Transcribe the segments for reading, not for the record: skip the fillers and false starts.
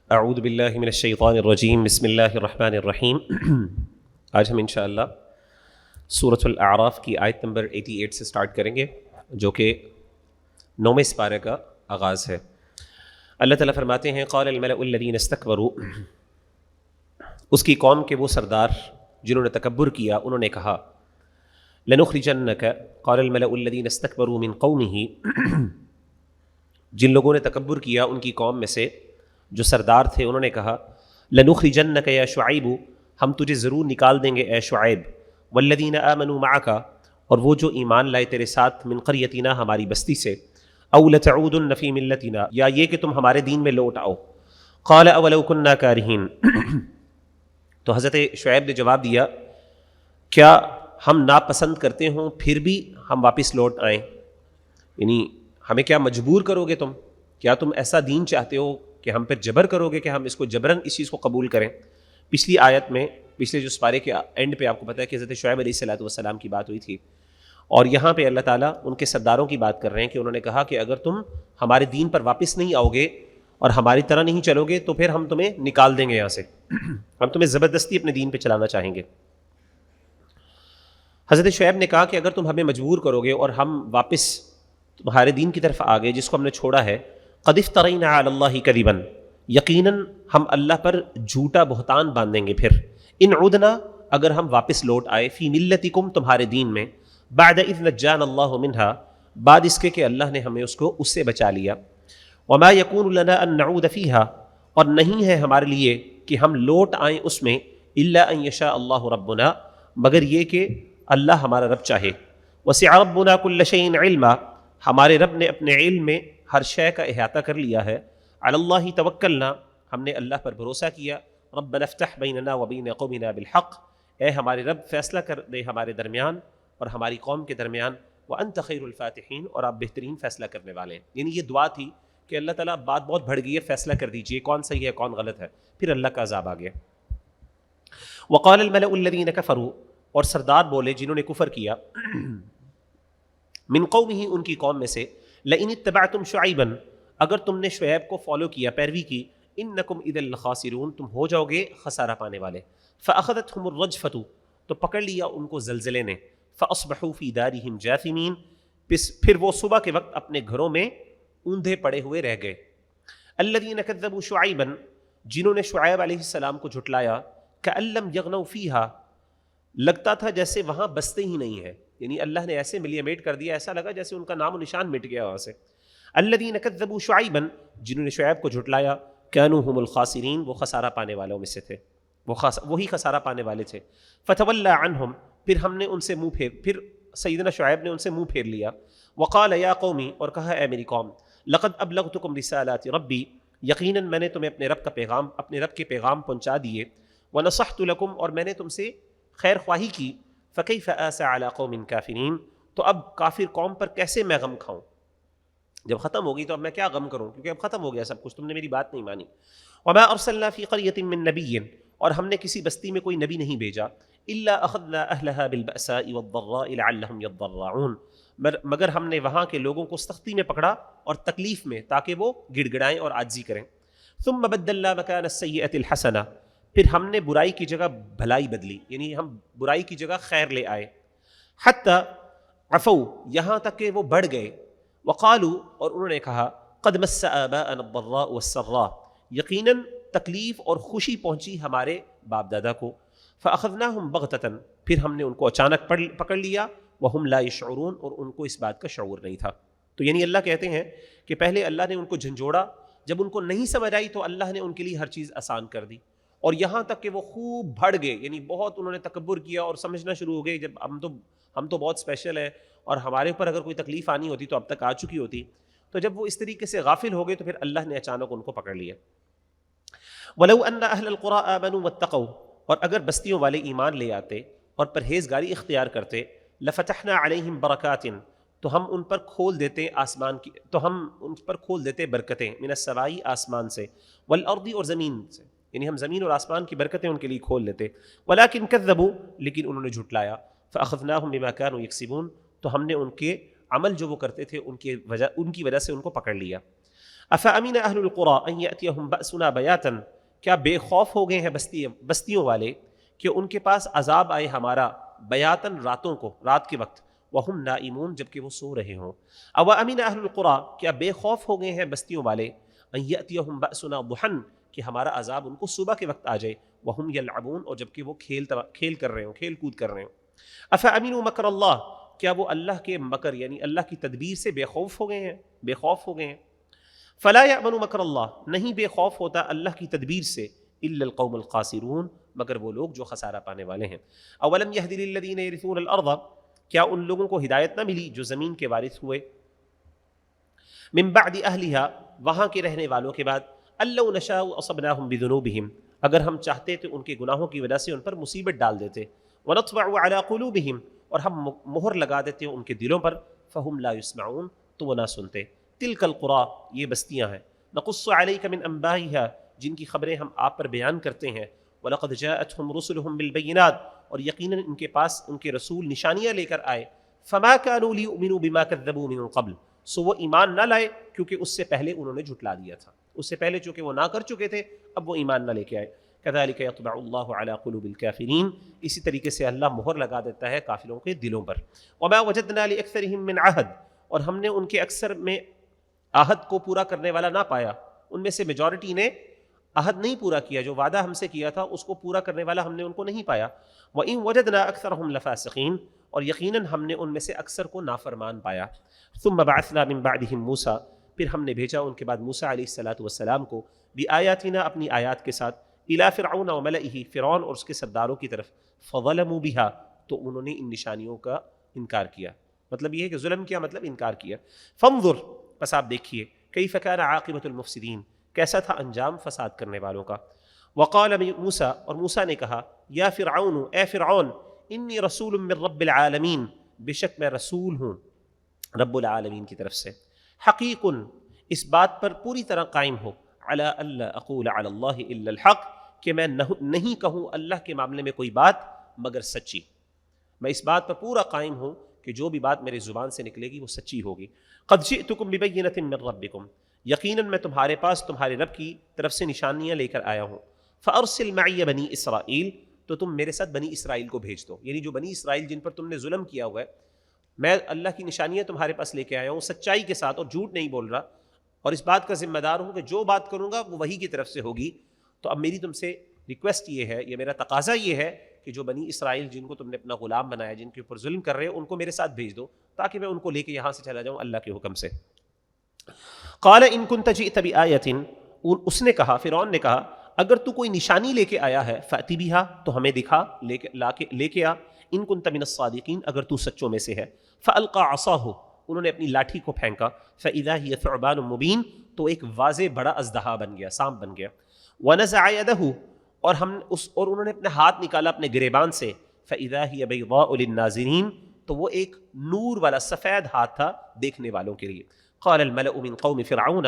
اعوذ باللہ من الشیطان الرجیم بسم اللہ الرحمن الرحیم۔ آج ہم انشاءاللہ سورۃ الاعراف کی آیت نمبر 88 سے سٹارٹ کریں گے، جو کہ 9ویں سپارے کا آغاز ہے۔ اللہ تعالیٰ فرماتے ہیں قال الملأ الذین استکبروا، اس کی قوم کے وہ سردار جنہوں نے تکبر کیا انہوں نے کہا لنخرجنک، قال الملأ الذین استکبروا من قومہ، جن لوگوں نے تکبر کیا ان کی قوم میں سے جو سردار تھے انہوں نے کہا لنخرجنک یا شعیب، ہم تجھے ضرور نکال دیں گے اے شعیب، والذین آمنوا معک، اور وہ جو ایمان لائے تیرے ساتھ، من قریتنا ہماری بستی سے، او لتعودن فی ملتنا، یا یہ کہ تم ہمارے دین میں لوٹ آؤ۔ قال اولو کننا کارہین، تو حضرت شعیب نے جواب دیا کیا ہم ناپسند کرتے ہوں پھر بھی ہم واپس لوٹ آئیں؟ یعنی ہمیں کیا مجبور کرو گے تم؟ کیا تم ایسا دین چاہتے ہو کہ ہم پہ جبر کرو گے کہ ہم اس کو جبراً اس چیز کو قبول کریں؟ پچھلی آیت میں، پچھلے جو سپارے کے اینڈ پہ آپ کو پتہ ہے کہ حضرت شعیب علیہ السلام کی بات ہوئی تھی، اور یہاں پہ اللہ تعالیٰ ان کے سرداروں کی بات کر رہے ہیں کہ انہوں نے کہا کہ اگر تم ہمارے دین پر واپس نہیں آؤ گے اور ہماری طرح نہیں چلو گے تو پھر ہم تمہیں نکال دیں گے یہاں سے، ہم تمہیں زبردستی اپنے دین پہ چلانا چاہیں گے۔ حضرت شعیب نے کہا کہ اگر تم ہمیں مجبور کرو گے اور ہم واپس تمہارے دین کی طرف آ گئے جس کو ہم نے چھوڑا ہے، قد افترینا علی اللہ کذبا، یقیناً ہم اللہ پر جھوٹا بہتان باندھیں گے پھر، ان عدنا، اگر ہم واپس لوٹ آئے، فی ملتکم، تمہارے دین میں، بعد اذ نجانا اللہ منہا، بعد اس کے کہ اللہ نے ہمیں اس سے بچا لیا، وما یکون لنا ان نعود فیہا، اور نہیں ہے ہمارے لیے کہ ہم لوٹ آئیں اس میں، الا ان یشاء اللہ ربنا، مگر یہ کہ اللہ ہمارا رب چاہے، وسع ربنا کل شیء علما، ہمارے رب نے اپنے علم میں ہر شے کا احاطہ کر لیا ہے، علی اللہ توکلنا، ہم نے اللہ پر بھروسہ کیا، ربنا افتح بیننا وبین قومنا بالحق، اے ہمارے رب فیصلہ کر دے ہمارے درمیان اور ہماری قوم کے درمیان، وانت خیر الفاتحین، اور آپ بہترین فیصلہ کرنے والے ہیں۔ یعنی یہ دعا تھی کہ اللہ تعالیٰ بات بہت بڑھ گئی ہے، فیصلہ کر دیجئے کون صحیح ہے کون غلط ہے، پھر اللہ کا عذاب آ گیا۔ وقال الملأ الذین کفروا، اور سردار بولے جنہوں نے کفر کیا، من قومہ، ان کی قوم میں سے، لئن اتبعتم شعیبا، اگر تم نے شعیب کو فالو کیا، پیروی کی، انکم اذا لخاسرون، تم ہو جاؤ گے خسارہ پانے والے، فاخذتهم الرجفۃ، تو پکڑ لیا ان کو زلزلے نے، فاصبحوا فی دارہم جاثمین، پھر وہ صبح کے وقت اپنے گھروں میں اوندھے پڑے ہوئے رہ گئے۔ الذین کذبوا شعیبا، جنہوں نے شعیب علیہ السلام کو جھٹلایا، کأن لم یغنوا فیہا، لگتا تھا جیسے وہاں بستے ہی نہیں ہیں، یعنی اللہ نے ایسے ملیمیٹ کر دیا، ایسا لگا جیسے ان کا نام و نشان مٹ گیا وہاں سے۔ الذین کذبوا شعیبا، جنہوں نے شعیب کو جھٹلایا، کانوا هم الخاسرین، وہ خسارہ پانے والوں میں سے تھے، وہی خسارہ پانے والے تھے۔ فتولی عنہم، پھر ہم نے ان سے پھر سیدنا شعیب نے ان سے منہ پھیر لیا۔ وقال یا قومی، اور کہا اے میری قوم، لقد ابلغتکم رسالات ربی، یقیناً میں نے تمہیں اپنے رب کے پیغام پہنچا دیے، ونصحت لکم، اور میں نے تم سے خیر خواہی کی، فکیف آسى علی قوم کافرین، تو اب کافر قوم پر کیسے میں غم کھاؤں؟ جب ختم ہوگی تو اب میں کیا غم کروں، کیونکہ اب ختم ہو گیا سب کچھ، تم نے میری بات نہیں مانی۔ وما ارسلنا فی قریۃ من نبی، اور ہم نے کسی بستی میں کوئی نبی نہیں بھیجا، الا اخذنا اہلها بالبأساء والضراء لعلهم يضرعون، مگر ہم نے وہاں کے لوگوں کو سختی میں پکڑا اور تکلیف میں، تاکہ وہ گڑ گڑائیں اور عاجزی کریں۔ ثم بدلنا مکان السیئۃ الحسنہ، پھر ہم نے برائی کی جگہ بھلائی بدلی، یعنی ہم برائی کی جگہ خیر لے آئے۔ حتی عفوا، یہاں تک کہ وہ بڑھ گئے، وقالوا، اور انہوں نے کہا، قد مس آباءنا الضراء والسراء، یقیناً تکلیف اور خوشی پہنچی ہمارے باپ دادا کو، فاخذناہم بغتۃ، پھر ہم نے ان کو اچانک پکڑ لیا، وہم لا یشعرون، اور ان کو اس بات کا شعور نہیں تھا۔ تو یعنی اللہ کہتے ہیں کہ پہلے اللہ نے ان کو جھنجھوڑا، جب ان کو نہیں سمجھ آئی تو اللہ نے ان کے لیے ہر چیز آسان کر دی، اور یہاں تک کہ وہ خوب بڑھ گئے، یعنی بہت انہوں نے تکبر کیا اور سمجھنا شروع ہو گئے جب ہم تو بہت اسپیشل ہیں اور ہمارے اوپر اگر کوئی تکلیف آنی ہوتی تو اب تک آ چکی ہوتی، تو جب وہ اس طریقے سے غافل ہو گئے تو پھر اللہ نے اچانک ان کو پکڑ لیا۔ وَلَوْ أَنَّ أَهْلَ الْقُرَىٰ آمَنُوا وَاتَّقَوْا، اور اگر بستیوں والے ایمان لے آتے اور پرہیزگاری اختیار کرتے، لَفَتَحْنَا عَلَيْهِمْ بَرَكَاتٍ، تو ہم ان پر کھول دیتے برکتیں، من السماء، آسمان سے، والارض، اور زمین سے، یعنی ہم زمین اور آسمان کی برکتیں ان کے لیے کھول لیتے، ولکن کذبوا، لیکن انہوں نے جھٹلایا، فاخذناہم بما كانوا یکسبون، تو ہم نے ان کے عمل جو وہ کرتے تھے ان کی وجہ سے ان کو پکڑ لیا۔ افامن اہل القری ان یاتیہم بأسنا بیاتا، کیا بے خوف ہو گئے ہیں بستیوں والے کہ ان کے پاس عذاب آئے ہمارا بیاتن راتوں کو، رات کے وقت، وہم نائمون جبکہ وہ سو رہے ہوں۔ او امن اہل القری، کیا بے خوف ہو گئے ہیں بستیوں والے ان یاتیہم بأسنا ضحی، کہ ہمارا عذاب ان کو صبح کے وقت آ جائے، وہم یلعبون، اور جبکہ وہ کھیل کر رہے ہوں، کھیل کود کر رہے ہوں۔ افامنوا مکر اللہ، کیا وہ اللہ کے مکر یعنی اللہ کی تدبیر سے بے خوف ہو گئے ہیں، بے خوف ہو گئے ہیں۔ فلا یأمن مکر اللہ، نہیں بے خوف ہوتا اللہ کی تدبیر سے، الا القوم الخاسرون، مگر وہ لوگ جو خسارہ پانے والے ہیں۔ اولم یہد للذین یرثون الارض، کیا ان لوگوں کو ہدایت نہ ملی جو زمین کے وارث ہوئے، من بعد اہلھا، وہاں کے رہنے والوں کے بعد، ان لو نشاء اصبناہم بذنوبہم، اگر ہم چاہتے تو ان کے گناہوں کی وجہ سے ان پر مصیبت ڈال دیتے، ونطبع علی قلوبہم، اور ہم مہر لگا دیتے ان کے دلوں پر، فہم لا یسمعون، تو وہ نہ سنتے۔ تلک القری، یہ بستیاں ہیں، نقص علیک من انبائھا، جن کی خبریں ہم آپ پر بیان کرتے ہیں، وَلَقَدْ جَاءَتْهُمْ رُسُلُهُمْ بِالْبَيِّنَاتِ، اور یقیناً ان کے پاس ان کے رسول نشانیاں لے کر آئے، فَمَا كَانُوا لِيُؤْمِنُوا بِمَا كَذَّبُوا مِن قَبْلُ، سو وہ ایمان نہ لائے کیونکہ اس سے پہلے انہوں نے جھٹلا دیا تھا، اس سے پہلے چونکہ وہ نہ کر چکے تھے، اب وہ ایمان نہ لے کے آئے۔ كَذَلِكَ يَطْبَعُ اللَّهُ عَلَى قُلُوبِ الْكَافِرِينَ، اسی طریقے سے اللہ مہر لگا دیتا ہے کافروں کے دلوں پر۔ وَمَا وَجَدْنَا لِأَكْثَرِهِم مِّنْ عَهْدٍ، اور ہم نے ان کے اکثر میں عہد کو پورا کرنے والا نہ پایا، ان میں سے میجورٹی نے عہد نہیں پورا کیا، جو وعدہ ہم سے کیا تھا اس کو پورا کرنے والا ہم نے ان کو نہیں پایا۔ وَإِن وَجَدْنَا أَكْثَرَهُمْ لَفَاسِقِينَ، اور یقیناً ہم نے ان میں سے اکثر کو نافرمان پایا۔ ثُمَّ بَعَثْنَا مِن بَعْدِهِم مُوسَىٰ، پھر ہم نے بھیجا ان کے بعد موسیٰ علیہ السلام کو، بِآیاتِنَا، اپنی آیات کے ساتھ، إِلَىٰ فِرْعَوْنَ وَمَلَئِهِ، فرعون اور اس کے سرداروں کی طرف، فَظَلَمُوا بِهَا، تو انہوں نے ان نشانیوں کا انکار کیا، مطلب یہ ہے کہ ظلم کیا، مطلب انکار کیا۔ فانظر، پس آپ دیکھیے، کیف کان عاقبۃ المفسدین، کیسا تھا انجام فساد کرنے والوں کا۔ وقال موسیٰ، اور موسیٰ نے کہا، یا فرعون، اے فرعون، انی رسول من رب العالمین، بے شک میں رسول ہوں رب العالمین کی طرف سے، حقیق، اس بات پر پوری طرح قائم ہو، علی الا اقول علی اللہ الا الحق، کہ میں نہیں کہوں اللہ کے معاملے میں کوئی بات مگر سچی، میں اس بات پر پورا قائم ہوں کہ جو بھی بات میری زبان سے نکلے گی وہ سچی ہوگی۔ قد جئتکم ببینۃ من ربکم، یقیناً میں تمہارے پاس تمہارے رب کی طرف سے نشانیاں لے کر آیا ہوں۔ فارسل معی بنی اسرائیل، تو تم میرے ساتھ بنی اسرائیل کو بھیج دو، یعنی جو بنی اسرائیل جن پر تم نے ظلم کیا ہوا ہے، میں اللہ کی نشانیاں تمہارے پاس لے کے آیا ہوں، سچائی کے ساتھ، اور جھوٹ نہیں بول رہا، اور اس بات کا ذمہ دار ہوں کہ جو بات کروں گا وہ وحی کی طرف سے ہوگی۔ تو اب میری تم سے ریکویسٹ یہ ہے، یہ میرا تقاضا یہ ہے کہ جو بنی اسرائیل جن کو تم نے اپنا غلام بنایا، جن کے اوپر ظلم کر رہے ہو، ان کو میرے ساتھ بھیج دو تاکہ میں ان کو لے کے یہاں سے چلا جاؤں اللہ کے حکم سے۔ قال ان كنت جئت بآیۃ، اس نے کہا، فرعون نے کہا، اگر تو کوئی نشانی لے کے آیا ہے، فأتی بها، تو ہمیں دکھا، لے کے آ، ان كنت من الصادقین، اگر تو سچوں میں سے ہے۔ فألقى عصاه، انہوں نے اپنی لاٹھی کو پھینکا، فإذا هي ثعبان مبین، تو ایک واضح بڑا اژدہا بن گیا، سانپ بن گیا۔ ونزع يده، اور انہوں نے اپنا ہاتھ نکالا اپنے گریبان سے، فإذا هي بيضاء للناظرین، تو وہ ایک نور والا سفید ہاتھ تھا دیکھنے والوں کے لیے۔ قال الملأ من قوم فرعون،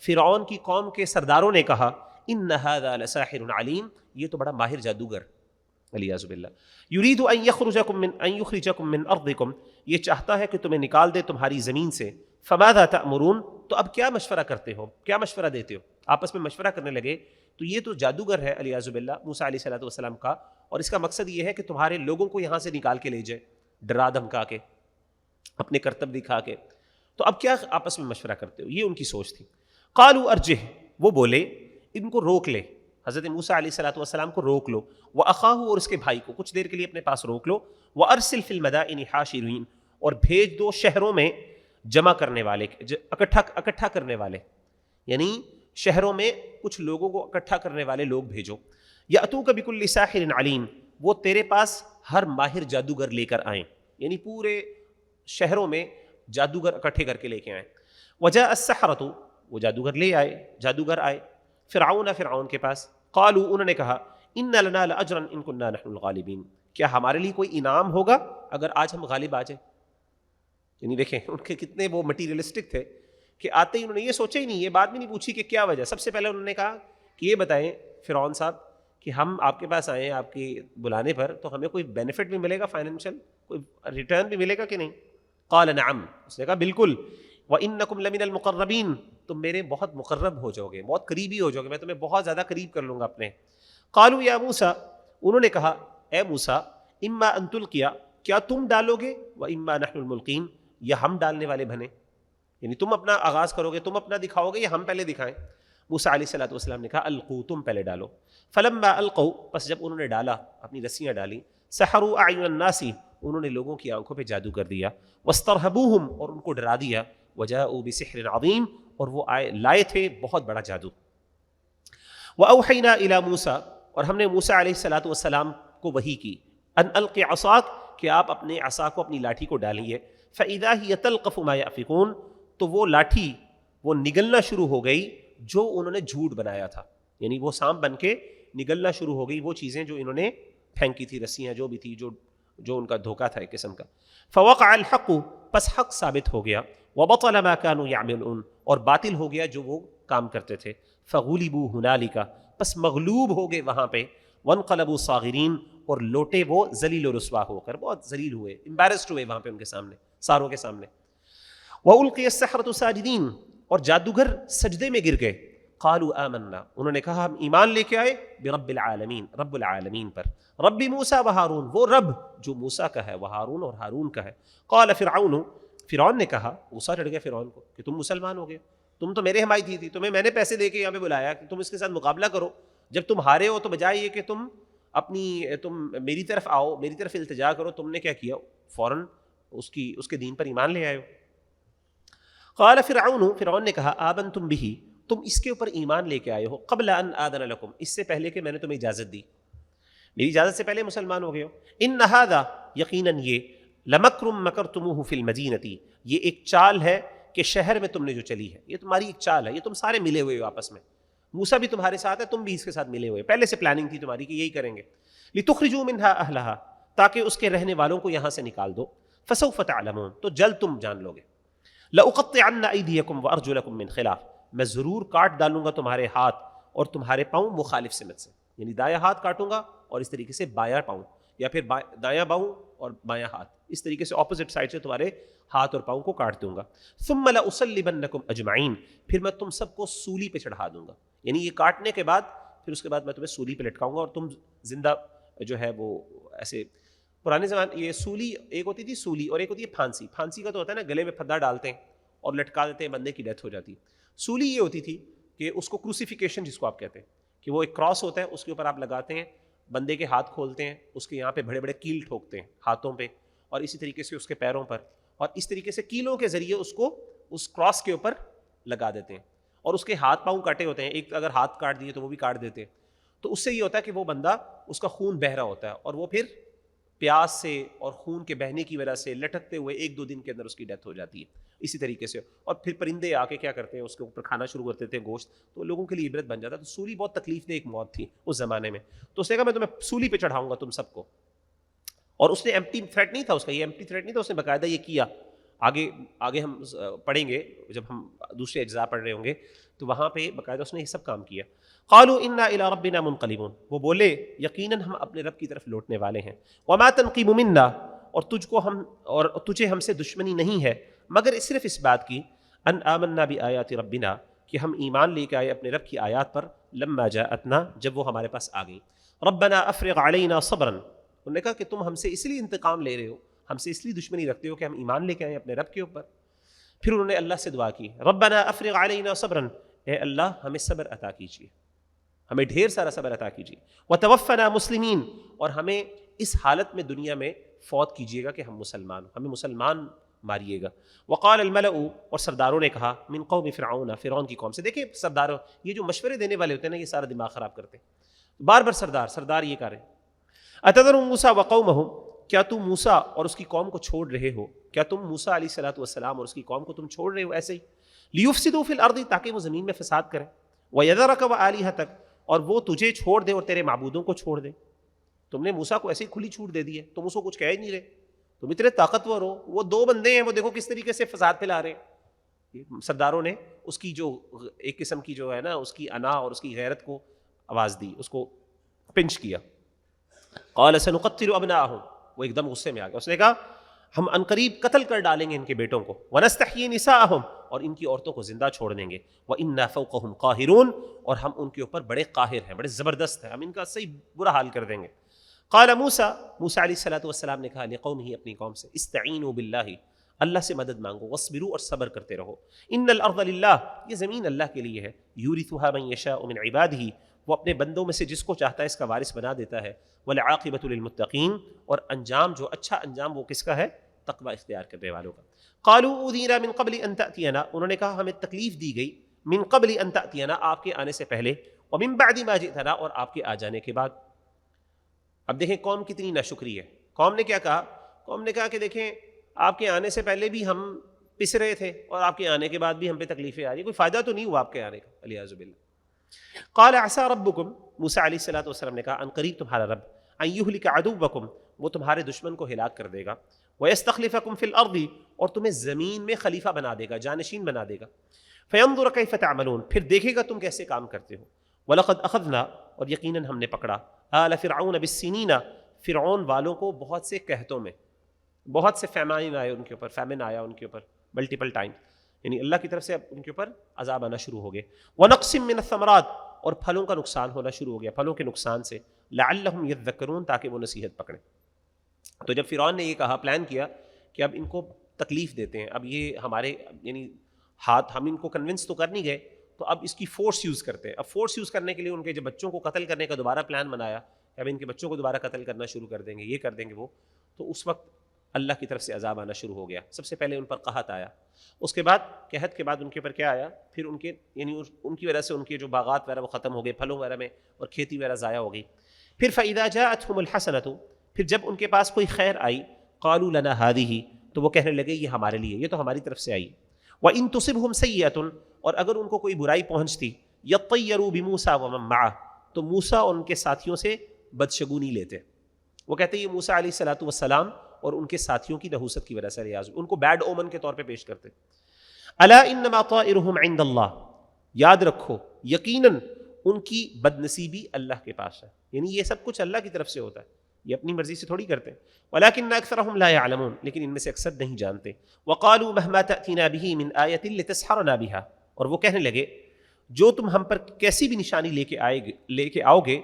فرعون کی قوم کے سرداروں نے کہا، ان هذا لساحر علیم، یہ تو بڑا ماہر جادوگر، والعیاذ باللہ، یرید ان یخرجکم من ارضکم، یہ چاہتا ہے کہ تمہیں نکال دے تمہاری زمین سے۔ فماذا تأمرون، تو اب کیا مشورہ کرتے ہو، کیا مشورہ دیتے ہو؟ آپس میں مشورہ کرنے لگے، تو یہ تو جادوگر ہے والعیاذ باللہ موسیٰ علیہ السلام کا، اور اس کا مقصد یہ ہے کہ تمہارے لوگوں کو یہاں سے نکال کے لے جائے، ڈرا دھمکا کے، اپنے کرتب دکھا کے، تو اب کیا آپس میں مشورہ کرتے ہو؟ یہ ان کی سوچ تھی۔ قالوا ارجہ، وہ بولے ان کو روک لے، حضرت موسیٰ علیہ السلام کو روک لو، وَأَخَاهُ، اور اس کے بھائی کو کچھ دیر کے لیے اپنے پاس روک لو، وَأَرْسِلْ فِي الْمَدَائِنِ حَاشِرِينَ، اور بھیج دو شہروں میں جمع کرنے والے، اکٹھا کرنے والے، یعنی شہروں میں کچھ لوگوں کو اکٹھا کرنے والے لوگ بھیجو۔ یأتوک بکل ساحر علیم، وہ تیرے پاس ہر ماہر جادوگر لے کر آئیں، یعنی پورے شہروں میں جادوگر اکٹھے کر کے لے کے آئیں۔ وجاء السحرۃ، وہ جادوگر آئے فرعون کے پاس۔ قالوا، انہوں نے کہا، ان لنا لاجرا ان كنا نحن الغالبین، کیا ہمارے لیے کوئی انعام ہوگا اگر آج ہم غالب آ جائیں؟ یعنی دیکھیں ان کے کتنے وہ مٹیریلسٹک تھے کہ آتے ہی انہوں نے یہ سوچا ہی نہیں، یہ بات بھی نہیں پوچھی کہ کیا وجہ۔ سب سے پہلے انہوں نے کہا کہ یہ بتائیں فرعون صاحب کہ ہم آپ کے پاس آئے ہیں آپ کے بلانے پر، تو ہمیں کوئی بینیفٹ بھی ملے گا، فائنینشیل کوئی ریٹرن بھی ملے گا کہ نہیں؟ قال نعم، اس نے کہا بالکل، وَإِنَّكُمْ لَمِنَ الْمُقَرَّبِينَ، تم میرے بہت مقرب ہو جاؤ گے، بہت قریبی ہو جاؤ گے، میں تمہیں بہت زیادہ قریب کر لوں گا اپنے. قالوا یا موسیٰ، انہوں نے کہا اے موسیٰ، اما ان تلقی، کیا تم ڈالو گے، واما نحن الملقین، یا ہم ڈالنے والے بنے، یعنی تم اپنا آغاز کرو گے، تم اپنا دکھاؤ گے یا ہم پہلے دکھائیں. موسیٰ علیہ الصلوۃ والسلام نے کہا القوا، تم پہلے ڈالو. فلما القوا، پس جب انہوں نے ڈالا، اپنی رسیاں ڈالی، سحروا اعین الناس، انہوں نے لوگوں کی آنکھوں پہ جادو کر دیا، واسترهبوهم، اور ان کو ڈرا دیا، وجاءوا بسحر عظیم، اور وہ لائے تھے بہت بڑا جادو. واوحینا الی موسیٰ، اور ہم نے موسیٰ علیہ الصلوۃ والسلام کو وحی کی، ان القی عصاک، کہ آپ اپنے عصا کو، اپنی لاٹھی کو ڈالیے. فاذا هی تلقف ما یافکون، تو وہ لاٹھی وہ نگلنا شروع ہو گئی جو انہوں نے جھوٹ بنایا تھا، یعنی وہ سانپ بن کے نگلنا شروع ہو گئی وہ چیزیں جو انہوں نے پھینکی تھی، رسیاں جو بھی تھی، جو ان کا دھوکہ تھا ایک قسم کا. فوقع الحق، پس حق ثابت ہو گیا. وبطل ما كانوا يعملون، اور باطل ہو گیا جو وہ کام کرتے تھے. فغلبوا هنالك، پس مغلوب ہو گئے وہاں پہ. وانقلبوا صاغرین، اور لوٹے وہ ذلیل و رسوا ہو کر، بہت ذلیل ہوئے، امبیرسڈ ہوئے وہاں پہ ان کے سامنے، ساروں کے سامنے. وَأُلْقِيَ السَّحَرَةُ سَاجِدِينَ، اور جادوگر سجدے میں گر گئے. قالوا آمنا، انہوں نے کہا ہم ایمان لے کے آئے، برب العالمین، رب العالمین پر، رب موسیٰ و ہارون، وہ رب جو موسیٰ کا ہے، وہ ہارون اور ہارون کا ہے. قال فرعون، فرعون نے کہا، غصہ چڑھ گیا فرعون کو کہ تم مسلمان ہو گئے، تم تو میرے حمایتی تھی، تمہیں میں نے پیسے دے کے یہاں پہ بلایا کہ تم اس کے ساتھ مقابلہ کرو، جب تم ہارے ہو تو بجائے یہ کہ تم میری طرف آؤ، میری طرف التجا کرو، تم نے کیا کیا، فوراً اس کے دین پر ایمان لے آئے ہو. قال فرعون، فرعون نے کہا آمنتم بہ، تم اس کے اوپر ایمان لے کے آئے ہو، قبل ان آذن لکم، اس سے پہلے کہ میں نے تمہیں اجازت دی، میری اجازت سے پہلے مسلمان ہو گئے ہو. ان ھذا، یقیناً یہ، لمکر مکرتموہ فی المدینۃ، یہ ایک چال ہے کہ شہر میں تم نے جو چلی ہے، یہ تمہاری ایک چال ہے، یہ تم سارے ملے ہوئے ہو آپس میں، موسیٰ بھی تمہارے ساتھ ہے، تم بھی اس کے ساتھ ملے ہوئے، پہلے سے پلاننگ تھی تمہاری کہ یہی کریں گے. لتخرجوا منھا اہلھا، تاکہ اس کے رہنے والوں کو یہاں سے نکال دو. فسوف تعلمون، تو جلد تم جان لو گے. لأقطعن ایدیکم وارجلکم من خلاف، میں ضرور کاٹ ڈالوں گا تمہارے ہاتھ اور تمہارے پاؤں مخالف سمت سے، یعنی دایاں ہاتھ کاٹوں گا اور اس طریقے سے بایاں پاؤں، یا پھر دایاں پاؤں اور بایاں ہاتھ، اس طریقے سے اپوزٹ سائڈ سے تمہارے ہاتھ اور پاؤں کو کاٹ دوں گا. ثم لأصلبنکم اجمعین، پھر میں تم سب کو سولی پہ چڑھا دوں گا، یعنی یہ کاٹنے کے بعد پھر اس کے بعد میں تمہیں سولی پہ لٹکاؤں گا اور تم زندہ جو ہے وہ ایسے. پرانے زمانے یہ سولی ایک ہوتی تھی سولی، اور ایک ہوتی ہے پھانسی. پھانسی کا تو ہوتا ہے نا گلے میں پھدا ڈالتے ہیں اور لٹکا دیتے ہیں، بندے کی ڈیتھ ہو جاتی ہے. سولی یہ ہوتی تھی کہ اس کو کروسیفیکیشن جس کو آپ کہتے ہیں، کہ وہ ایک کراس ہوتا ہے، اس کے اوپر آپ لگاتے ہیں، بندے کے ہاتھ کھولتے ہیں، اس کے یہاں پہ بڑے بڑے کیل ٹھوکتے ہیں ہاتھوں پہ، اور اسی طریقے سے اس کے پیروں پر، اور اس طریقے سے کیلوں کے ذریعے اس کو اس کراس کے اوپر لگا دیتے ہیں. اور اس کے ہاتھ پاؤں کاٹے ہوتے ہیں، ایک اگر ہاتھ کاٹ دیے تو وہ بھی کاٹ دیتے ہیں. تو اس سے یہ ہوتا ہے کہ وہ بندہ، اس کا خون بہہ رہا ہوتا ہے، اور وہ پھر پیاس سے اور خون کے بہنے کی وجہ سے لٹکتے ہوئے 1-2 دن کے اندر اس کی ڈیتھ ہو جاتی ہے. اسی طریقے سے، اور پھر پرندے آ کے کیا کرتے ہیں، اس کے اوپر کھانا شروع کرتے تھے گوشت، تو لوگوں کے لیے عبرت بن جاتا. تو سولی بہت تکلیف دہ ایک موت تھی اس زمانے میں. تو اس نے کہا میں تمہیں سولی پہ چڑھاؤں گا تم سب کو. اور اس نے ایمپٹی تھریٹ نہیں تھا، اس کا یہ ایمپٹی تھریٹ نہیں تھا، اس نے باقاعدہ یہ کیا. آگے ہم پڑھیں گے جب ہم دوسرے اجزاء پڑھ رہے ہوں گے، تو وہاں پہ باقاعدہ اس نے یہ سب کام کیا. قالوا انا الی ربنا منقلبون، وہ بولے یقیناً ہم اپنے رب کی طرف لوٹنے والے ہیں. وما تنقم منا، اور تجھے ہم سے دشمنی نہیں ہے مگر صرف اس بات کی، ان آمنا بآیات ربنا، کہ ہم ایمان لے کے آئے اپنے رب کی آیات پر، لما جاءتنا، جب وہ ہمارے پاس آ گئی. ربنا افرغ علینا صبرا، انہوں نے کہا کہ تم ہم سے اس لیے انتقام لے رہے ہو، ہم سے اس لیے دشمنی رکھتے ہو کہ ہم ایمان لے کے آئے اپنے رب کے اوپر. پھر انہوں نے اللہ سے دعا کی، ربنا افرغ علینا صبرا، اے اللہ ہمیں صبر عطا کیجیے، ہمیں ڈھیر سارا صبر عطا کیجیے. وتوفنا مسلمین، اور ہمیں اس حالت میں دنیا میں فوت کیجیے گا کہ ہم مسلمان، ہمیں مسلمان ماریے گا. وقال الملأ، اور سرداروں نے کہا، من قوم فرعون، فرعون کی قوم سے. دیکھیں سرداروں، یہ جو مشورے دینے والے ہوتے ہیں نا، یہ سارا دماغ خراب کرتے ہیں. بار بار سردار یہ کہہ رہے ہیں، اتذر موسیٰ وقومہ، کیا تم موسیٰ اور اس کی قوم کو چھوڑ رہے ہو، کیا تم موسیٰ علیہ الصلوۃ والسلام اور اس کی قوم کو تم چھوڑ رہے ہو ایسے ہی، لیفسدوا فی الارض، تاکہ وہ زمین میں فساد کریں، ویذرک وآلہتک، اور وہ تجھے چھوڑ دے اور تیرے معبودوں کو چھوڑ دے. تم نے موسیٰ کو ایسے ہی کھلی چھوٹ دے دی ہے، تم اس کو کچھ کہہ ہی نہیں رہے، تم اتنے طاقتور ہو. وہ 2 بندے ہیں، وہ دیکھو کس طریقے سے فساد پھیلا رہے ہیں. سرداروں نے اس کی جو ایک قسم کی جو ہے نا، اس کی انا اور اس کی غیرت کو آواز دی، اس کو پنچ کیا. قال سنقتل ابناءهم، وہ ایک دم غصے میں آ گیا، اس نے کہا ہم عنقریب قتل کر ڈالیں گے ان کے بیٹوں کو. ونستحیی نساءهم، اور ان کی عورتوں کو زندہ چھوڑ دیں گے. وَإِنَّا فَوْقَهُمْ قَاهِرُونَ اور ہم ان کے اوپر بڑے قاہر ہیں, بڑے زبردست ہیں, ہم ان کا صحیح برا حال کر دیں گے. قال موسیٰ, موسیٰ علیہ الصلوۃ والسلام نے کہا لقومہ, اپنی قوم سے, استعینوا باللہ, اللہ سے مدد مانگو, واصبروا, اور صبر کرتے رہو, ان الارض للہ, یہ زمین اللہ کے لیے ہے, یورثها من یشاء من عبادہ, وہ اپنے بندوں میں سے جس کو چاہتا ہے اس کا وارث بنا دیتا ہے, والعاقبۃ للمتقین, اور انجام جو اچھا انجام وہ کس کا ہے, تقوی اختیار کرنے والوں کا. قالوا اوذینا من قبل ان تأتینا, انہوں نے کہا ہمیں تکلیف دی گئی, من قبل ان تأتینا, آپ کے آنے سے پہلے, ومن بعد ما جئتنا, اور آپ کے آ جانے کے بعد. اب دیکھیں قوم کتنی ناشکری ہے. قوم نے کیا کہا, قوم نے کہا کہ دیکھیں آپ کے آنے سے پہلے بھی ہم پس رہے تھے اور آپ کے آنے کے بعد بھی ہم پہ تکلیفیں آ رہی, کوئی فائدہ تو نہیں ہوا آپ کے آنے کا, والعیاذ باللہ. قال عسى ربکم, موسیٰ علیہ الصلوۃ والسلام نے کہا ان قریب تمہارا رب, ان یہلک عدوکم, وہ تمہارے دشمن کو ہلاک کر دے گا, ویستخلفکم فی الارض, اور تمہیں زمین میں خلیفہ بنا دے گا, جانشین بنا دے گا, فینظر کیف تعملون, پھر دیکھے گا تم کیسے کام کرتے ہو. ولقد اخذنا, اور یقیناً ہم نے پکڑا, آل فرعون بالسنین, فرعون والوں کو بہت سے قحطوں میں, بہت سے فیمائن آئے ان کے اوپر, فیمن آیا ان کے اوپر ملٹیپل ٹائم, یعنی اللہ کی طرف سے اب ان کے اوپر عذاب آنا شروع ہو گئے. ونقص من الثمرات, اور پھلوں کا نقصان ہونا شروع ہو گیا, پھلوں کے نقصان سے, لعلہم یذکرون, تاکہ وہ نصیحت پکڑیں. تو جب فرعون نے یہ کہا, پلان کیا کہ اب ان کو تکلیف دیتے ہیں, اب یہ ہمارے یعنی ہاتھ, ہم ان کو کنونس تو کر نہیں گئے, تو اب اس کی فورس یوز کرتے ہیں. اب فورس یوز کرنے کے لیے ان کے جب بچوں کو قتل کرنے کا دوبارہ پلان بنایا کہ اب ان کے بچوں کو دوبارہ قتل کرنا شروع کر دیں گے, یہ کر دیں گے وہ, تو اس وقت اللہ کی طرف سے عذاب آنا شروع ہو گیا. سب سے پہلے ان پر قحط آیا, اس کے بعد قحط کے بعد ان کے اوپر کیا آیا, پھر ان کے یعنی ان کی وجہ سے ان کے جو باغات وغیرہ وہ ختم ہو گئے, پھلوں وغیرہ میں, اور کھیتی وغیرہ ضائع ہو گئی. پھر فَإِذَا جَاءَتْهُمُ الْحَسَنَةُ, پھر جب ان کے پاس کوئی خیر آئی, قَالُوا لَنَا هَٰذِهِ, تو وہ کہنے لگے یہ ہمارے لیے, یہ تو ہماری طرف سے آئی. وَإِن تُصِبْهُمْ سَيِّئَةٌ, اور اگر ان کو کوئی برائی پہنچتی, يَطَّيَّرُوا بِمُوسَىٰ وَمَن مَّعَهُ, تو موسیٰ اور ان کے ساتھیوں سے بدشگونی لیتے. وہ کہتے یہ موسیٰ علیہ الصلوۃ والسلام اور ان کے ساتھیوں کی نحوست کی وجہ سے, ریاض, ان کو بیڈ اومن کے طور پہ پیش کرتے. الا انما طائرهم عند اللہ, یاد رکھو یقیناً ان کی بدنصیبی اللہ کے پاس ہے, یعنی یہ سب کچھ اللہ کی طرف سے ہوتا ہے, یہ اپنی مرضی سے تھوڑی کرتے ہیں. ولکن اکثرهم لا يعلمون, لیکن ان میں سے اکثر نہیں جانتے. وقالوا مهما تأتینا به من آیۃ لتسحرنا بها, اور وہ کہنے لگے جو تم ہم پر کیسی بھی نشانی لے کے آؤ گے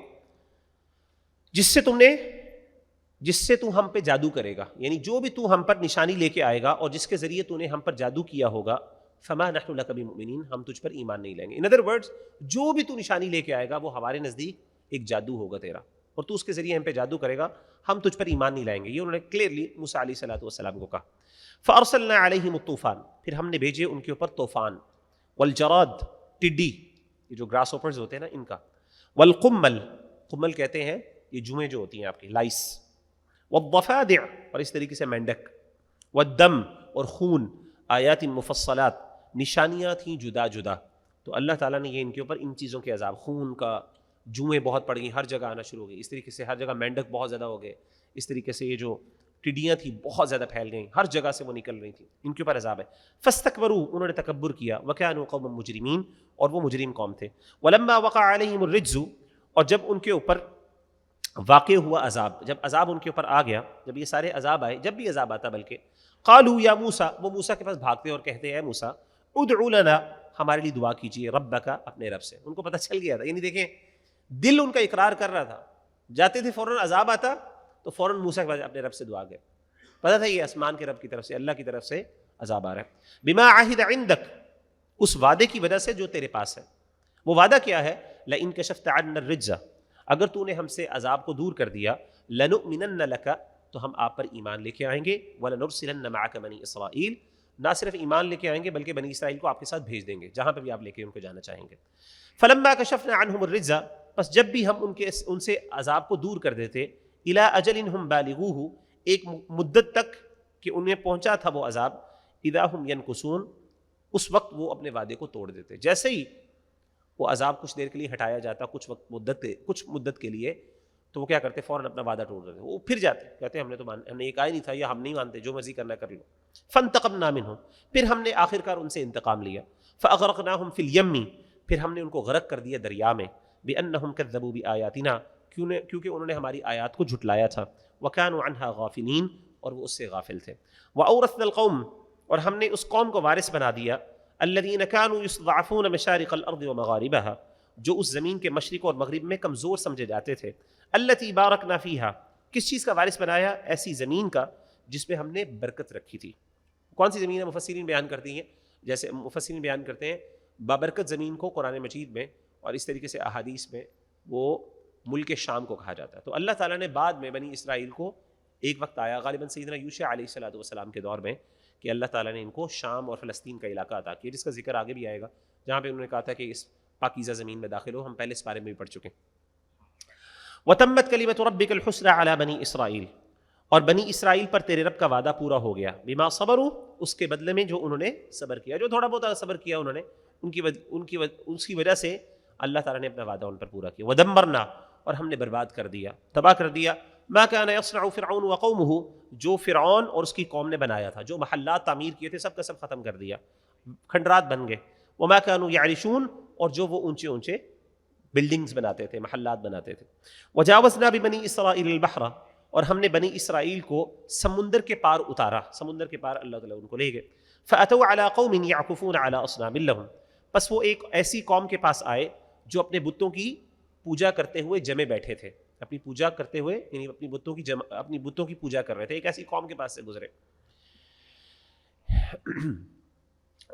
جس سے تو ہم پہ جادو کرے گا, یعنی جو بھی تو ہم پر نشانی لے کے آئے گا اور جس کے ذریعے تو نے ہم پر جادو کیا ہوگا, فما نحن لک بمؤمنین, ہم تجھ پر ایمان نہیں لائیں گے. ان ادر ورڈز, جو بھی تو نشانی لے کے آئے گا وہ ہمارے نزدیک ایک جادو ہوگا تیرا, اور تو اس کے ذریعے ہم پہ جادو کرے گا, ہم تجھ پر ایمان نہیں لائیں گے. یہ انہوں نے کلیئرلی موسیٰ علیہ الصلوۃ والسلام کو کہا. فارسلنا علیہم الطوفان, پھر ہم نے بھیجے ان کے اوپر طوفان, والجراد, ٹڈی, یہ جو گراس ہوپرز ہوتے ہیں نا ان کا, والقمل, قمل کہتے ہیں یہ جوئیں جو ہوتی ہیں آپ کی, لائس, والضفادع, اور اس طریقے سے مینڈک, والدم, اور خون, آیات مفصلات, نشانیاں تھیں جدا جدا. تو اللہ تعالیٰ نے یہ ان کے اوپر ان چیزوں کے عذاب, خون کا, جوئیں بہت پڑ گئیں, ہر جگہ آنا شروع ہو گئی, اس طریقے سے ہر جگہ مینڈک بہت زیادہ ہو گئے, اس طریقے سے یہ جو ٹڈیاں تھیں بہت زیادہ پھیل گئیں, ہر جگہ سے وہ نکل رہی تھیں, ان کے اوپر عذاب ہے. فاستکبروا, انہوں نے تکبر کیا, وکانوا قوما مجرمین, اور وہ مجرم قوم تھے. ولما وقع علیہم الرجز, اور جب ان کے اوپر واقع ہوا عذاب, جب عذاب ان کے اوپر آ گیا, جب یہ سارے عذاب آئے, جب بھی عذاب آتا بلکہ, قالوا یا موسیٰ, وہ موسیٰ کے پاس بھاگتے اور کہتے ہیں اے موسیٰ, ادعو لنا, ہمارے لیے دعا کیجیے, ربک, اپنے رب سے. ان کو پتہ چل گیا تھا, یعنی دیکھیں دل ان کا اقرار کر رہا تھا, جاتے تھے فوراً عذاب آتا تو فوراً موسیٰ کے پاس اپنے رب سے دعا گئے, پتہ تھا یہ آسمان کے رب کی طرف سے, اللہ کی طرف سے عذاب آ رہا ہے. بما عہد عندک, اس وعدے کی وجہ سے جو تیرے پاس ہے. وہ وعدہ کیا ہے؟ لئن کشفت عنا الرجز, اگر تو نے ہم سے عذاب کو دور کر دیا, لنؤمنن لک, تو ہم آپ پر ایمان لے کے آئیں گے, ولنرسلن معک بنی اسرائیل, نہ صرف ایمان لے کے آئیں گے بلکہ بنی اسرائیل کو آپ کے ساتھ بھیج دیں گے, جہاں پہ بھی آپ لے کے ان کو جانا چاہیں گے. فلما کشفنا عنہم الرجز, بس جب بھی ہم ان سے عذاب کو دور کر دیتے, الی اجل ہم بالغوہ, ایک مدت تک کہ انہیں پہنچا تھا وہ عذاب, اذا ہم ینکثون, اس وقت وہ اپنے وعدے کو توڑ دیتے. جیسے ہی وہ عذاب کچھ دیر کے لیے ہٹایا جاتا, کچھ مدت کے لیے, تو وہ کیا کرتے, فوراً اپنا وعدہ توڑ دیتے, وہ پھر جاتے, کہتے ہم نے یہ کہا ہی نہیں تھا, یا ہم نہیں مانتے, جو مرضی کرنا کر لو. فانتقمنا منہم, پھر ہم نے آخرکار ان سے انتقام لیا. فاغرقناہم فی الیم, پھر ہم نے ان کو غرق کر دیا دریا میں. بانہم کذبوا بآیاتنا, کیونکہ انہوں نے ہماری آیات کو جھٹلایا تھا. وکانوا عنہا غافلین, اور وہ اس سے غافل تھے. واورثنا القوم, اور ہم نے اس قوم کو وارث بنا دیا, الذین کانوا یستضعفون مشارق الارض ومغاربها، جو اس زمین کے مشرق اور مغرب میں کمزور سمجھے جاتے تھے، التی بارکنا فیہا، کس چیز کا وارث بنایا؟ ایسی زمین کا جس میں ہم نے برکت رکھی تھی. کون سی زمین ہے؟ مفسرین بیان کرتی ہیں، جیسے مفسرین بیان کرتے ہیں بابرکت زمین کو قرآن مجید میں اور اس طریقے سے احادیث میں وہ ملک شام کو کہا جاتا ہے. تو اللہ تعالیٰ نے بعد میں بنی اسرائیل کو ایک وقت آیا غالباً سیدنا یوشع علیہ الصلوۃ والسلام کے دور میں کہ اللہ تعالیٰ نے ان کو شام اور فلسطین کا علاقہ عطا کیا، جس کا ذکر آگے بھی آئے گا، جہاں پہ انہوں نے کہا تھا کہ اس پاکیزہ زمین میں داخل ہو. ہم پہلے اس بارے میں بھی پڑھ چکے ہیں. وَتَمَّتْ كَلِمَةُ رَبِّكَ الْحُسْنَى عَلَى بَنِي اسرائیل، اور بنی اسرائیل پر تیرے رب کا وعدہ پورا ہو گیا، بما صبروا، اس کے بدلے میں جو انہوں نے صبر کیا، جو تھوڑا بہت صبر کیا انہوں نے، اس کی وجہ سے اللہ تعالیٰ نے اپنا وعدہ ان پر پورا کیا. وَدَمَّرْنَا، اور ہم نے برباد کر دیا، تباہ کر دیا، ما كان يصنع فرعون وقومه، جو فرعون اور اس کی قوم نے بنایا تھا، جو محلات تعمیر کیے تھے سب کا سب ختم کر دیا، کھنڈرات بن گئے. وما كانوا يعرشون، اور جو وہ اونچے اونچے بلڈنگز بناتے تھے، محلات بناتے تھے. وجاوزنا ببنی اسرائیل البحر، اور ہم نے بنی اسرائیل کو سمندر کے پار اتارا، سمندر کے پار اللہ تعالیٰ ان کو لے گئے. فأتوا على قوم يعكفون على اصنام لهم، پس وہ ایک ایسی قوم کے پاس آئے جو اپنے بتوں کی پوجا کرتے ہوئے جمے بیٹھے تھے، اپنی پوجا کرتے ہوئے یعنی اپنی بتوں کی پوجا کر رہے تھے. ایک ایسی قوم کے پاس سے گزرے.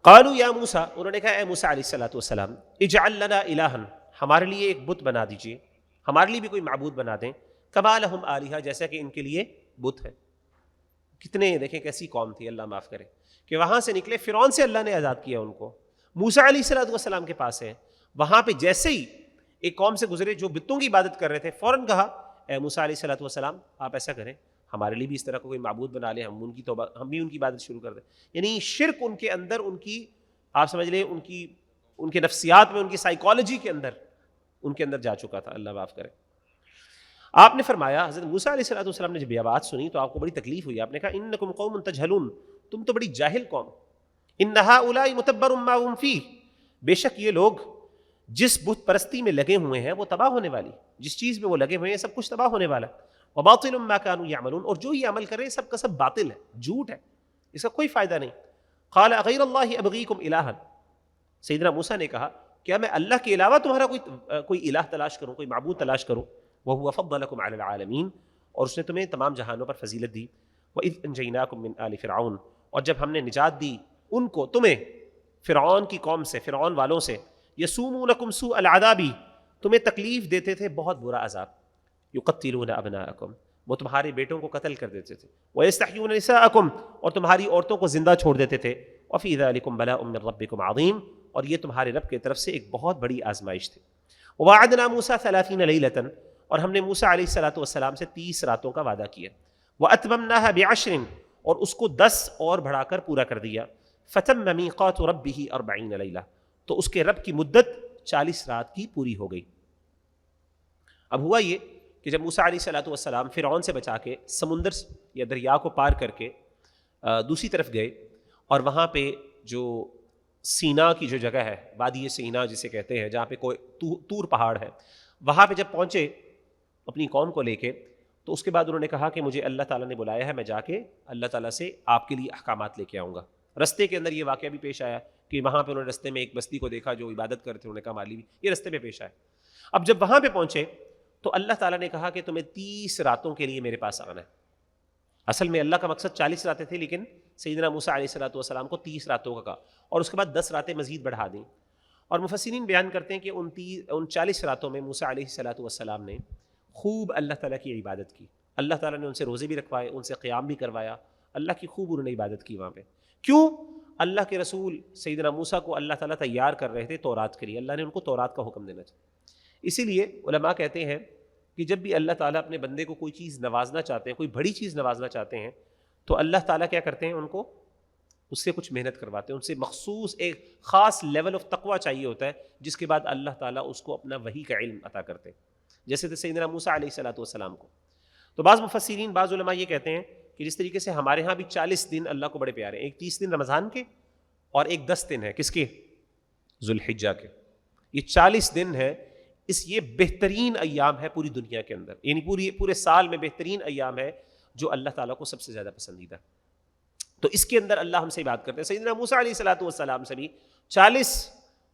قالوا یا موسیٰ، انہوں نے کہا اے موسیٰ علیہ الصلوۃ والسلام، اجعل لنا الہا، ہمارے لیے ایک بت بنا دیجیے، ہمارے لیے بھی کوئی معبود بنا دیں، کما لہم آلہہ، جیسا کہ ان کے لیے بت ہے. کتنے دیکھیں کیسی قوم تھی، اللہ معاف کرے، کہ وہاں سے نکلے، فرعون سے اللہ نے آزاد کیا ان کو، موسیٰ علیہ الصلوۃ والسلام کے پاس ہے. وہاں پہ جیسے ہی ایک قوم سے گزرے جو بتوں کی عبادت کر رہے تھے، فوراً کہا اے موسیٰ علیہ الصلوۃ والسلام آپ ایسا کریں، ہمارے لیے بھی اس طرح کا کوئی معبود بنا لیں، ہم بھی ان کی عبادت شروع کر دیں. یعنی شرک ان کے اندر، ان کی آپ سمجھ لیں ان کے نفسیات میں، ان کی سائیکالوجی کے اندر جا چکا تھا، اللہ معاف کرے. آپ نے فرمایا، حضرت موسیٰ علیہ الصلوۃ والسلام نے جب یہ بات سنی تو آپ کو بڑی تکلیف ہوئی. آپ نے کہا انکم قوم تجہلون، تم تو بڑی جاہل قوم. ان ہؤلاء متبر ما هم فیہ، بے شک یہ لوگ جس بت پرستی میں لگے ہوئے ہیں وہ تباہ ہونے والی، جس چیز میں وہ لگے ہوئے ہیں سب کچھ تباہ ہونے والا. وباطل ما كانوا يعملون، اور جو یہ عمل کر رہے ہیں سب کا سب باطل ہے، جھوٹ ہے، اس کا کوئی فائدہ نہیں. قال غیر اللہ ابغیکم الہا، سیدنا موسیٰ نے کہا کیا میں اللہ کے علاوہ تمہارا کوئی الہ تلاش کروں، کوئی معبود تلاش کروں. وَهُوَ فَضَّلَكُمْ عَلَى الْعَالَمِينَ، اور اس نے تمہیں تمام جہانوں پر فضیلت دی. وَإِذْ أَنْجَيْنَاكُمْ مِنْ آلِ فِرْعَوْنَ، اور جب ہم نے نجات دی ان کو، تمہیں فرعون کی قوم سے، فرعون والوں سے. يَسُومُونَكُمْ سُوءَ الْعَذَابِ، تمہیں تکلیف دیتے تھے بہت برا عذاب. يُقَتِّلُونَ أَبْنَاءَكُمْ، وہ تمہارے بیٹوں کو قتل کر دیتے تھے. وَيَسْتَحْيُونَ نِسَاءَكُمْ، اور تمہاری عورتوں کو زندہ چھوڑ دیتے تھے. وَفِي ذَلِكُمْ بَلَاءٌ مِّن رَبِّكُمْ عَظِيمٌ، اور یہ تمہارے رب کی طرف سے ایک بہت بڑی آزمائش تھی. وَوَعَدْنَا مُوسَىٰ 30 لَيْلَةً، اور ہم نے موسیٰ علیہ الصلوۃ والسلام سے 30 راتوں کا وعدہ کیا. وَأَتْمَمْنَاهَا بِعَشْرٍ، اور اس کو 10 اور بڑھا کر پورا کر دیا. فَتَمَّ مِيقَاتُ رَبِّهِ 40 لَيْلَةً، تو اس کے رب کی مدت 40 رات کی پوری ہو گئی. اب ہوا یہ کہ جب موسیٰ علیہ الصلوۃ والسلام فرعون سے بچا کے سمندر یا دریا کو پار کر کے دوسری طرف گئے، اور وہاں پہ جو سینا کی جو جگہ ہے، وادی سینا جسے کہتے ہیں، جہاں پہ کوئی طور پہاڑ ہے، وہاں پہ جب پہنچے اپنی قوم کو لے کے، تو اس کے بعد انہوں نے کہا کہ مجھے اللہ تعالیٰ نے بلایا ہے، میں جا کے اللہ تعالیٰ سے آپ کے لیے احکامات لے کے آؤں گا. رستے کے اندر یہ واقعہ بھی پیش آیا کہ وہاں پہ انہوں نے رستے میں ایک بستی کو دیکھا جو عبادت کرتے، انہوں نے کہا مالی بھی، یہ رستے پہ پیش آیا. اب جب وہاں پہ پہنچے تو اللہ تعالیٰ نے کہا کہ تمہیں 30 راتوں کے لیے میرے پاس آنا ہے. اصل میں اللہ کا مقصد 40 راتیں تھے، لیکن سیدنا موسیٰ علیہ الصلوۃ والسلام کو 30 راتوں کا کہا، اور اس کے بعد 10 راتیں مزید بڑھا دیں. اور مفسرین بیان کرتے ہیں کہ ان 40 راتوں میں موسیٰ علیہ الصلوۃ والسلام نے خوب اللہ تعالیٰ کی عبادت کی. اللہ تعالیٰ نے ان سے روزے بھی رکھوائے، ان سے قیام بھی کروایا، اللہ کی خوب انہوں نے عبادت کی وہاں پہ. کیوں؟ اللہ کے رسول سیدنا موسیٰ کو اللہ تعالیٰ تیار کر رہے تھے تورات کے لیے، اللہ نے ان کو تورات کا حکم دینا چاہیے. اسی لیے علماء کہتے ہیں کہ جب بھی اللہ تعالیٰ اپنے بندے کو کوئی چیز نوازنا چاہتے ہیں، کوئی بڑی چیز نوازنا چاہتے ہیں، تو اللہ تعالیٰ کیا کرتے ہیں، ان کو اس سے کچھ محنت کرواتے ہیں، ان سے مخصوص ایک خاص لیول آف تقویٰ چاہیے ہوتا ہے، جس کے بعد اللہ تعالیٰ اس کو اپنا وحی کا علم عطا کرتے ہیں، جیسے کہ سیدنا موسیٰ علیہ الصلوۃ والسلام کو. تو بعض مفسرین، بعض علماء یہ کہتے ہیں کہ جس طریقے سے ہمارے ہاں بھی 40 دن اللہ کو بڑے پیارے ہیں، ایک 30 دن رمضان کے اور ایک 10 دن ہے کس کے؟ ذوالحجہ کے. یہ 40 دن ہے، یہ بہترین ایام ہے پوری دنیا کے اندر، یعنی پورے سال میں بہترین ایام ہے جو اللہ تعالیٰ کو سب سے زیادہ پسندیدہ. تو اس کے اندر اللہ ہم سے بات کرتے ہیں. سیدنا موسیٰ علیہ الصلوۃ والسلام سے بھی 40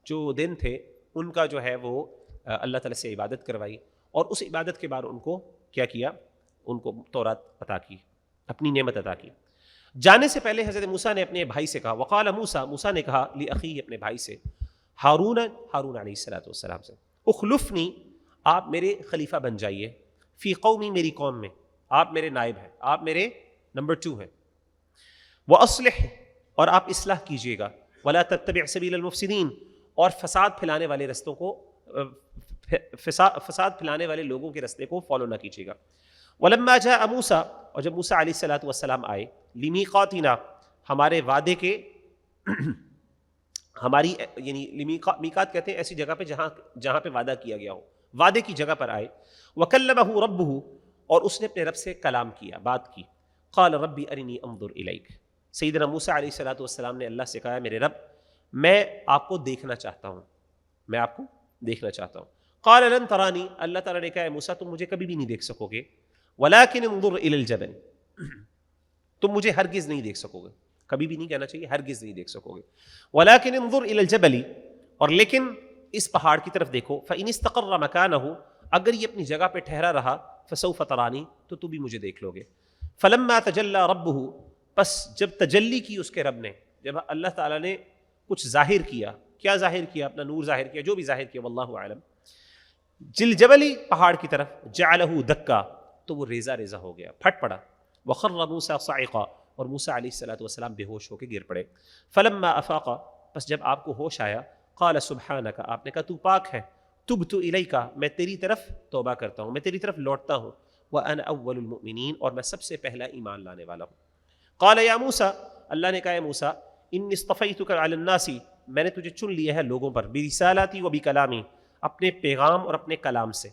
جو دن تھے ان کا جو ہے وہ اللہ تعالیٰ سے عبادت کروائی، اور اس عبادت کے بعد ان کو کیا کیا، ان کو تورات عطا کی، اپنی نعمت عطا کی۔ جانے سے پہلے حضرت موسیٰ نے اپنے بھائی سے کہا، وقال موسیٰ نے کہا لأخیہ اپنے بھائی سے، ہارون علیہ السلام سے، اخلفنی آپ میرے خلیفہ بن جائیے، فی قومی میری قوم میں، آپ میرے نائب ہیں، آپ میرے نمبر 2 ہیں، وَأَصْلِحْ اور آپ اصلاح کیجیے گا، وَلَا تَتَّبِعْ سَبِيلَ الْمُفْسِدِينَ اور فساد پھیلانے والے رستوں کو فساد پھیلانے والے لوگوں کے رستے کو فالو نہ کیجیے گا۔ وَلَمَّا جَاءَ موسیٰ اور جب موسیٰ علیہ السلام آئے، لِمِيقَاتِنَا ہمارے وعدے کے، ہماری یعنی میقات کہتے ہیں ایسی جگہ پہ جہاں پہ وعدہ کیا گیا ہو، وعدے کی جگہ پر آئے، وَكَلَّمَهُ رَبُّهُ اور اس نے اپنے رب سے کلام کیا، بات کی، قال ربی ارنی انظر الیک، سیدنا موسیٰ علیہ السلام نے اللہ سے کہا میرے رب میں آپ کو دیکھنا چاہتا ہوں، میں آپ کو دیکھنا چاہتا ہوں۔ قال لن ترانی اللہ تعالیٰ نے کہا اے موسیٰ تم مجھے کبھی بھی نہیں دیکھ سکو گے، ولکن انظر الی الجبل تم مجھے ہرگز نہیں دیکھ سکو گے، کبھی بھی نہیں کہنا چاہیے، ہرگز نہیں دیکھ سکو گے، ولکن انظر الی الجبل اور لیکن اس پہاڑ کی طرف دیکھو، فإن استقر مکانہ اگر یہ اپنی جگہ پہ ٹھہرا رہا، فسوف ترانی تو بھی مجھے دیکھ لو گے۔ فلما تجلی ربہ پس جب تجلی کی اس کے رب نے، جب اللہ تعالیٰ نے کچھ ظاہر کیا، کیا ظاہر کیا، اپنا نور ظاہر کیا، جو بھی ظاہر کیا واللہ اعلم، جلجبلی پہاڑ کی طرف، جعلہ دکا تو وہ ریزہ ریزہ ہو گیا، پھٹ پڑا، وخر موسیٰ صاعقا اور موسیٰ علیہ السلام بے ہوش ہو کے گر پڑے۔ فلما افاق پس جب آپ کو ہوش آیا، قال سبحانک آپ نے کہا تو پاک ہے، تبت الیک میں تیری طرف توبہ کرتا ہوں، میں تیری طرف لوٹتا ہوں، وَأَنَا أَوَّلُ الْمُؤْمِنِينَ اور میں سب سے پہلا ایمان لانے والا ہوں۔ قال یا موسیٰ اللہ نے کہا اے موسیٰ انی اصطفیتک علی الناس میں نے تجھے چن لیا ہے لوگوں پر، برسالاتی و بکلامی اپنے پیغام اور اپنے کلام سے،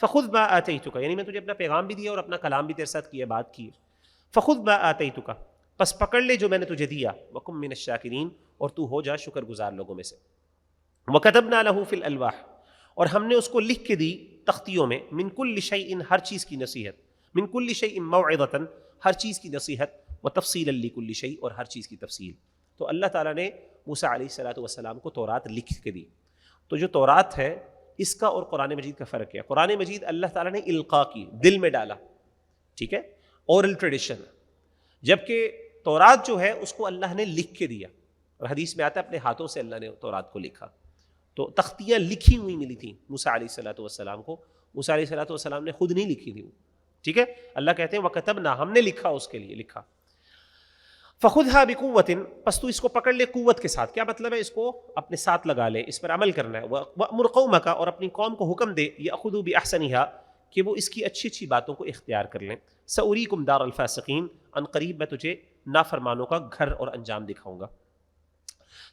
فخذ ما آتیتک یعنی میں تجھے اپنا پیغام بھی دیا اور اپنا کلام بھی تیرے ساتھ کیا، بات کی، فخذ ما آتیتک پس پکڑ لے جو میں نے تجھے دیا، وکن من الشاکرین اور تو ہو جا شکر گزار لوگوں میں سے۔ وکتبنا لہ فی الالواح اور ہم نے اس کو لکھ کے دی تختیوں میں، من کل شیء ہر چیز کی نصیحت، من کل شیء موعظۃ ہر چیز کی نصیحت، وتفصیلا لکل شیء اور ہر چیز کی تفصیل۔ تو اللہ تعالیٰ نے موسیٰ علیہ السلام کو تورات لکھ کے دی۔ تو جو تورات ہے اس کا اور قرآن مجید کا فرق کیا؟ قرآن مجید اللہ تعالیٰ نے القاء کی، دل میں ڈالا، ٹھیک ہے، اورل ٹریڈیشن، جبکہ تورات جو ہے اس کو اللہ نے لکھ کے دیا، اور حدیث میں آتا ہے اپنے ہاتھوں سے اللہ نے تورات کو لکھا۔ تو تختیاں لکھی ہوئی ملی تھیں موسیٰ علیہ السلام کو، موسیٰ علیہ السلام نے خود نہیں لکھی تھی، ٹھیک ہے، اللہ کہتے ہیں وَكَتَبْنَا ہم نے لکھا، اس کے لیے لکھا۔ فَخُذْهَا بِقُوَّةٍ پس تو اس کو پکڑ لے قوت کے ساتھ، کیا مطلب ہے؟ اس کو اپنے ساتھ لگا لے، اس پر عمل کرنا ہے، وَأْمُرْ قَوْمَكَ اور اپنی قوم کو حکم دے، يَأْخُذُوا بِأَحْسَنِهَا کہ وہ اس کی اچھی اچھی باتوں کو اختیار کر لیں، سَأُرِيكُمْ دَارَ الْفَاسِقِينَ ان قریب میں تجھے نافرمانوں کا گھر اور انجام دکھاؤں گا۔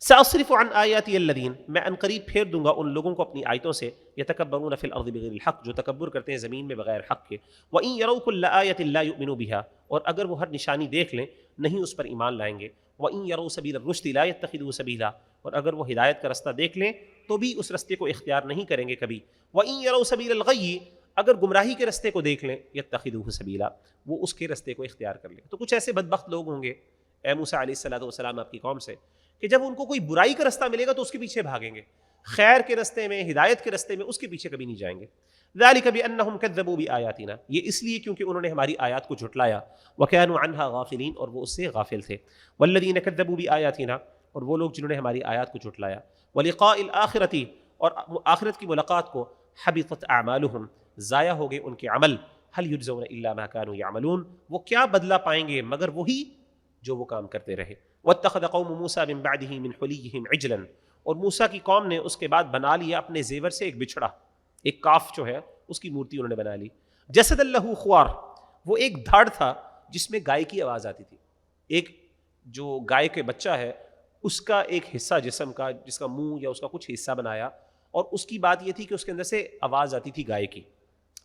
سأصرف عن آیاتی الذین میں ان قریب پھیر دوں گا ان لوگوں کو اپنی آیتوں سے، یتکبرون فی الارض بغیر الحق جو تکبر کرتے ہیں زمین میں بغیر حق کے، وَإِن يَرَوْا كُلَّ آیَةٍ لَا يُؤْمِنُوا بِهَا اور اگر وہ ہر نشانی دیکھ لیں نہیں اس پر ایمان لائیں گے، وَإِن يَرَوْا سَبِيلَ الرُّشْدِ لَا يَتَّخِذُوهُ سَبِيلًا اور اگر وہ ہدایت کا رستہ دیکھ لیں تو بھی اس رستے کو اختیار نہیں کریں گے کبھی، وَإِن يَرَوْا سَبِيلَ الْغَيِّ اگر گمراہی کے رستے کو دیکھ لیں، يَتَّخِذُوهُ سَبِيلًا وہ اس کے رستے کو اختیار کر لیں۔ تو کچھ ایسے بدبخت لوگ ہوں گے اے موسیٰ علیہ السلام آپ کی قوم سے کہ جب ان کو کوئی برائی کا رستہ ملے گا تو اس کے پیچھے بھاگیں گے، خیر کے رستے میں، ہدایت کے رستے میں اس کے پیچھے کبھی نہیں جائیں گے۔ ذَلِكَ بِأَنَّهُمْ كَذَّبُوا بِآيَاتِنَا یہ اس لیے کیونکہ انہوں نے ہماری آیات کو جھٹلایا، وَكَانُوا عَنْهَا غَافِلِينَ اور وہ اس سے غافل تھے، وَالَّذِينَ كَذَّبُوا بِآيَاتِنَا اور وہ لوگ جنہوں نے ہماری آیات کو جھٹلایا، وَلِقَاءِ الْآخِرَةِ اور آخرت کی ملاقات کو، حَبِطَتْ أَعْمَالُهُمْ ضائع ہو گئے ان کے عمل، هَلْ يُجْزَوْنَ إِلَّا مَا كَانُوا يَعْمَلُونَ وہ کیا بدلہ پائیں گے مگر وہی جو وہ کام کرتے رہے۔ وَاتَّخَذَ قَوْمُ مُوسَىٰ مِن بَعْدِهِ مِنْ حُلِيِّهِمْ عِجْلًا اور موسیٰ کی قوم نے اس کے بعد بنا لیا اپنے زیور سے ایک بچھڑا، ایک کاف جو ہے اس کی مورتی انہوں نے بنا لی، جسد لہ خوار وہ ایک دھاڑ تھا جس میں گائے کی آواز آتی تھی، ایک جو گائے کے بچہ ہے اس کا ایک حصہ جسم کا، جس کا منہ یا اس کا کچھ حصہ بنایا، اور اس کی بات یہ تھی کہ اس کے اندر سے آواز آتی تھی گائے کی۔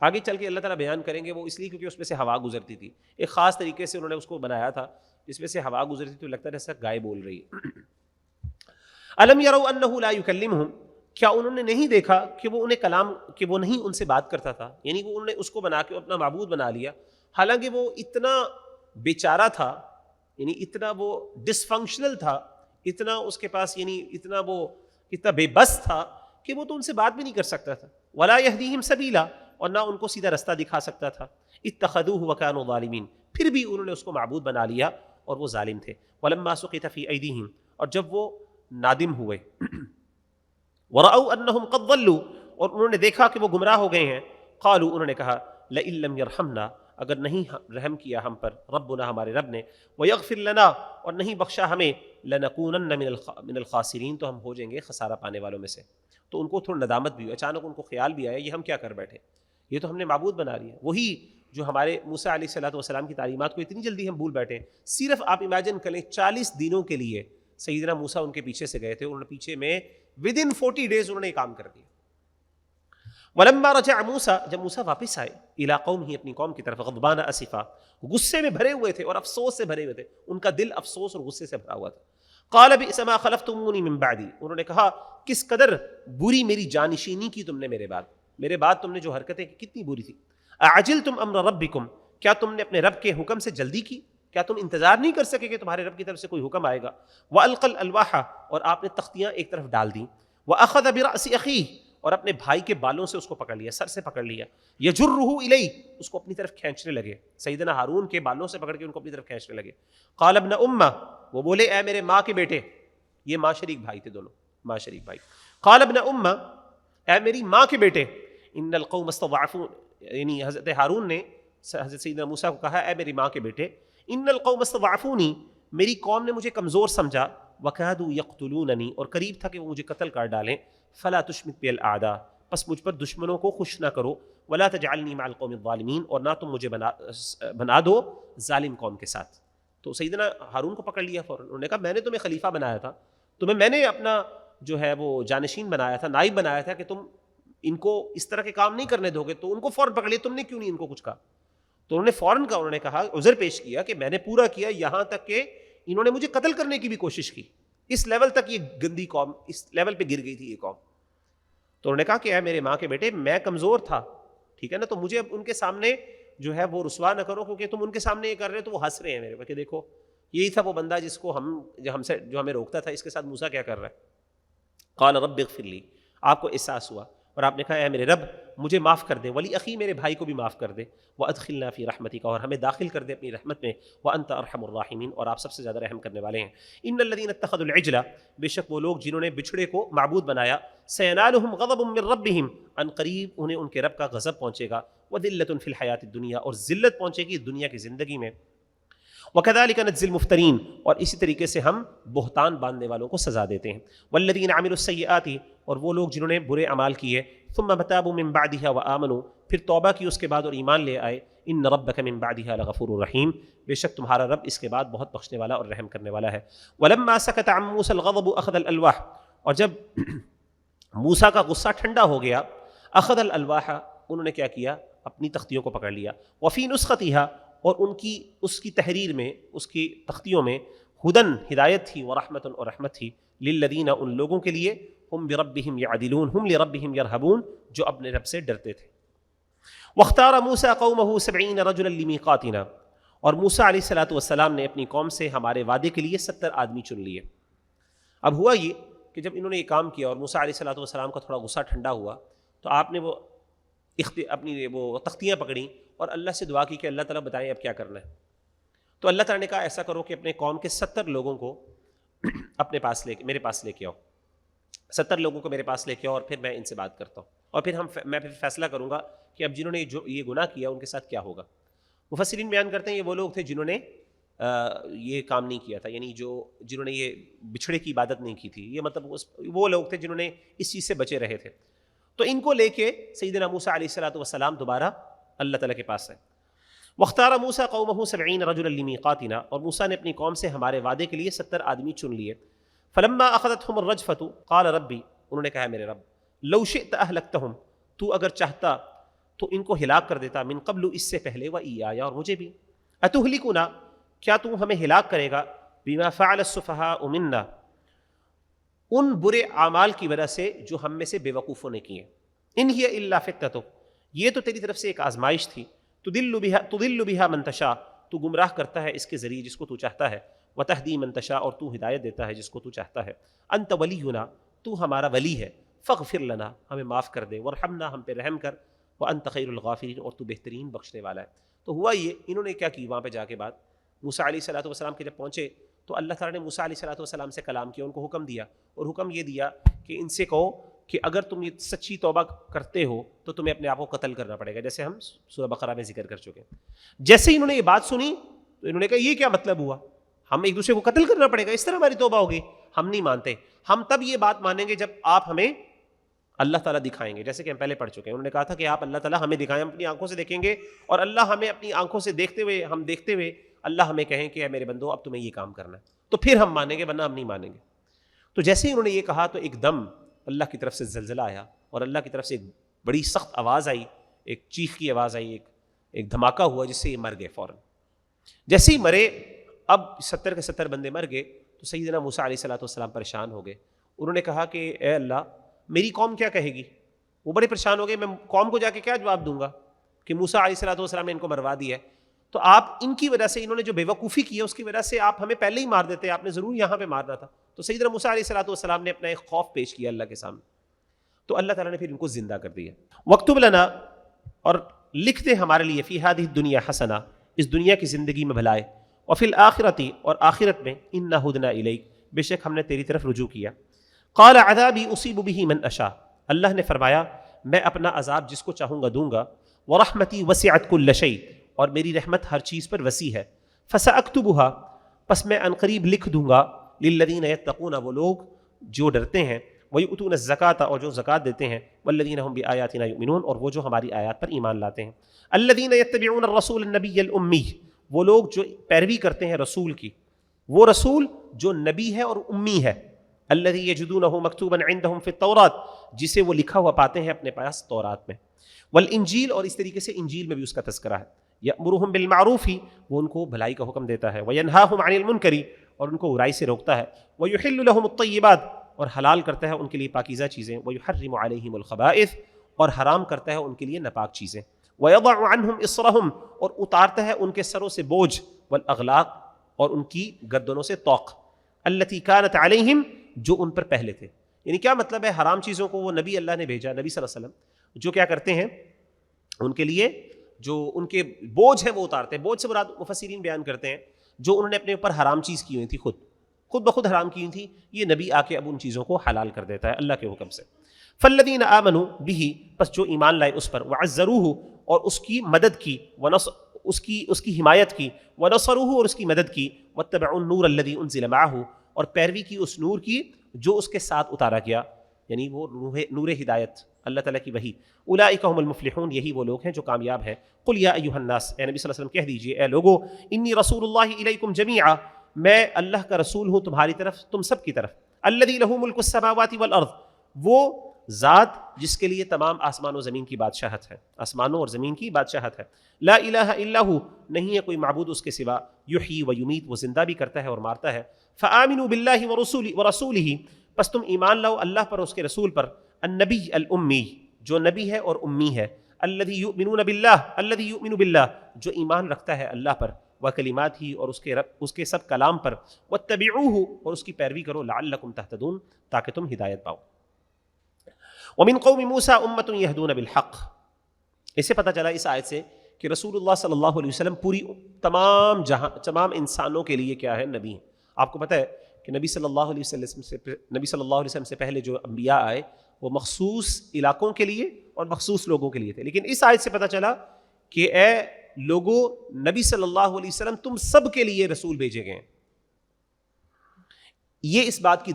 آگے چل کے اللہ تعالیٰ بیان کریں گے وہ اس لیے کیونکہ اس میں سے ہوا گزرتی تھی، ایک خاص طریقے سے انہوں نے اس کو بنایا تھا جس میں سے ہوا گزرتی تو لگتا ہے جیسا گائے بول رہی ہے۔ الم یروا انہ لا یکلمہم کیا انہوں نے نہیں دیکھا کہ وہ انہیں کلام کہ وہ نہیں ان سے بات کرتا تھا، یعنی وہ انہوں نے اس کو بنا کے اپنا معبود بنا لیا، حالانکہ وہ اتنا بیچارہ تھا، یعنی اتنا وہ ڈس فنکشنل تھا، اتنا اس کے پاس یعنی اتنا بے بس تھا کہ وہ تو ان سے بات بھی نہیں کر سکتا تھا. ولا یہدیہم سبیلا، اور نہ ان کو سیدھا رستہ دکھا سکتا تھا. اتخذوہ وکانوا ظالمین، پھر بھی انہوں نے اس کو معبود بنا لیا اور وہ ظالم تھے. ولما سقط فی ایدیہم، اور جب وہ نادم ہوئے، ورأوا انہم قد ضلوا، اور انہوں نے دیکھا کہ وہ گمراہ ہو گئے ہیں، قالوا، انہوں نے کہا، لئن لم یرحمنا، اگر نہیں رحم کیا ہم پر ربنا، ہمارے رب نے، ویغفر لنا، اور نہیں بخشا ہمیں، لنکونن من الخاسرین، تو ہم ہو جائیں گے خسارہ پانے والوں میں سے. تو ان کو تھوڑا ندامت بھی ہوئی، اچانک ان کو خیال بھی آیا یہ ہم کیا کر بیٹھے، یہ تو ہم نے معبود بنا لیا. وہی جو ہمارے موسیٰ علیہ السلام کی تعلیمات کو اتنی جلدی ہم بھول بیٹھے. صرف آپ امیجن کریں 40 دنوں کے لیے سیدنا موسیٰ ان کے پیچھے سے گئے تھے، انہوں نے پیچھے میں ودن 40 days انہوں نے یہ کام کر دیا. ولما رجع موسیٰ، جب موسیٰ واپس آئے، الی قومہ، اپنی قوم کی طرف، غضبان اسفا، غصے میں بھرے ہوئے تھے اور افسوس سے بھرے ہوئے تھے، ان کا دل افسوس اور غصے سے بھرا ہوا تھا. قال بئس ما خلفتمونی من بعدی، انہوں نے کہا کس قدر بری میری جانشینی کی تم نے میرے بعد تم نے جو حرکتیں کی کتنی بری تھی. اعجلتم امر ربکم، کیا تم نے اپنے رب کے حکم سے جلدی کی، کیا تم انتظار نہیں کر سکے کہ تمہارے رب کی طرف سے کوئی حکم آئے گا. والقى الالواح، اور آپ نے تختیاں ایک طرف ڈال دیں. واخذ براس اخیہ، اور اپنے بھائی کے بالوں سے اس کو پکڑ لیا، سر سے پکڑ لیا. یجرہ الیہ، اس کو اپنی طرف کھینچنے لگے، سیدنا ہارون کے بالوں سے پکڑ کے ان کو اپنی طرف کھینچنے لگے. قال ابن امہ، وہ بولے اے میرے ماں کے بیٹے، یہ ماں شریک بھائی تھے دونوں، ماں شریک بھائی. قال ابن امہ، اے میری ماں کے بیٹے، ان القوم استضعفون، یعنی حضرت ہارون نے حضرت سیدنا موسیٰ کو کہا اے میری ماں کے بیٹے، ان القوم استضعفونی، میری قوم نے مجھے کمزور سمجھا، وکادوا یقتلوننی، اور قریب تھا کہ وہ مجھے قتل کر ڈالیں. فلا تشمت بی الاعداء، پس مجھ پر دشمنوں کو خوش نہ کرو. ولا تجعلنی مع القوم الظالمین، اور نہ تم مجھے بنا دو ظالم قوم کے ساتھ. تو سیدنا ہارون کو پکڑ لیا فوراً. انہوں نے کہا میں نے تمہیں خلیفہ بنایا تھا، میں نے اپنا جو ہے وہ جانشین بنایا تھا، نائب بنایا تھا کہ تم ان کو اس طرح کے کام نہیں کرنے دو گے. تو ان کو فوراً پکڑ لیا، تم نے کیوں نہیں ان کو کچھ کہا؟ تو انہوں نے فوراً کہا، انہوں نے کہا، عذر پیش کیا کہ میں نے پورا کیا، یہاں تک کہ انہوں نے مجھے قتل کرنے کی بھی کوشش کی. اس لیول تک یہ گندی قوم، اس لیول پہ گر گئی تھی یہ قوم. تو انہوں نے کہا کہ اے میرے ماں کے بیٹے، میں کمزور تھا، ٹھیک ہے نا، تو مجھے اب ان کے سامنے جو ہے وہ رسوا نہ کرو، کیونکہ تم ان کے سامنے یہ کر رہے ہو تو وہ ہنس رہے ہیں میرے پہ کہ دیکھو یہی تھا وہ بندہ جس کو جو ہمیں روکتا تھا، اس کے ساتھ موسیٰ کیا کر رہا ہے. قال رب اغفر لی، آپ کو احساس ہوا اور آپ نے کہا اے میرے رب مجھے معاف کر دے، ولی اخی، میرے بھائی کو بھی معاف کر دے، وادخلنا فی رحمتک، اور ہمیں داخل کر دے اپنی رحمت میں، وانت ارحم الراحمین، اور آپ سب سے زیادہ رحم کرنے والے ہیں. ان الذین اتخذوا العجل، بے شک وہ لوگ جنہوں نے بچھڑے کو معبود بنایا، سینالہم غضب من ربہم، ان قریب انہیں ان کے رب کا غضب پہنچے گا، وذلۃ فی الحیاۃ الدنیا، اور ذلت پہنچے گی دنیا کی زندگی میں. وَكَذَلِكَ نَجْزِي الْمُفْتَرِينَ، اور اسی طریقے سے ہم بہتان باندھنے والوں کو سزا دیتے ہیں. وَالَّذِينَ عَمِلُوا السَّيِّئَاتِ، اور وہ لوگ جنہوں نے برے اعمال کیے، ثُمَّ تَابُوا مِن بَعْدِهَا وَآمَنُوا، پھر توبہ کی اس کے بعد اور ایمان لے آئے. إِنَّ رَبَّكَ مِن بَعْدِهَا لَغَفُورٌ رَحِيمٌ، بے شک تمہارا رب اس کے بعد بہت بخشنے والا اور رحم کرنے والا ہے. وَلَمَّا سَكَتَ عَن مُوسَى الْغَضَبُ أَخَذَ الْأَلْوَاحَ، اور جب موسیٰ کا غصہ ٹھنڈا ہو گیا، أَخَذَ الْأَلْوَاحَ، انہوں نے کیا کیا، اپنی تختیوں کو پکڑ لیا. وَفِي نُسْخَتِهَا، اور اس کی تحریر میں، اس کی تختیوں میں، ہدن، ہدایت تھی، ورحمت، اور رحمت تھی، للذین، ان لوگوں کے لیے، ہم بربہم یعدلون، ہم لربہم یرہبون، جو اپنے رب سے ڈرتے تھے. واختار موسیٰ قومہ 70 رجلا لمیقاتنا، اور موسیٰ علیہ السلام نے اپنی قوم سے ہمارے وعدے کے لیے 70 آدمی چن لیے. اب ہوا یہ کہ جب انہوں نے یہ کام کیا اور موسیٰ علیہ السلام کا تھوڑا غصہ ٹھنڈا ہوا، تو آپ نے اپنی وہ تختیاں پکڑیں اور اللہ سے دعا کی کہ اللہ تعالیٰ بتائیں اب کیا کرنا ہے. تو اللہ تعالیٰ نے کہا ایسا کرو کہ اپنے قوم کے 70 لوگوں کو میرے پاس لے کے آؤ، 70 لوگوں کو میرے پاس لے کے آؤ، اور پھر میں ان سے بات کرتا ہوں، اور پھر میں فیصلہ کروں گا کہ اب جنہوں نے یہ گناہ کیا ان کے ساتھ کیا ہوگا. مفسرین بیان کرتے ہیں یہ وہ لوگ تھے جنہوں نے یہ کام نہیں کیا تھا، یعنی جنہوں نے یہ بچھڑے کی عبادت نہیں کی تھی، یہ مطلب وہ لوگ تھے جنہوں نے اس چیز سے بچے رہے تھے. تو ان کو لے کے سیدنا موسیٰ علیہ السلام دوبارہ اللہ تعالیٰ کے پاس ہے. واختار موسیٰ قومہ 70 رجلا لمیقاتنا، اور موسیٰ نے اپنی قوم سے ہمارے وعدے کے لیے 70 آدمی چن لیے. فلما اخذتهم الرجفۃ قال ربی، انہوں نے کہا میرے رب، لو شئت اہلکتہم، تو اگر چاہتا تو ان کو ہلاک کر دیتا، من قبل، اس سے پہلے، وإیایا، اور مجھے بھی. اتہلکنا، کیا تو ہمیں ہلاک کرے گا، بما فعل السفہاء منا، ان برے اعمال کی وجہ سے جو ہم میں سے بے وقوفوں نے کیے. ان ہی الا فتنتک، یہ تو تیری طرف سے ایک آزمائش تھی، تضل بها من تشاء، تو گمراہ کرتا ہے اس کے ذریعے جس کو تو چاہتا ہے. وتہدی من تشاء اور تو ہدایت دیتا ہے جس کو تو چاہتا ہے، انت ولینا تو ہمارا ولی ہے، فاغفر لنا ہمیں معاف کر دے، وارحمنا ہم پہ رحم کر، وانت خیر الغافرین اور تو بہترین بخشنے والا ہے۔ تو ہوا یہ، انہوں نے کیا کی وہاں پہ جا کے بات، موسیٰ علیہ الصلوۃ والسلام کے جب پہنچے تو اللہ تعالیٰ نے موسیٰ علیہ الصلوۃ والسلام سے کلام کیا، ان کو حکم دیا، اور حکم یہ دیا کہ ان سے کہو کہ اگر تم یہ سچی توبہ کرتے ہو تو تمہیں اپنے آپ کو قتل کرنا پڑے گا، جیسے ہم سورہ بقرہ میں ذکر کر چکے ہیں۔ جیسے ہی انہوں نے یہ بات سنی تو انہوں نے کہا یہ کیا مطلب ہوا، ہم ایک دوسرے کو قتل کرنا پڑے گا، اس طرح ہماری توبہ ہوگی؟ ہم نہیں مانتے، ہم تب یہ بات مانیں گے جب آپ ہمیں اللہ تعالیٰ دکھائیں گے، جیسے کہ ہم پہلے پڑھ چکے ہیں۔ انہوں نے کہا تھا کہ آپ اللہ تعالیٰ ہمیں دکھائیں، ہم اپنی آنکھوں سے دیکھیں گے، اور اللہ ہمیں اپنی آنکھوں سے دیکھتے ہوئے، ہم دیکھتے ہوئے اللہ ہمیں کہیں کہ اے میرے بندو اب تمہیں یہ کام کرنا ہے، تو پھر ہم مانیں گے، ورنہ ہم نہیں مانیں گے۔ تو جیسے ہی انہوں نے یہ کہا تو ایک دم اللہ کی طرف سے زلزلہ آیا، اور اللہ کی طرف سے ایک بڑی سخت آواز آئی، ایک چیخ کی آواز آئی، ایک دھماکہ ہوا، جس سے یہ مر گئے فوراً۔ جیسے ہی مرے، اب 70 کے 70 بندے مر گئے، تو سیدنا موسیٰ علیہ الصلوۃ والسلام پریشان ہو گئے۔ انہوں نے کہا کہ اے اللہ میری قوم کیا کہے گی؟ وہ بڑے پریشان ہو گئے، میں قوم کو جا کے کیا جواب دوں گا کہ موسیٰ علیہ الصلوۃ والسلام نے ان کو مروا دیا ہے، تو آپ ان کی وجہ سے، انہوں نے جو بے وقوفی کی ہے اس کی وجہ سے آپ ہمیں پہلے ہی مار دیتے، آپ نے ضرور یہاں پہ مارنا تھا۔ تو سیدنا موسیٰ علیہ الصلوۃ والسلام نے اپنا ایک خوف پیش کیا اللہ کے سامنے، تو اللہ تعالیٰ نے پھر ان کو زندہ کر دیا۔ وَاکْتُبْ لَنَا اور لکھ دے ہمارے لیے، فِی ہَذِهِ الدُّنْیَا حَسَنَہ اس دنیا کی زندگی میں بھلائی، وَفِی الْآخِرَةِ اور آخرت میں، إِنَّا هُدْنَا إِلَیْکَ بے شک ہم نے تیری طرف رجوع کیا۔ قَالَ عَذَابِی أُصِیبُ بِهِ مَنْ أَشَاءُ اللہ نے فرمایا میں اپنا عذاب جس کو چاہوں گا دوں گا، وَرَحْمَتِی وَسِعَتْ كُلَّ شَیْءٍ اور میری رحمت ہر چیز پر وسیع ہے، فَسَأَکْتُبُهَا پس میں عنقریب لکھ دوں گا، لِلَّذِینَ یتقون وہ لوگ جو ڈرتے ہیں، وَیُؤْتُونَ الزَّکَاةَ اور جو زکوٰۃ دیتے ہیں، وَالَّذِینَ هُم بِآیاتِنَا یؤمنون اور وہ جو ہماری آیات پر ایمان لاتے ہیں، الَّذِینَ یتبعون الرسول النبی الأمی وہ لوگ جو پیروی کرتے ہیں رسول کی، وہ رسول جو نبی ہے اور امی ہے، الذی یجدونہ مکتوبا عندہم فی التوراۃ جسے وہ لکھا ہوا پاتے ہیں اپنے پاس تورات میں، والانجیل اور اس طریقے سے انجیل میں بھی اس کا تذکرہ ہے، یأمرہم بالمعروف وہ ان کو بھلائی کا حکم دیتا ہے، وینہاہم عن المنکر اور ان کو برائی سے روکتا ہے، ویحل لہم الطیبات اور حلال کرتا ہے ان کے لیے پاکیزہ چیزیں، ویحرم علیہم الخبائث اور حرام کرتا ہے ان کے لیے ناپاک چیزیں، ویضع عنہم اصرہم اور اتارتا ہے ان کے سروں سے بوجھ، والاغلاق اور ان کی گردنوں سے طوق، التی کانت علیہم جو ان پر پہلے تھے۔ یعنی کیا مطلب ہے، حرام چیزوں کو وہ نبی اللہ نے بھیجا، نبی صلی اللہ علیہ وسلم جو کیا کرتے ہیں ان کے لیے جو ان کے بوجھ ہے وہ اتارتے ہیں۔ بوجھ سے مراد مفسرین بیان کرتے ہیں جو انہوں نے اپنے اوپر حرام چیز کی ہوئی تھی، خود بخود حرام کی ہوئی تھی، یہ نبی آ کے اب ان چیزوں کو حلال کر دیتا ہے اللہ کے حکم سے۔ فالذین آمنوا بہ پس جو ایمان لائے اس پر، وعزروہ اور اس کی مدد کی، اس کی حمایت کی، ونصروہ اور اس کی مدد کی، واتبعوا النور الذی انزل معہ اور پیروی کی اس نور کی جو اس کے ساتھ اتارا گیا، یعنی وہ نور ہدایت اللہ تعالیٰ کی وحی، اولئک هم المفلحون یہی وہ لوگ ہیں جو کامیاب ہیں۔ قل یا ایھا الناس اے نبی صلی اللہ علیہ وسلم کہہ دیجئے اے لوگو، انی رسول اللہ الیکم جمیعا میں اللہ کا رسول ہوں تمہاری طرف، تم سب کی طرف، الذی لہ ملک السماوات والارض وہ ذات جس کے لیے تمام آسمان و زمین کی بادشاہت ہے، آسمانوں اور زمین کی بادشاہت ہے، لا الہ الا ہو نہیں ہے کوئی معبود اس کے سوا، یحیی و یمیت وہ زندہ بھی کرتا ہے اور مارتا ہے، فآمنوا باللہ ورسولہ پس تم ایمان لاؤ اللہ پر اور اس کے رسول پر، النبی الامی جو نبی ہے اور امی ہے، الذی یؤمنون باللہ الذی یؤمن باللہ جو ایمان رکھتا ہے اللہ پر، وکلمات ہی اور اس کے سب کلام پر، واتبعوہ اور اس کی پیروی کرو، لعلکم تہتدون تاکہ تم ہدایت پاؤ۔ ومن قوم موسیٰ امۃ یہدون بالحق اسے پتہ چلا اس آیت سے کہ رسول اللہ صلی اللہ علیہ وسلم پوری تمام انسانوں کے لیے کیا ہے، نبی ہیں۔ آپ کو پتہ ہے کہ نبی صلی اللہ علیہ وسلم سے پہلے جو انبیاء آئے وہ مخصوص علاقوں کے لیے اور مخصوص لوگوں کے لیے تھے، لیکن اس آیت سے پتہ چلا کہ اے لوگوں نبی صلی اللہ علیہ وسلم تم سب کے لیے رسول بھیجے گئے ہیں۔ یہ اس بات کی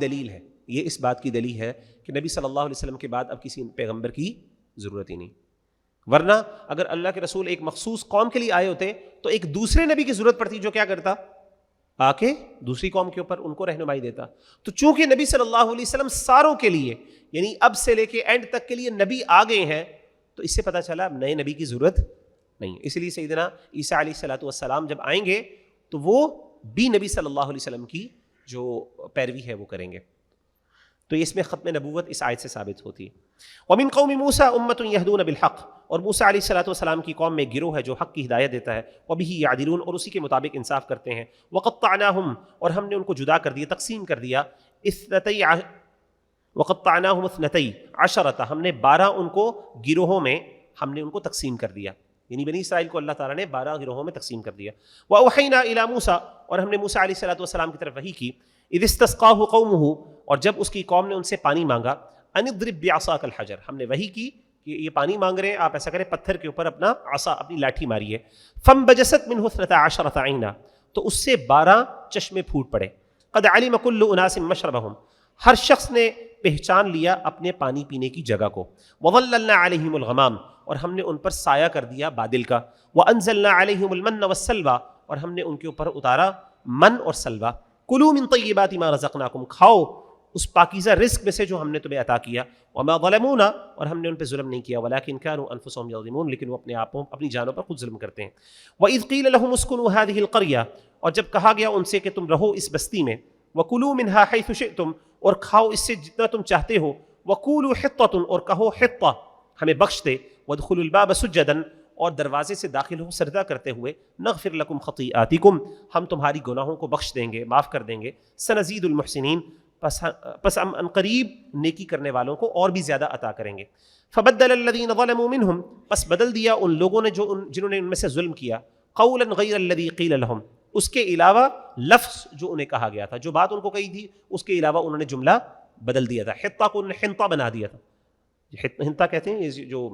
دلیل ہے کہ نبی صلی اللہ علیہ وسلم کے بعد اب کسی پیغمبر کی ضرورت ہی نہیں، ورنہ اگر اللہ کے رسول ایک مخصوص قوم کے لیے آئے ہوتے تو ایک دوسرے نبی کی ضرورت پڑتی جو کیا کرتا، آ کے دوسری قوم کے اوپر ان کو رہنمائی دیتا۔ تو چونکہ نبی صلی اللہ علیہ وسلم ساروں کے لیے یعنی اب سے لے کے اینڈ تک کے لیے نبی آ گئے ہیں، تو اس سے پتہ چلا اب نئے نبی کی ضرورت نہیں، اس لیے سیدنا عیسیٰ علیہ السلام جب آئیں گے تو وہ بھی نبی صلی اللہ علیہ وسلم کی جو پیروی ہے وہ کریں گے۔ تو اس میں ختم نبوت اس آیت سے ثابت ہوتی ہے۔ ومن قوم موسیٰ امۃ یہدون بالحق، اور موسیٰ علیہ الصلوۃ والسلام کی قوم میں ایک گروہ ہے جو حق کی ہدایت دیتا ہے، وبہ یعدلون، اور اسی کے مطابق انصاف کرتے ہیں، وقطعناہم، اور ہم نے ان کو جدا کر دیا، تقسیم کر دیا، وقطعناہم اثنتئی عشرۃ، ہم نے 12 ان کو گروہوں میں ہم نے ان کو تقسیم کر دیا، یعنی بنی اسرائیل کو اللہ تعالیٰ نے 12 گروہوں میں تقسیم کر دیا۔ وأوحینا الی موسیٰ، اور ہم نے موسیٰ علیہ الصلوۃ والسلام کی طرف وحی کی، اذ استسقاہ قومہ، اور جب اس کی قوم نے ان سے پانی مانگا، ان اضرب بعصاک الحجر، ہم نے وحی کی کہ یہ پانی مانگ رہے ہیں، آپ ایسا کریں پتھر کے اوپر اپنا عصا، اپنی لاٹھی ماریے، فانبجست منہ 12 عینا، تو اس سے 12 چشمے پھوٹ پڑے، قد علم کل اناس مشربہم، ہر شخص نے پہچان لیا اپنے پانی پینے کی جگہ کو، وظللنا علیہم الغمام، اور ہم نے ان پر سایہ کر دیا بادل کا، وانزلنا علیہم المن والسلوى، اور ہم نے ان کے اوپر اتارا من اور سلوہ، کلوا من طیبات ما رزقناکم، کھاؤ اس پاکیزہ رزق میں سے جو ہم نے تمہیں عطا کیا، وما ظلمونا، اور ہم نے ان پہ ظلم نہیں کیا، ولکن كانوا انفسهم یظلمون، لیکن وہ اپنے آپ اپنی جانوں پر خود ظلم کرتے ہیں۔ وَإِذْ قِيلَ لَهُمُ اسْكُنُوا هَذِهِ الْقَرْيَةَ، اور جب کہا گیا ان سے کہ تم رہو اس بستی میں، وَكُلُوا مِنْهَا حَيْثُ شِئْتُمْ، اور کھاؤ اس سے جتنا تم چاہتے ہو، وَقُولُوا حِطَّةٌ، اور کہو حطہ ہمیں بخش دے، وَادْخُلُوا الْبَابَ سُجَّدًا، اور دروازے سے داخل ہو سجدہ کرتے ہوئے، نغفر لکم خطیئاتکم، ہم تمہاری گناہوں کو بخش دیں گے، معاف کر دیں گے، سنزید المحسنین، پس ہم ان قریب نیکی کرنے والوں کو اور بھی زیادہ عطا کریں گے۔ فبدل الذین ظلموا منہم، پس بدل دیا ان لوگوں نے جنہوں نے ان میں سے ظلم کیا، قولا غیر الذی قیل لہم، اس کے علاوہ لفظ جو انہیں کہا گیا تھا، جو بات ان کو کہی تھی اس کے علاوہ انہوں نے جملہ بدل دیا تھا، حطہ کو انہوں نے حنطہ بنا دیا تھا، حنطہ کہتے ہیں یہ جو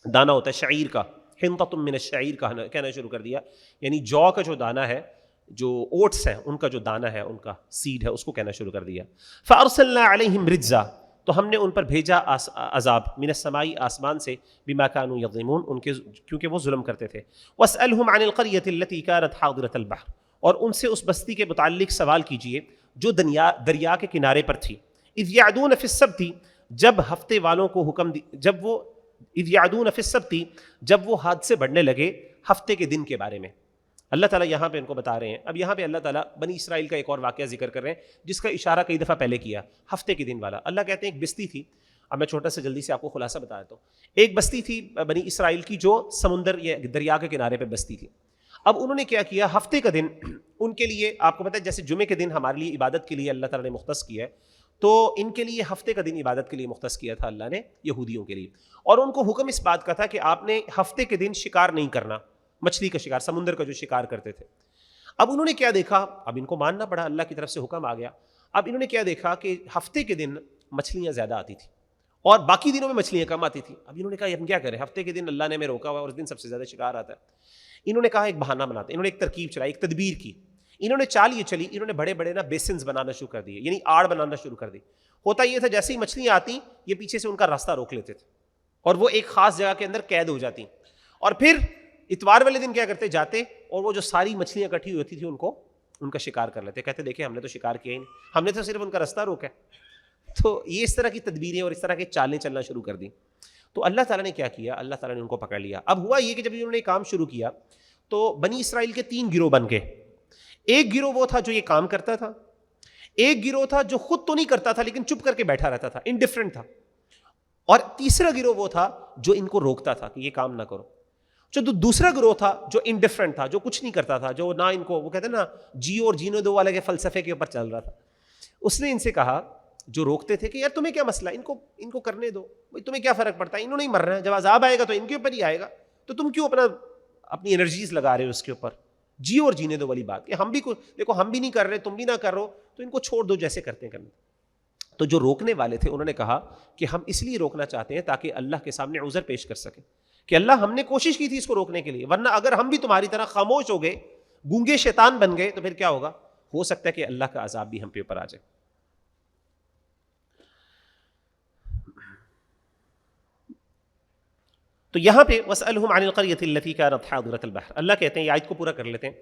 دانہ ہوتا ہے شعیر کا، حنطۃ من الشعیر کہنا شروع کر دیا، یعنی جو کا جو دانہ ہے، جو اوٹس ہیں ان کا جو دانہ ہے، ان کا سیڈ ہے، اس کو کہنا شروع کر دیا۔ فارسلنا علیہم رجزا، تو ہم نے ان پر بھیجا عذاب، من السماء، آسمان سے، بما كانوا یظلمون، ان کے کیونکہ وہ ظلم کرتے تھے۔ واسألهم عن القرية التي كانت حاضرة البحر، اور ان سے اس بستی کے متعلق سوال کیجئے جو دریا کے کنارے پر تھی، اذ يعدون في السبت، جب ہفتے والوں کو حکم اذ يعدون في السبت، جب وہ حد سے بڑھنے لگے ہفتے کے دن کے بارے میں۔ اللہ تعالیٰ یہاں پہ ان کو بتا رہے ہیں، اب یہاں پہ اللہ تعالیٰ بنی اسرائیل کا ایک اور واقعہ ذکر کر رہے ہیں جس کا اشارہ کئی دفعہ پہلے کیا، ہفتے کے دن والا۔ اللہ کہتے ہیں ایک بستی تھی، اب میں چھوٹا سا جلدی سے آپ کو خلاصہ بتا دیتا ہوں۔ ایک بستی تھی بنی اسرائیل کی جو سمندر یا دریا کے کنارے پہ بستی تھی۔ اب انہوں نے کیا کیا، ہفتے کا دن ان کے لیے، آپ کو پتہ ہے جیسے جمعے کے دن ہمارے لیے عبادت کے لیے اللہ تعالیٰ نے مختص کیا ہے، تو ان کے لیے ہفتے کا دن عبادت کے لیے مختص کیا تھا اللہ نے یہودیوں کے لیے، اور ان کو حکم اس بات کا تھا کہ آپ نے ہفتے کے دن شکار نہیں کرنا، مچھلی کا شکار، سمندر کا جو شکار کرتے تھے۔ اب انہوں نے کیا دیکھا، اب ان کو ماننا پڑا، اللہ کی طرف سے حکم آ گیا۔ اب انہوں نے کیا دیکھا کہ ہفتے کے دن مچھلیاں زیادہ آتی تھیں اور باقی دنوں میں مچھلیاں کم آتی تھیں۔ اب انہوں نے کہا ہم کیا کریں، ہفتے کے دن اللہ نے ہمیں روکا ہوا ہے اور اس دن سب سے زیادہ شکار آتا ہے۔ انہوں نے کہا ایک بہانہ بناتے، انہوں نے ایک ترکیب چلائی، ایک تدبیر کی۔ انہوں نے چال یہ چلی، انہوں نے بڑے بڑے بیسنز بنانا شروع کر دیے، یعنی آڑ بنانا شروع کر دی۔ ہوتا یہ تھا جیسے ہی مچھلیاں آتی یہ پیچھے سے ان کا راستہ روک لیتے تھے اور وہ ایک خاص جگہ کے اندر قید ہو جاتی، اور پھر اتوار والے دن کیا کرتے، جاتے اور وہ جو ساری مچھلیاں اکٹھی ہوتی تھی ان کا شکار کر لیتے، کہتے دیکھیں ہم نے تو شکار کیا ہی نہیں، ہم نے تو صرف ان کا راستہ روکا ہے۔ تو یہ اس طرح کی تدبیریں اور اس طرح کی چالیں چلنا شروع کر دی۔ تو اللہ تعالیٰ نے کیا کیا، اللہ تعالیٰ نے ان کو پکڑ لیا۔ اب ہوا یہ کہ جب انہوں نے کام شروع کیا تو بنی اسرائیل کے 3 گروہ بن گئے۔ ایک گروہ وہ تھا جو یہ کام کرتا تھا، ایک گروہ تھا جو خود تو نہیں کرتا تھا لیکن چپ کر کے بیٹھا رہتا تھا، انڈیفرنٹ تھا، اور تیسرا گروہ وہ تھا جو ان کو روکتا تھا کہ یہ کام نہ کرو۔ جو دوسرا گروہ تھا جو انڈیفرنٹ تھا، جو کچھ نہیں کرتا تھا، جو نہ ان کو، وہ کہتے ہیں نا جیو اور جینے دو والے کے فلسفے کے اوپر چل رہا تھا، اس نے ان سے کہا جو روکتے تھے کہ یار تمہیں کیا مسئلہ، ان کو کرنے دو، تمہیں کیا فرق پڑتا ہے، انہوں نہیں مرنا ہے، جب عذاب آئے گا تو ان کے اوپر ہی آئے گا، تو تم کیوں اپنی انرجیز لگا رہے ہو اس کے اوپر، جیو اور جینے دو والی بات کہ ہم بھی دیکھو ہم بھی نہیں کر رہے، تم بھی نہ کر رہو، تو ان کو چھوڑ دو جیسے کرتے ہیں کرنے۔ تو جو روکنے والے تھے انہوں نے کہا کہ ہم اس لیے روکنا چاہتے ہیں تاکہ اللہ کے سامنے عذر پیش کر سکیں کہ اللہ ہم نے کوشش کی تھی اس کو روکنے کے لیے، ورنہ اگر ہم بھی تمہاری طرح خاموش ہو گئے، گونگے شیطان بن گئے، تو پھر کیا ہوگا، ہو سکتا ہے کہ اللہ کا عذاب بھی ہم پہ اوپر آ جائے۔ تو یہاں پہ وَاسْأَلْهُمْ عَنِ الْقَرْيَةِ الَّتِي كَانَتْ حَاضِرَةَ الْبَحْرِ، اللہ کہتے ہیں یہ آیت کو پورا کر لیتے ہیں،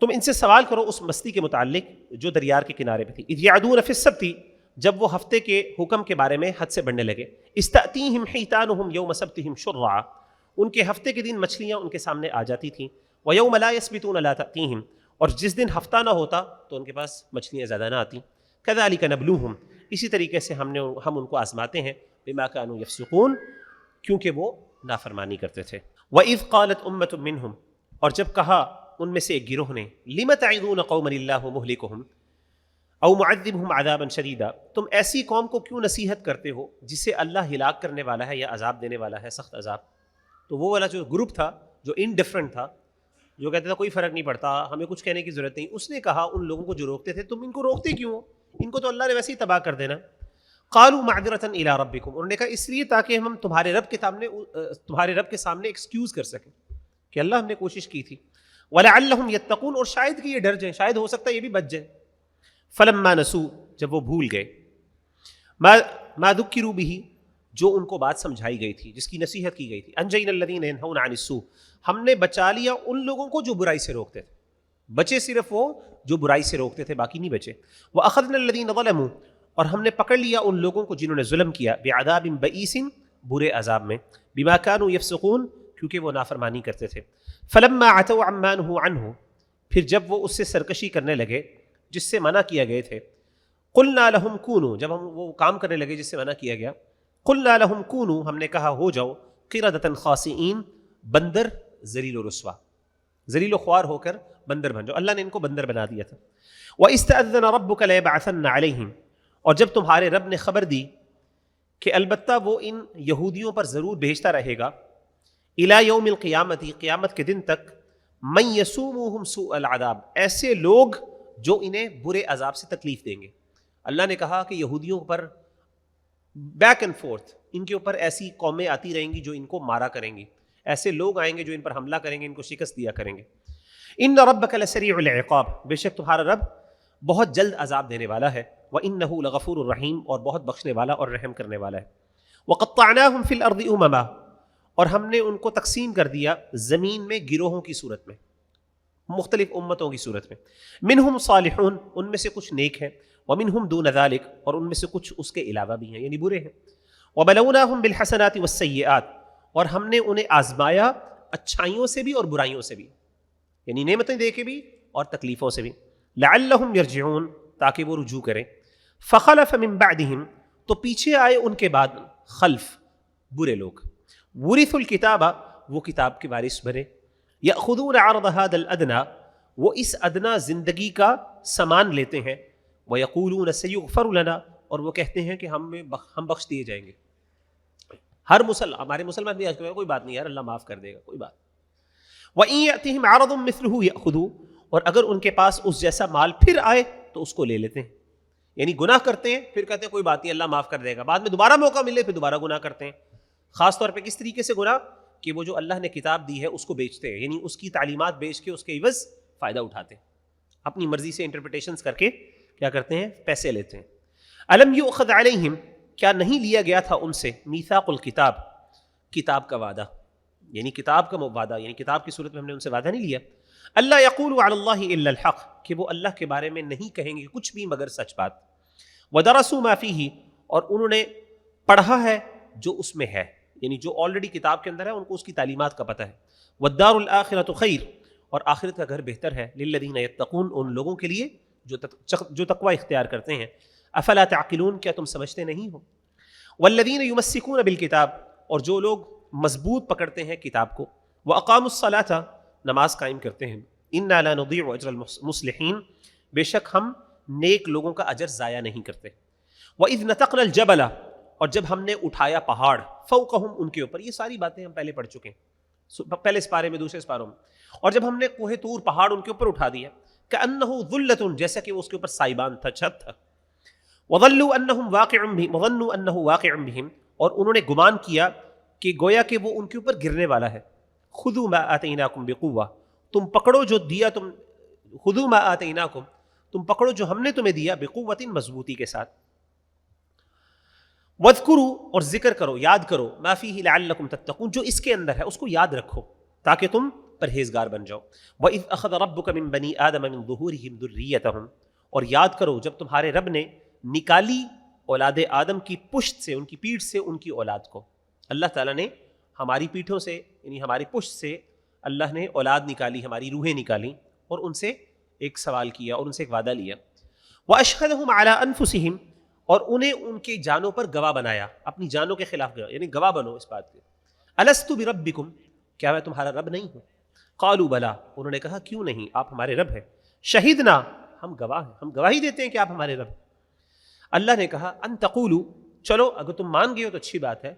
تم ان سے سوال کرو اس بستی کے متعلق جو دریا کے کنارے پہ تھی، اِذْ يَعْدُونَ فِي السَّبْتِ، جب وہ ہفتے کے حکم کے بارے میں حد سے بڑھنے لگے، اِسْتَأْتِيهِمْ حِيتَانُهُمْ يَوْمَ سَبْتِهِمْ شُرَّعًا، ان کے ہفتے کے دن مچھلیاں ان کے سامنے آ جاتی تھیں، وَيَوْمَ لَا يَسْبِتُونَ لَا تَأْتِيهِمْ، اور جس دن ہفتہ نہ ہوتا تو ان کے پاس مچھلیاں زیادہ نہ آتی، كَذَلِكَ نَبْلُوهُمْ، اسی طریقے سے ہم ان کو آزماتے ہیں، بما كانوا يفسقون، کیونکہ وہ نافرمانی کرتے تھے. وَإِذْ قَالَتْ أُمَّةٌ مِّنْهُمْ، اور جب کہا ان میں سے ایک گروہ نے، لِمَ تَعِظُونَ قَوْمًا اللَّهُ مُهْلِكُهُمْ أَوْ مُعَذِّبُهُمْ عَذَابًا شَدِيدًا، تم ایسی قوم کو کیوں نصیحت کرتے ہو جسے اللہ ہلاک کرنے والا ہے یا عذاب دینے والا ہے، سخت عذاب. تو وہ والا جو گروپ تھا جو انڈیفرنٹ تھا، جو کہتے تھا کوئی فرق نہیں پڑتا، ہمیں کچھ کہنے کی ضرورت نہیں، اس نے کہا ان لوگوں کو جو روکتے تھے، تم ان کو روکتے کیوں ہو؟ ان کو تو اللہ نے ویسے ہی تباہ کر دینا. قالوا معذرة الى ربكم، انہوں نے کہا اس لیے تاکہ ہم تمہارے رب کے سامنے ایکسکیوز کر سکیں کہ اللہ ہم نے کوشش کی تھی. ولعلهم يتقون، اور شاید کہ یہ ڈر جائیں، شاید ہو سکتا ہے یہ بھی بچ جائیں. فلما نسوا، جب وہ بھول گئے، ما ذکروا به، جو ان کو بات سمجھائی گئی تھی، جس کی نصیحت کی گئی تھی، انجینا الذین ینہون عن السوء، ہم نے بچا لیا ان لوگوں کو جو برائی سے روکتے تھے. بچے صرف وہ جو برائی سے روکتے تھے، باقی نہیں بچے. واخذنا الذین ظلموا، اور ہم نے پکڑ لیا ان لوگوں کو جنہوں نے ظلم کیا، بعذاب بئیس، برے عذاب میں، بما كانوا يفسقون، کیونکہ وہ نافرمانی کرتے تھے. فلما عتوا عما نهوا عنه، پھر جب وہ اس سے سرکشی کرنے لگے جس سے منع کیا گئے تھے، قلنا لهم كونوا، جب ہم وہ کام کرنے لگے جس سے منع کیا گیا، قلنا لهم كونوا، ہم نے کہا ہو جاؤ، قردة خاسئین، بندر ذلیل و رسوا، ذلیل و خوار ہو کر بندر بن جاؤ. اللہ نے ان کو بندر بنا دیا تھا. وَإِسْتَأَذَّنَ رَبُّكَ لَيَبْعَثَنَّ عَلَيْهِمْ، اور جب تمہارے رب نے خبر دی کہ البتہ وہ ان یہودیوں پر ضرور بھیجتا رہے گا، الی یوم القیامت، قیامت کے دن تک، من یسوموہم سوء العذاب، ایسے لوگ جو انہیں برے عذاب سے تکلیف دیں گے. اللہ نے کہا کہ یہودیوں پر بیک اینڈ فورتھ، ان کے اوپر ایسی قومیں آتی رہیں گی جو ان کو مارا کریں گی، ایسے لوگ آئیں گے جو ان پر حملہ کریں گے، ان کو شکست دیا کریں گے. ان ربک لسریع العقاب، بے شک تمہارا رب بہت جلد عذاب دینے والا ہے. وَإِنَّهُ لَغَفُورٌ رَحِيمٌ، اور بہت بخشنے والا اور رحم کرنے والا ہے. وَقَطَّعْنَاهُمْ فِي الْأَرْضِ أُمَمًا، اور ہم نے ان کو تقسیم کر دیا زمین میں گروہوں کی صورت میں، مختلف امتوں کی صورت میں. مِنْهُمْ صَالِحُونَ، ان میں سے کچھ نیک ہیں، وَمِنْهُمْ دُونَ ذَلِكَ، اور ان میں سے کچھ اس کے علاوہ بھی ہیں، یعنی برے ہیں. وَبَلَوْنَاهُمْ بِالْحَسَنَاتِ وَالسَّيِّئَاتِ، اور ہم نے انہیں آزمایا اچھائیوں سے بھی اور برائیوں سے بھی، یعنی نعمتیں دے کے بھی اور تکلیفوں سے بھی. لَعَلَّهُمْ يَرْجِعُونَ، تاکہ وہ رجوع کریں. فَخَلَفَ مِن بَعْدِهِمْ، تو پیچھے آئے ان کے بعد خلف، برے لوگ. وَرِثُوا الْكِتَابَ، وہ کتاب کے وارث بنے. يَأْخُذُونَ عَرْضَ هَذَا الْأَدْنَىٰ، وہ اس ادنا زندگی کا سامان لیتے ہیں. وَيَقُولُونَ سَيُغْفَرُ لَنَا، اور وہ کہتے ہیں کہ ہم بخش دیے جائیں گے. ہمارے مسلمان بھی آج کہتے ہیں کوئی بات نہیں یار، اللہ معاف کر دے گا، کوئی بات. وَإِن يَأْتِهِمْ عَرَضٌ مِثْلُهُ يَأْخُذُوهُ، اور اگر ان کے پاس اس جیسا مال پھر آئے تو اس کو لے لیتے ہیں. یعنی گناہ کرتے ہیں پھر کہتے ہیں کوئی بات نہیں اللہ معاف کر دے گا، بعد میں دوبارہ موقع ملے پھر دوبارہ گناہ کرتے ہیں. خاص طور پہ کس طریقے سے گناہ، کہ وہ جو اللہ نے کتاب دی ہے اس کو بیچتے ہیں، یعنی اس کی تعلیمات بیچ کے اس کے عوض فائدہ اٹھاتے ہیں، اپنی مرضی سے انٹرپریٹیشنز کر کے کیا کرتے ہیں، پیسے لیتے ہیں. الم یؤخذ علیہم، کیا نہیں لیا گیا تھا ان سے، میثاق الکتاب، کتاب کا وعدہ، یعنی کتاب کا وعدہ، یعنی کتاب کی صورت میں ہم نے ان سے وعدہ نہیں لیا. اللہ یقولوا علی اللہ الا الحق، کہ وہ اللہ کے بارے میں نہیں کہیں گے کچھ بھی مگر سچ بات. ودرسوا ما فیہ، اور انہوں نے پڑھا ہے جو اس میں ہے، یعنی جو آلریڈی کتاب کے اندر ہے ان کو اس کی تعلیمات کا پتہ ہے. والدار الآخرۃ خیر، اور آخرت کا گھر بہتر ہے، للذین یتقون، ان لوگوں کے لیے جو تقوی اختیار کرتے ہیں. افلا تعقلون، کیا تم سمجھتے نہیں ہو. والذین یمسکون بالکتاب، اور جو لوگ مضبوط پکڑتے ہیں کتاب کو. واقاموا الصلاۃ، نماز قائم کرتے ہیں. انا لا نضیع اجر المصلحین، بے شک ہم نیک لوگوں کا اجر ضائع نہیں کرتے. وَإِذْ نَتَقْنَا الْجَبَلَ، اور جب ہم نے اٹھایا پہاڑ، فوقہم، ان کے اوپر. یہ ساری باتیں ہم پہلے پڑھ چکے ہیں، پہلے سپارے میں، دوسرے سپاروں میں. اور جب ہم نے کوہ طور پہاڑ ان کے اوپر اٹھا دیا، كَأَنَّهُ ظُلَّةٌ، جیسا کہ وہ اس کے اوپر سائبان تھا، چھت تھا. وَظَنُّوا أَنَّهُ وَاقِعٌ بِهِمْ، اور انہوں نے گمان کیا کہ گویا کہ وہ ان کے اوپر گرنے والا ہے. خُذُوا مَا آتَيْنَاكُمْ بِقُوَّةٍ، تم پکڑو جو دیا تم، خُذُوا مَا آتَيْنَاكُمْ، تم پکڑو جو ہم نے تمہیں دیا، بقوت، مضبوطی کے ساتھ. وَاذْكُرُوا، اور ذکر کرو، یاد کرو، مَا فِيهِ لَعَلَّكُمْ تَتَّقُونَ، جو اس کے اندر ہے اس کو یاد رکھو تاکہ تم پرہیزگار بن جاؤ. وَإِذْ أَخَذَ رَبُّكَ مِن بَنِي آدَمَ مِن ظُهُورِهِمْ ذُرِّيَّتَهُمْ، اور یاد کرو جب تمہارے رب نے نکالی اولاد آدم کی پشت سے، ان کی پیٹھ سے ان کی اولاد کو. اللہ تعالیٰ نے ہماری پیٹھوں سے، یعنی ہماری پشت سے اللہ نے اولاد نکالی، ہماری روحیں نکالی، اور ان سے ایک سوال کیا اور ان سے ایک وعدہ لیا. وَأَشْهَدَهُمْ عَلَىٰ أَنفُسِهِمْ، اور انہیں ان کی جانوں پر گواہ بنایا، اپنی جانوں کے خلاف گواہ، یعنی گواہ بنو اس بات کے، الستو بربکم، کیا میں تمہارا رب نہیں ہوں؟ قالوا بلا، انہوں نے کہا کیوں نہیں، آپ ہمارے رب ہیں، شہیدنا، ہم گواہ ہیں، ہم گواہی دیتے ہیں کہ آپ ہمارے رب ہیں۔ اللہ نے کہا ان تقولوا، چلو اگر تم مان گئے ہو تو اچھی بات ہے،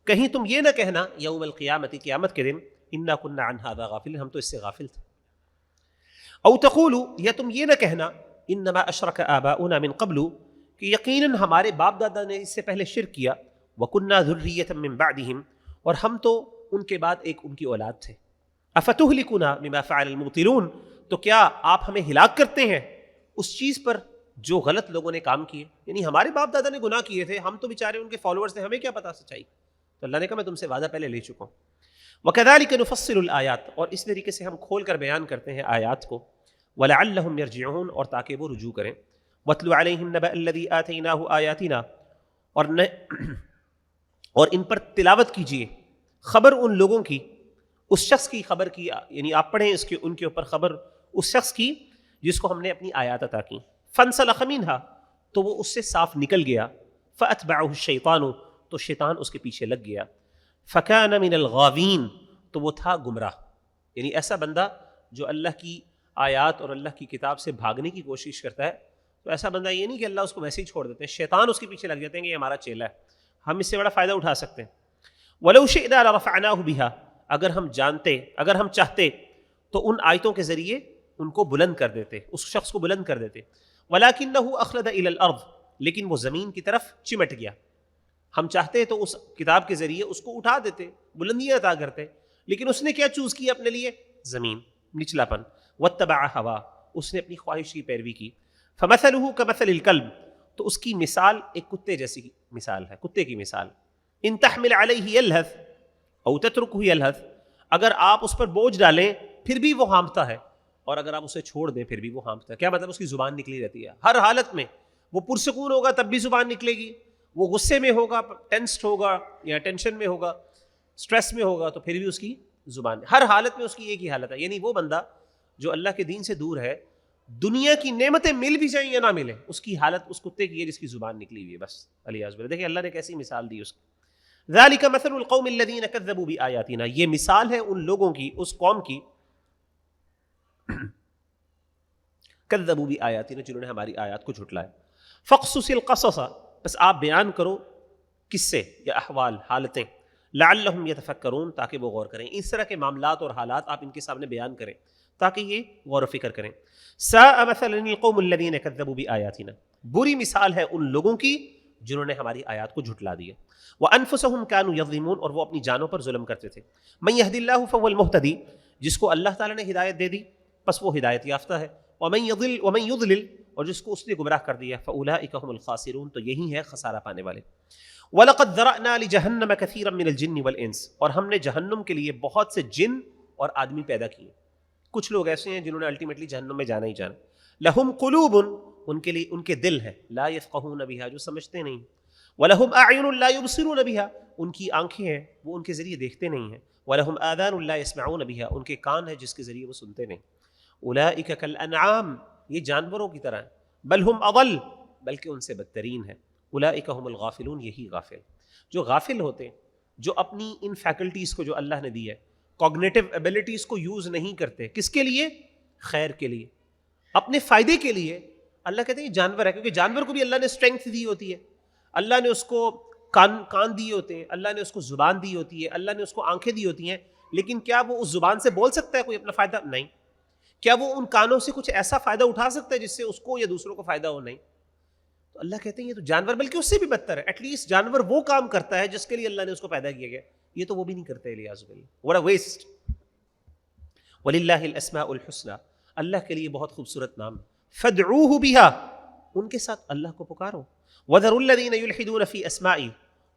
کہیں تم یہ نہ کہنا یوم القیامت، قیامت کے دن، انا کنا عن ھذا غافلین، ہم تو اس سے غافل تھے، او تقولوا، یا تم یہ نہ کہنا انما اشرک آباؤنا من قبل، کہ یقیناً ہمارے باپ دادا نے اس سے پہلے شرک کیا، وَكُنَّا ذُرِّيَّةً مِّن بَعْدِهِمْ، اور ہم تو ان کے بعد ایک ان کی اولاد تھے، أَفَتُهْلِكُنَا بِمَا فَعَلَ الْمُبْطِلُونَ، تو کیا آپ ہمیں ہلاک کرتے ہیں اس چیز پر جو غلط لوگوں نے کام کیے، یعنی ہمارے باپ دادا نے گناہ کیے تھے، ہم تو بیچارے ان کے فالوورز تھے، ہمیں کیا پتا سچائی، تو اللہ نے کہا میں تم سے وعدہ پہلے لے چکا ہوں۔ وَكَذَلِكَ نُفَصِّلُ الْآيَاتِ، اور اس طریقے سے ہم کھول کر بیان کرتے ہیں آیات کو، وَلَعَلَّهُمْ يَرْجِعُونَ، اور تاکہ وہ رجوع کریں، وَاتْلُ عَلَيْهِمْ نَبَأَ الَّذِي آتَيْنَاهُ آيَاتِنَا، اور ان پر تلاوت کیجیے خبر ان لوگوں کی، اس شخص کی خبر کی، یعنی آپ پڑھیں اس کے ان کے اوپر خبر اس شخص کی جس کو ہم نے اپنی آیات عطا کی، فَانْسَلَخَ مِنْهَا، تو وہ اس سے صاف نکل گیا، فَأَتْبَعَهُ الشَّيْطَانُ، تو شیطان اس کے پیچھے لگ گیا، فَكَانَ مِنَ الْغَاوِينَ، تو وہ تھا گمراہ، یعنی ایسا بندہ جو اللہ کی آیات اور اللہ کی کتاب سے بھاگنے کی کوشش کرتا ہے، تو ایسا بندہ یہ نہیں کہ اللہ اس کو ویسے ہی چھوڑ دیتے ہیں، شیطان اس کے پیچھے لگ جاتے ہیں کہ یہ ہمارا چیلا ہے، ہم اس سے بڑا فائدہ اٹھا سکتے ہیں۔ وَلَوْ شِئْنَا لَرَفَعْنَاهُ بِهَا، اگر ہم جانتے، اگر ہم چاہتے تو ان آیتوں کے ذریعے ان کو بلند کر دیتے، اس شخص کو بلند کر دیتے، وَلَكِنَّهُ أَخْلَدَ إِلَى الْأَرْضِ، لیکن وہ زمین کی طرف چمٹ گیا، ہم چاہتے تو اس کتاب کے ذریعے اس کو اٹھا دیتے، بلندیاں عطا کرتے، لیکن اس نے کیا چوز کیا اپنے لیے؟ زمین، نچلا پن، وَاتَّبَعَ هَوَاهُ، اس نے اپنی خواہش کی پیروی کی، فَمَثَلُهُ كَمَثَلِ الْكَلْبِ، تو اس کی مثال ایک کتے جیسی مثال ہے، کتے کی مثال، ان تحمل علیہ یلہث او تترکہ یلہث، اگر آپ اس پر بوجھ ڈالیں پھر بھی وہ ہانپتا ہے، اور اگر آپ اسے چھوڑ دیں پھر بھی وہ ہانپتا ہے، کیا مطلب؟ اس کی زبان نکلی رہتی ہے ہر حالت میں، وہ پرسکون ہوگا تب بھی زبان نکلے گی، وہ غصے میں ہوگا، ٹینسڈ ہوگا یا ٹینشن میں ہوگا، سٹریس میں ہوگا، تو پھر بھی اس کی زبان، ہر حالت میں اس کی ایک ہی حالت ہے، یعنی وہ بندہ جو اللہ کے دین سے دور ہے، دنیا کی نعمتیں مل بھی جائیں یا نہ ملیں، اس کی حالت اس کتے کی ہے جس کی زبان نکلی ہوئی ہے، بس علیہ باللہ۔ دیکھیں اللہ نے کیسی مثال دی اس کی، ذالک مثل القوم الذین کذبوا بآیاتنا، یہ مثال ہے ان لوگوں کی، اس قوم کی، کذبوا بآیاتنا، جنہوں نے ہماری آیات کو جھٹلایا، فاقصص القصص، بس آپ بیان کرو قصے یا احوال، حالتیں، لعلہم یتفکرون، تاکہ وہ غور کریں، اس طرح کے معاملات اور حالات آپ ان کے سامنے بیان کریں تاکہ یہ غور و فکر کریں۔ ساء مثلا القوم الذین کذبوا بآیاتنا، بری مثال ہے ان لوگوں کی جنہوں نے ہماری آیات کو جھٹلا دیا، وانفسهم كانوا یظلمون، اور وہ اپنی جانوں پر ظلم کرتے تھے، من یہد اللہ فهو المہتدی، جس کو اللہ تعالیٰ نے ہدایت دے دی پس وہ ہدایت یافتہ ہے، ومن یضلل، اور جس کو اس نے گمراہ کر دیا، فاولئک هم الخاسرون، تو یہی ہے خسارہ پانے والے۔ وَلَقَدْ ذَرَأْنَا لِجَهَنَّمَ كَثِيرًا مِنَ الْجِنِّ وَالْإِنسِ، اور ہم نے جہنم کے لیے بہت سے جن اور آدمی پیدا کیے، کچھ لوگ ایسے ہیں جنہوں نے الٹیمیٹلی جہنم میں جانا ہی جانا، لہم قلوب، ان کے لیے ان کے دل ہے، لا یفقہون بہا، جو سمجھتے نہیں، ولہم اعین لا یبصرون بہا، ان کی آنکھیں ہیں وہ ان کے ذریعے دیکھتے نہیں ہیں، ولہم آذان لا یسمعون بہا، ان کے کان ہیں جس کے ذریعے وہ سنتے نہیں، اولئک کالانعام، یہ جانوروں کی طرح ہیں، بل ہم اضل، بلکہ ان سے بدترین ہے، اولئک هم الغافلون، یہی غافل، جو غافل ہوتے ہیں، جو اپنی ان فیکلٹیز کو جو اللہ نے دی ہے، کوگنیٹو ایبلٹیز کو یوز نہیں کرتے، کس کے لیے؟ خیر کے لیے، اپنے فائدے کے لیے۔ اللہ کہتے ہیں یہ جانور ہے، کیونکہ جانور کو بھی اللہ نے اسٹرینگتھ دی ہوتی ہے، اللہ نے اس کو کان دیے ہوتے ہیں، اللہ نے اس کو زبان دی ہوتی ہے، اللہ نے اس کو آنکھیں دی ہوتی ہیں، لیکن کیا وہ اس زبان سے بول سکتا ہے کوئی اپنا فائدہ؟ نہیں۔ کیا وہ ان کانوں سے کچھ ایسا فائدہ اٹھا سکتا ہے جس سے اس کو یا دوسروں کو فائدہ ہو؟ نہیں۔ تو اللہ کہتے ہیں یہ تو جانور، بلکہ اس سے بھی بدتر ہے، ایٹ لیسٹ جانور وہ کام کرتا ہے جس کے لیے اللہ نے اس کو پیدا کیا گیا، یہ تو وہ بھی نہیں کرتے، الیاذ باللہ، واٹ اے ویسٹ۔ وَلِلَّهِ الْأَسْمَاءُ الْحُسْنَى، اللہ کے لیے بہت خوبصورت نام، فَادْعُوهُ بِهَا، ان کے ساتھ اللہ کو پکارو، وَذَرُوا الَّذِينَ يُلْحِدُونَ فِي أَسْمَائِهِ،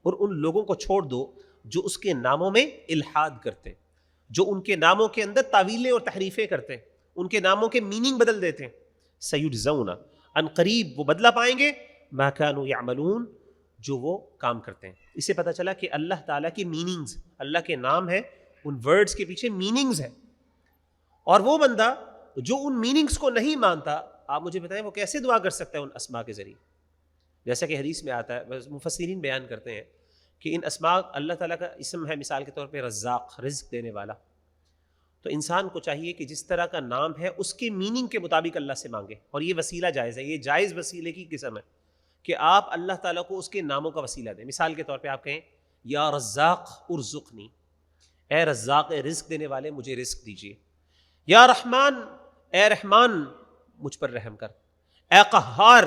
اور ان لوگوں کو چھوڑ دو جو اس کے ناموں میں الحاد کرتے ہیں، جو ان کے ناموں کے اندر تعویلیں اور تحریفیں کرتے ہیں، ان کے ناموں کے میننگ بدل دیتے ہیں، سَيُجْزَوْنَ، ان قریب وہ بدلہ پائیں گے، ما كانوا يعملون، جو وہ کام کرتے ہیں۔ اس سے پتہ چلا کہ اللہ تعالیٰ کی میننگز، اللہ کے نام ہے، ان ورڈز کے پیچھے میننگز ہیں، اور وہ بندہ جو ان میننگز کو نہیں مانتا، آپ مجھے بتائیں وہ کیسے دعا کر سکتا ہے ان اسما کے ذریعے؟ جیسا کہ حدیث میں آتا ہے، مفسرین بیان کرتے ہیں کہ ان اسماء اللہ تعالیٰ کا اسم ہے مثال کے طور پہ رزاق، رزق دینے والا. تو انسان کو چاہیے کہ جس طرح کا نام ہے اس کے میننگ کے مطابق اللہ سے مانگے، اور یہ وسیلہ جائز ہے، یہ جائز وسیلے کی قسم ہے کہ آپ اللہ تعالیٰ کو اس کے ناموں کا وسیلہ دیں. مثال کے طور پہ آپ کہیں یا رزاق ارزقنی، اے رزاق رزق دینے والے مجھے رزق دیجیے. یا رحمان، اے رحمان مجھ پر رحم کر. اے قہار،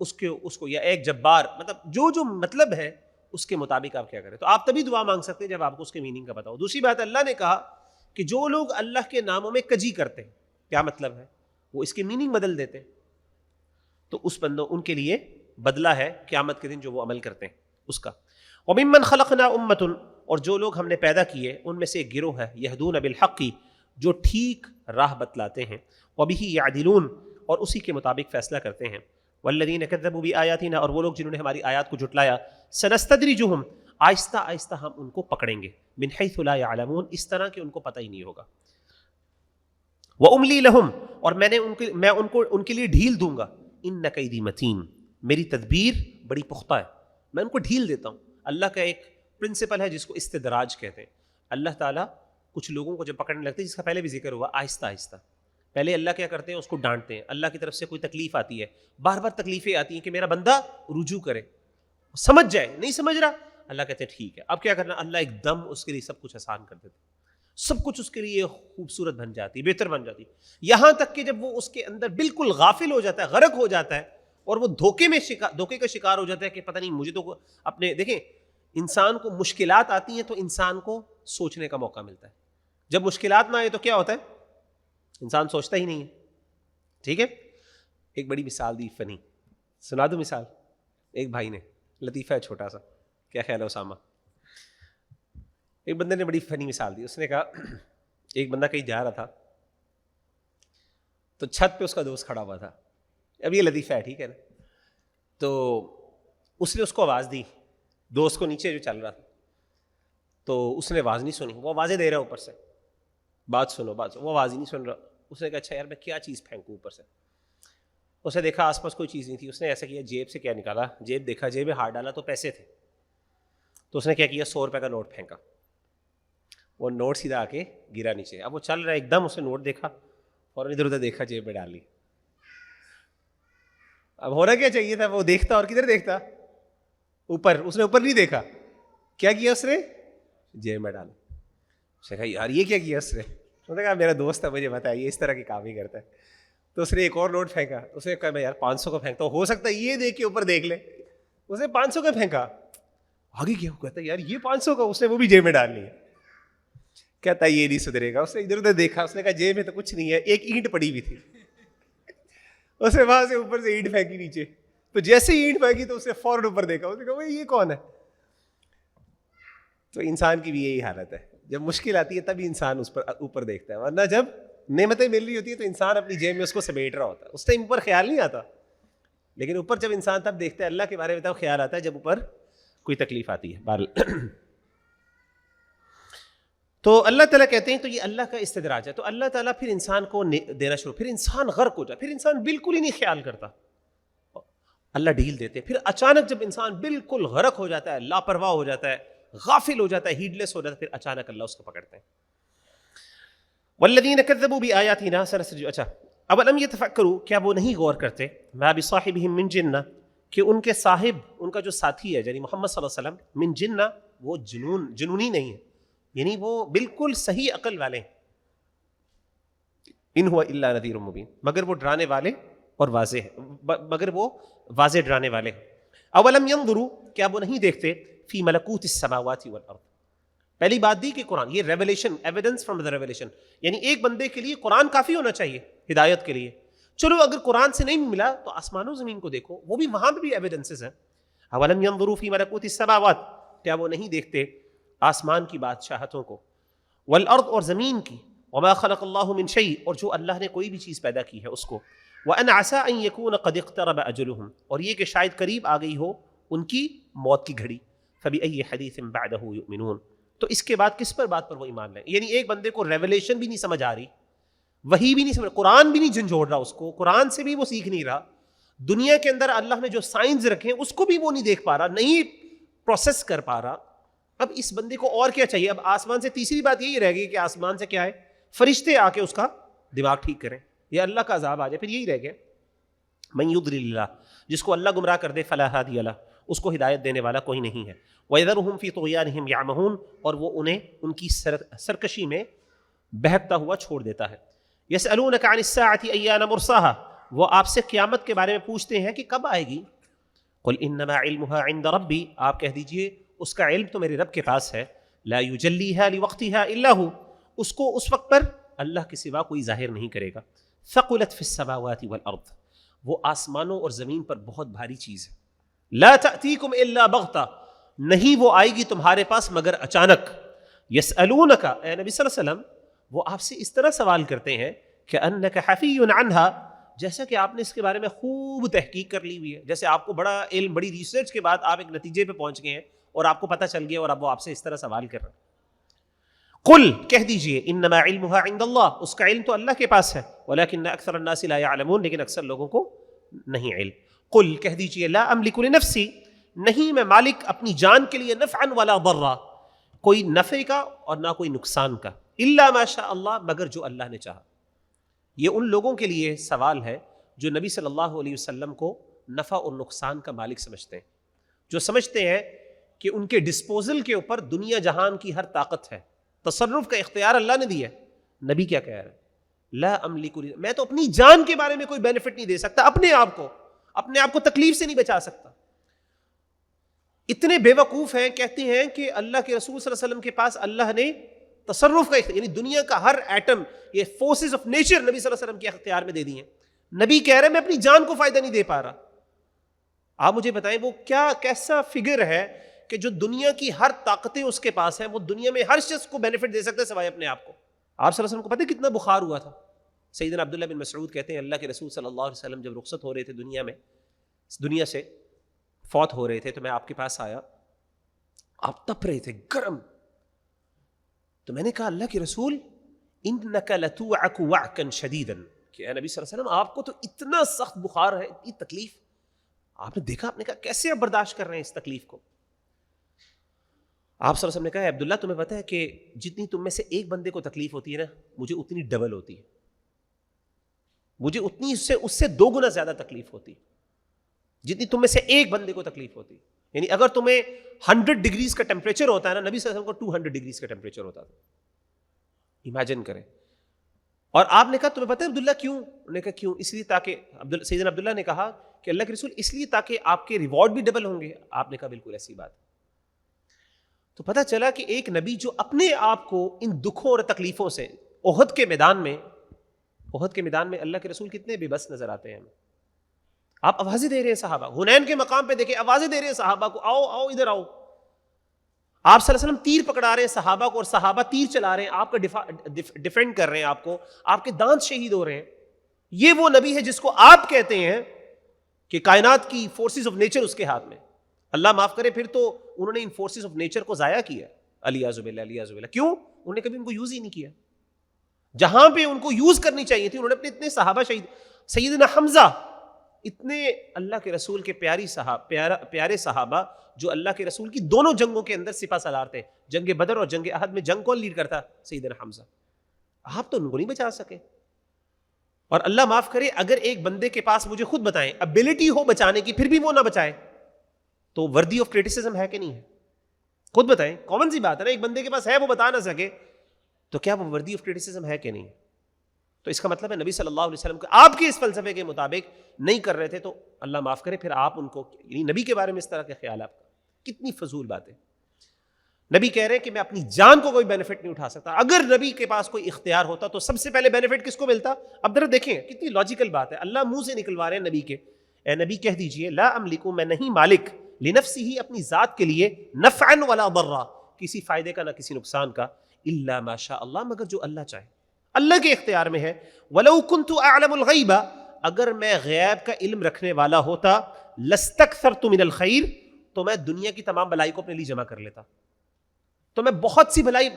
اس کو یا ایک جبار، مطلب جو مطلب ہے اس کے مطابق آپ کیا کریں. تو آپ تبھی دعا مانگ سکتے ہیں جب آپ کو اس کے میننگ کا پتہ ہو. دوسری بات اللہ نے کہا کہ جو لوگ اللہ کے ناموں میں کجی کرتے ہیں، کیا مطلب ہے؟ وہ اس کے میننگ بدل دیتے ہیں، تو اس بندوں ان کے لیے بدلہ ہے قیامت کے دن جو وہ عمل کرتے ہیں اس کا. وَمِمَّنْ خَلَقْنَا أُمَّةٌ، اور جو لوگ ہم نے پیدا کیے ان میں سے ایک گروہ ہے یہدون بالحق، جو ٹھیک راہ بتلاتے ہیں، وَبِهِ يَعْدِلُونَ، اور اسی کے مطابق فیصلہ کرتے ہیں. والذین کذبوا بآیاتنا، اور وہ لوگ جنہوں نے ہماری آیات کو جھٹلایا، سنستدرجہم، آہستہ آہستہ ہم ان کو پکڑیں گے، من حیث لا یعلمون، اس طرح کہ ان کو پتہ ہی نہیں ہوگا. واملی لہم، اور میں ان کے لیے ڈھیل دوں گا. ان کیدی متین، میری تدبیر بڑی پختہ ہے، میں ان کو ڈھیل دیتا ہوں. اللہ کا ایک پرنسپل ہے جس کو استدراج کہتے ہیں. اللہ تعالیٰ کچھ لوگوں کو جب پکڑنے لگتے ہیں، جس کا پہلے بھی ذکر ہوا، آہستہ آہستہ. پہلے اللہ کیا کرتے ہیں؟ اس کو ڈانٹتے ہیں. اللہ کی طرف سے کوئی تکلیف آتی ہے، بار بار تکلیفیں آتی ہیں کہ میرا بندہ رجوع کرے، سمجھ جائے. نہیں سمجھ رہا، اللہ کہتے ہیں ٹھیک ہے. اب کیا کرنا؟ اللہ ایک دم اس کے لیے سب کچھ آسان کر دیتے، سب کچھ اس کے لیے خوبصورت بن جاتی، بہتر بن جاتی، یہاں تک کہ جب وہ اس کے اندر بالکل غافل ہو جاتا ہے، غرق ہو جاتا ہے، اور وہ دھوکے کا شکار ہو جاتا ہے کہ پتہ نہیں مجھے تو اپنے. دیکھیں، انسان کو مشکلات آتی ہیں تو انسان کو سوچنے کا موقع ملتا ہے. جب مشکلات نہ آئے تو کیا ہوتا ہے؟ انسان سوچتا ہی نہیں ہے. ٹھیک ہے، ایک بڑی مثال دی، فنی سنا دو مثال. ایک بھائی نے، لطیفہ ہے چھوٹا سا، کیا خیال ہے اسامہ؟ ایک بندے نے بڑی فنی مثال دی. اس نے کہا ایک بندہ کہیں جا رہا تھا تو چھت پہ اس کا دوست کھڑا ہوا تھا. اب یہ لطیفہ ہے، ٹھیک ہے نا. تو اس نے اس کو آواز دی، دوست کو نیچے جو چل رہا تھا. تو اس نے آواز نہیں سنی، وہ آوازیں دے رہا اوپر سے، بات سنو بات سنو، وہ آواز ہی نہیں سن رہا. اس نے کہا اچھا یار میں کیا چیز پھینکوں اوپر سے. اس نے دیکھا آس پاس کوئی چیز نہیں تھی. اس نے ایسا کیا، جیب سے کیا نکالا، جیب دیکھا، جیب میں ہاتھ ڈالا تو پیسے تھے. تو اس نے کیا کیا، 100 روپے کا نوٹ پھینکا. وہ نوٹ سیدھا آ کے گرا نیچے. اب وہ چل رہا ہے، ایک دم اس نے نوٹ دیکھا، فوراً ادھر ادھر دیکھا، جیب میں ڈال لی. اب ہونا کیا چاہیے تھا، وہ دیکھتا اور کدھر دیکھتا، اوپر. اس نے اوپر نہیں دیکھا، کیا کیا اس نے، جیب میں ڈالا. اس نے کہا یار یہ کیا کیا اس نے. اس نے کہا میرا دوست ہے، مجھے پتا ہے یہ اس طرح کے کام ہی کرتا ہے. تو اس نے ایک اور نوٹ پھینکا. اس نے کہا میں یار 500 کا پھینکتا ہوں، ہو سکتا ہے یہ دیکھ کے اوپر دیکھ لے. اس نے 500 کا پھینکا. آگے کیا کہتا ہے یار یہ 500 کا. اس نے وہ بھی جیب میں ڈال لیا. کہتا ہے یہ نہیں سدھرے گا. اس نے ادھر ادھر دیکھا. اس نے کہا جیب میں تو کچھ نہیں ہے، ایک اینٹ پڑی ہوئی تھی. اس نے وہاں سے اوپر سے اینٹ پھینکی نیچے. تو جیسے ہی اینٹ پھینکی تو اس نے فوراً اوپر دیکھا. اس نے کہا یہ کون ہے. تو انسان کی بھی یہی حالت ہے، جب مشکل آتی ہے تبھی انسان اس پر اوپر دیکھتا ہے، ورنہ جب نعمتیں مل رہی ہوتی ہیں تو انسان اپنی جیب میں اس کو سمیٹ رہا ہوتا ہے، اس ٹائم اوپر خیال نہیں آتا. لیکن اوپر جب انسان تب دیکھتا ہے اللہ کے بارے میں، تب خیال آتا ہے جب اوپر کوئی تکلیف آتی ہے. تو اللہ تعالیٰ کہتے ہیں تو یہ اللہ کا استدراج ہے. تو اللہ تعالیٰ پھر انسان کو دینا شروع، پھر انسان غرق ہو جائے، پھر انسان بالکل ہی نہیں خیال کرتا، اللہ ڈھیل دیتے. پھر اچانک جب انسان بالکل غرق ہو جاتا ہے، لاپرواہ ہو جاتا ہے، غافل ہو جاتا ہے، ہیڈلیس ہو جاتا ہے، پھر اچانک اللہ اس کو پکڑتے ہیں. والذین کذبوا بآیاتنا سنستدرجہم. اچھا، اولم یتفکروا، کیا وہ نہیں غور کرتے، ما بصاحبہم من جنہ، کہ ان کے صاحب، ان کا جو ساتھی ہے یعنی محمد صلی اللہ علیہ وسلم، من جنہ، وہ جنونی نہیں ہے، یعنی وہ بالکل صحیح عقل والے ہیں. ان ہوا الا نذیر مبین، مگر وہ ڈرانے والے اور واضح ہے، مگر وہ واضح ڈرانے والے ہیں. اولم ینظروا، کیا وہ نہیں دیکھتے، فی ملکوت السماوات والارض. پہلی بات دی کہ قرآن، یہ revelation, evidence from the revelation, یعنی ایک بندے کے لیے قرآن کافی ہونا چاہیے ہدایت کے لیے. چلو اگر قرآن سے نہیں ملا تو آسمان و زمین کو دیکھو، وہ بھی وہاں پہ بھی ایویڈنسز ہیں. اولم ینظروا فی ملکوت السماوات، کیا وہ نہیں دیکھتے آسمان کی بادشاہتوں کو، والارض، اور زمین کی، وما خلق اللہ من شیء، اور جو اللہ نے کوئی بھی چیز پیدا کی ہے اس کو، وان عسى ان یکون قد اقترب اجلهم، اور یہ کہ شاید قریب آ گئی ہو ان کی موت کی گھڑی. فبأي حدیث بعدہ یؤمنون، تو اس کے بعد کس پر بات پر وہ ایمان لائیں. یعنی ایک بندے کو ریویلیشن بھی نہیں سمجھ آ رہی، وہی بھی نہیں سمجھ، قرآن بھی نہیں جھنجھوڑ رہا اس کو، قرآن سے بھی وہ سیکھ نہیں رہا، دنیا کے اندر اللہ نے جو سائنس رکھے ہیں اس کو بھی وہ نہیں دیکھ پا رہا, نہیں پروسیس کر پا رہا. اب اس بندے کو اور کیا چاہیے؟ اب آسمان سے تیسری بات یہی رہ گئی کہ آسمان سے کیا ہے, فرشتے آ کے اس کا دماغ ٹھیک کریں, یا اللہ کا عذاب آ جائے, پھر یہی رہ گیا. من یضلل اللہ, جس کو اللہ گمراہ کر دے, فلا ہادی لہ, اس کو ہدایت دینے والا کوئی نہیں ہے. وَيَذَرُهُمْ فِي طُغْيَانِهِمْ يَعْمَهُونَ, اور وہ انہیں ان کی سرکشی میں بہکتا ہوا چھوڑ دیتا ہے. يَسْأَلُونَكَ عَنِ السَّاعَةِ أَيَّانَ مُرْسَاهَا, وہ آپ سے قیامت کے بارے میں پوچھتے ہیں کہ کب آئے گی. قُلْ إِنَّمَا عِلْمُهَا عِنْدَ رَبِّي, آپ کہہ دیجئے اس کا علم تو میرے رب کے پاس ہے. لَا يُجَلِّيهَا لِوَقْتِهَا إِلَّا هُوَ, اس کو اس وقت پر اللہ کے سوا کوئی ظاہر نہیں کرے گا. ثَقُلَتْ فِي السَّمَاوَاتِ وَالْأَرْضِ, وہ آسمانوں اور زمین پر بہت بھاری چیز ہے. لَا تَأْتِيكُمْ إِلَّا بَغْتَةً, نہیں وہ آئے گی تمہارے پاس مگر اچانک. يَسْأَلُونَكَ, اے نبی صلی اللہ علیہ وسلم وہ آپ سے اس طرح سوال کرتے ہیں کہ أَنَّكَ حَفِيٌّ عَنْهَا, جیسا کہ آپ نے اس کے بارے میں خوب تحقیق کر لی ہوئی ہے, جیسے آپ کو بڑا علم, بڑی ریسرچ کے بعد آپ ایک نتیجے پہ پہنچ گئے ہیں اور آپ کو پتہ چل گیا اور اب وہ آپ سے اس طرح سوال کر رہے ہیں. قل, کہہ دیجئے, انما علمها عند اللہ, اس کا علم تو اللہ کے پاس ہے. ولكن اکثر الناس لا يعلمون, لیکن اکثر لوگوں کو نہیں علم. قل, کہہ دیجئے, لا املک لنفسی, نہیں میں مالک اپنی جان کے لیے, نفعا ولا ضرا, کوئی نفع کا اور نہ کوئی نقصان کا, الا ما شاء اللہ, مگر جو اللہ نے چاہا. یہ ان لوگوں کے لیے سوال ہے جو نبی صلی اللہ علیہ وسلم کو نفع اور نقصان کا مالک سمجھتے ہیں, جو سمجھتے ہیں کہ ان کے ڈسپوزل کے اوپر دنیا جہان کی ہر طاقت ہے, تصرف کا اختیار اللہ نے دیا ہے. نبی کیا کہہ رہے ہیں؟ لا املک, میں تو اپنی جان کے بارے میں کوئی بینیفٹ نہیں دے سکتا, اپنے آپ کو تکلیف سے نہیں بچا سکتا. اتنے بے وقوف ہیں, کہتے ہیں کہ اللہ کے رسول صلی اللہ علیہ وسلم کے پاس اللہ نے تصرف کا اختیار, یعنی دنیا کا ہر ایٹم, یہ فورسز آف نیچر نبی صلی اللہ علیہ وسلم کے اختیار میں دے دی ہیں. نبی کہہ رہے ہیں میں اپنی جان کو فائدہ نہیں دے پا رہا. آپ مجھے بتائیں وہ کیسا فگر ہے کہ جو دنیا کی ہر طاقتیں اس کے پاس ہیں, وہ دنیا میں ہر شخص کو بینیفٹ دے سکتا ہے سوائے اپنے آپ کو. آپ صلی اللہ علیہ وسلم کو پتہ ہے کتنا بخار ہوا تھا؟ سیدنا عبداللہ بن مسعود کہتے ہیں اللہ کے رسول صلی اللہ علیہ وسلم جب رخصت ہو رہے تھے دنیا سے فوت ہو رہے تھے, تو میں آپ کے پاس آیا, آپ تپ رہے تھے, گرم. تو میں نے کہا اللہ کے رسول انک لتوعک وعکا شدیدا, کہ اے نبی صلی اللہ علیہ وسلم آپ کو تو اتنا سخت بخار ہے, اتنی تکلیف. آپ نے دیکھا, آپ نے کہا کیسے آپ برداشت کر رہے ہیں اس تکلیف کو؟ آپ صلی اللہ علیہ وسلم نے کہا عبداللہ تمہیں پتہ ہے کہ جتنی تم میں سے ایک بندے کو تکلیف ہوتی ہے نا, مجھے اتنی ڈبل ہوتی ہے, مجھے اتنی اس سے 2 گنا زیادہ تکلیف ہوتی جتنی تم میں سے ایک بندے کو تکلیف ہوتی. یعنی اگر تمہیں 100 ڈگریز کا ٹیمپریچر ہوتا ہے نا, نبی صلی اللہ علیہ وسلم کو 200 ڈگریز کا ٹیمپریچر ہوتا تھا. امیجن کریں. اور آپ نے کہا تمہیں پتہ ہے عبداللہ کیوں؟ انہوں نے کہا کیوں؟ اس لیے تاکہ سیدنا عبداللہ نے کہا کہ اللہ کے رسول اس لیے تاکہ آپ کے ریوارڈ بھی ڈبل ہوں گے. آپ نے کہا بالکل ایسی بات. تو پتہ چلا کہ ایک نبی جو اپنے آپ کو ان دکھوں اور تکلیفوں سے, احد کے میدان میں اللہ کے رسول کتنے بے بس نظر آتے ہیں. آپ آوازیں دے رہے ہیں صحابہ, حنین کے مقام پہ دیکھیں آوازیں دے رہے ہیں صحابہ کو, آؤ آؤ ادھر آؤ. آپ صلی اللہ علیہ وسلم تیر پکڑا رہے ہیں صحابہ کو, اور صحابہ تیر چلا رہے ہیں, آپ کا ڈیفینڈ کر رہے ہیں آپ کو, آپ کے دانت شہید ہو رہے ہیں. یہ وہ نبی ہے جس کو آپ کہتے ہیں کہ کائنات کی فورسز آف نیچر اس کے ہاتھ میں. اللہ معاف کرے, پھر تو انہوں نے ان فورسز آف نیچر کو ضائع کیا, الیاذ باللہ. کیوں؟ انہوں نے کبھی ان کو یوز ہی نہیں کیا. جہاں پہ ان کو یوز کرنی چاہیے تھی انہوں نے اپنے اتنے صحابہ شہید, سیدنا حمزہ, اتنے اللہ کے رسول کے پیارے صحابہ جو اللہ کے رسول کی دونوں جنگوں کے اندر سپہ سالار تھے, جنگ بدر اور جنگ احد میں جنگ کون لیڈ کرتا؟ سیدنا حمزہ. آپ تو ان کو نہیں بچا سکے. اور اللہ معاف کرے, اگر ایک بندے کے پاس مجھے خود بتائیں ابیلٹی ہو بچانے کی, پھر بھی وہ نہ بچائے, تو وردی آف کریٹیسزم ہے کہ نہیں ہے؟ خود بتائیں, کامن سی بات ہے نا, ایک بندے کے پاس ہے وہ بتا نہ سکے, تو کیا وہ وردی آف کریٹیسزم ہے کہ نہیں؟ تو اس کا مطلب ہے نبی صلی اللہ علیہ وسلم کو آپ کے اس فلسفے کے مطابق نہیں کر رہے تھے, تو اللہ معاف کرے پھر آپ ان کو, یعنی نبی کے بارے میں اس طرح کے خیال, آپ کا کتنی فضول بات ہے. نبی کہہ رہے ہیں کہ میں اپنی جان کو کوئی بینیفٹ نہیں اٹھا سکتا. اگر نبی کے پاس کوئی اختیار ہوتا تو سب سے پہلے بینیفٹ کس کو ملتا؟ اب ذرا دیکھیں کتنی لاجیکل بات ہے, اللہ منہ سے نکلوا رہے ہیں نبی کے, اے نبی کہہ دیجئے لا املک, میں نہیں مالک, لنفسی ہی, اپنی ذات کے لیے, نفعا ولا ضرا, کسی فائدے کا نہ کسی نقصان کا, الا ما شاء اللہ, مگر جو اللہ چاہے. اللہ کے اختیار میں ہے. ولو کنت اعلم الغیب, اگر میں غیب کا علم رکھنے والا ہوتا, لاستکثرت من الخیر, تو میں دنیا کی تمام بلائی کو اپنے لیے جمع کر لیتا. تو میں بہت سی بھلائی,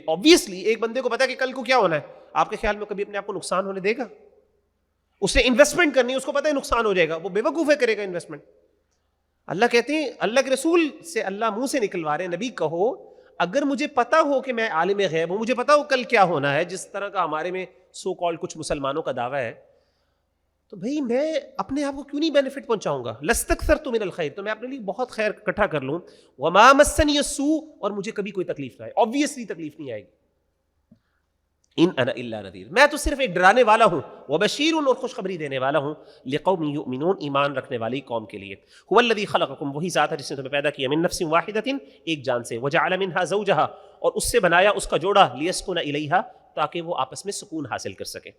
obviously ایک بندے کو پتا کہ کل کو کیا ہونا ہے, آپ کے خیال میں کبھی اپنے آپ کو نقصان ہونے دے گا؟ اس نے انویسٹمنٹ کرنی ہے، اس کو پتہ ہے نقصان ہو جائے گا، وہ بے وقوف ہے کرے گا انویسٹمنٹ. اللہ کہتے ہیں، اللہ کے رسول سے اللہ منہ سے نکلوا رہے ہیں، نبی کہو اگر مجھے پتا ہو کہ میں عالم غیب ہوں، مجھے پتا ہو کل کیا ہونا ہے، جس طرح کا ہمارے میں سو کالڈ کچھ مسلمانوں کا دعویٰ ہے، تو بھئی میں اپنے آپ کو کیوں نہیں بینیفٹ پہنچاؤں گا؟ لستکثرت من الخیر، تو میں اپنے لیے بہت خیر اکٹھا کر لوں. وما مسنی السوء، اور مجھے کبھی کوئی تکلیف نہ آئے. آبویسلی تکلیف نہیں آئے گی. ان انا الا نذیر، میں تو صرف ایک ڈرانے والا ہوں، وبشیر، اور خوشخبری دینے والا ہوں، لقوم یؤمنون، ایمان رکھنے والی قوم کے لیے. هو الذی خلقکم، وہی ذات ہے جس نے تمہیں پیدا کیا، من نفس واحدۃ، ایک جان سے، وجعل منها زوجها، اور اس سے بنایا اس کا جوڑا، لیسکن الیہا، تاکہ وہ آپس میں سکون حاصل کر سکے،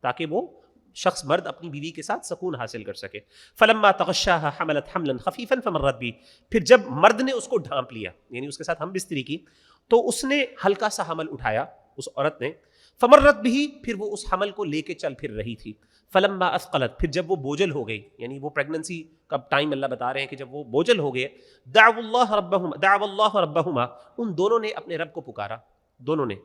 تاکہ وہ شخص مرد اپنی بیوی کے ساتھ سکون حاصل کر سکے. فلما تغشاها حملت حملا خفیفا فمرت به، پھر جب مرد نے اس کو ڈھانپ لیا، یعنی اس کے ساتھ ہم بستری کی، تو اس نے ہلکا سا حمل اٹھایا، اس عورت نے. فمرت به، پھر وہ اس حمل کو لے کے چل پھر رہی تھی. فلما اثقلت، پھر جب وہ بوجھل ہو گئی، یعنی وہ پریگننسی کا ٹائم اللہ بتا رہے ہیں کہ جب وہ بوجھل ہو گئے، دعوا اللہ ربہما، ان دونوں نے اپنے رب کو پکارا. دونوں نے،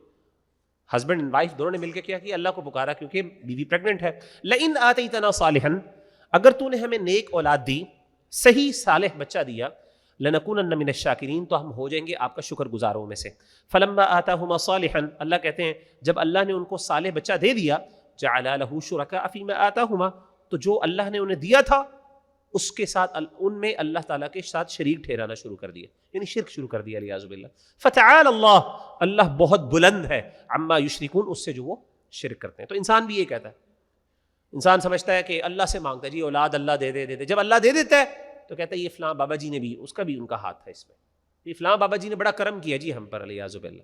ہسبینڈ اینڈ وائف دونوں نے مل کے کیا کیا؟ اللہ کو پکارا، کیونکہ بیوی پریگننٹ ہے. لئن آتیتنا صالحا، اگر تو نے ہمیں نیک اولاد دی، صحیح صالح بچہ دیا، لنکونن من الشاکرین، تو ہم ہو جائیں گے آپ کا شکر گزاروں میں سے. فلما آتاہما صالحا، اللہ کہتے ہیں جب اللہ نے ان کو صالح بچہ دے دیا، جعل له شرکاء فیما آتاہما، تو جو اللہ نے انہیں دیا تھا اس کے ساتھ ان میں اللہ تعالیٰ کے ساتھ شریک ٹھہرانا شروع کر دیا، یعنی شرک شروع کر دیا، والعیاذ باللہ. فتعال اللہ، اللہ بہت بلند ہے، عما یشرکون، اس سے جو وہ شرک کرتے ہیں. تو انسان بھی یہ کہتا ہے، انسان سمجھتا ہے کہ اللہ سے مانگتا ہے جی اولاد اللہ دے دے. جب اللہ دے دیتا ہے تو کہتا ہے یہ فلاں بابا جی نے بھی، اس کا بھی ان کا ہاتھ ہے اس میں، یہ فلاں بابا جی نے بڑا کرم کیا جی ہم پر، والعیاذ باللہ.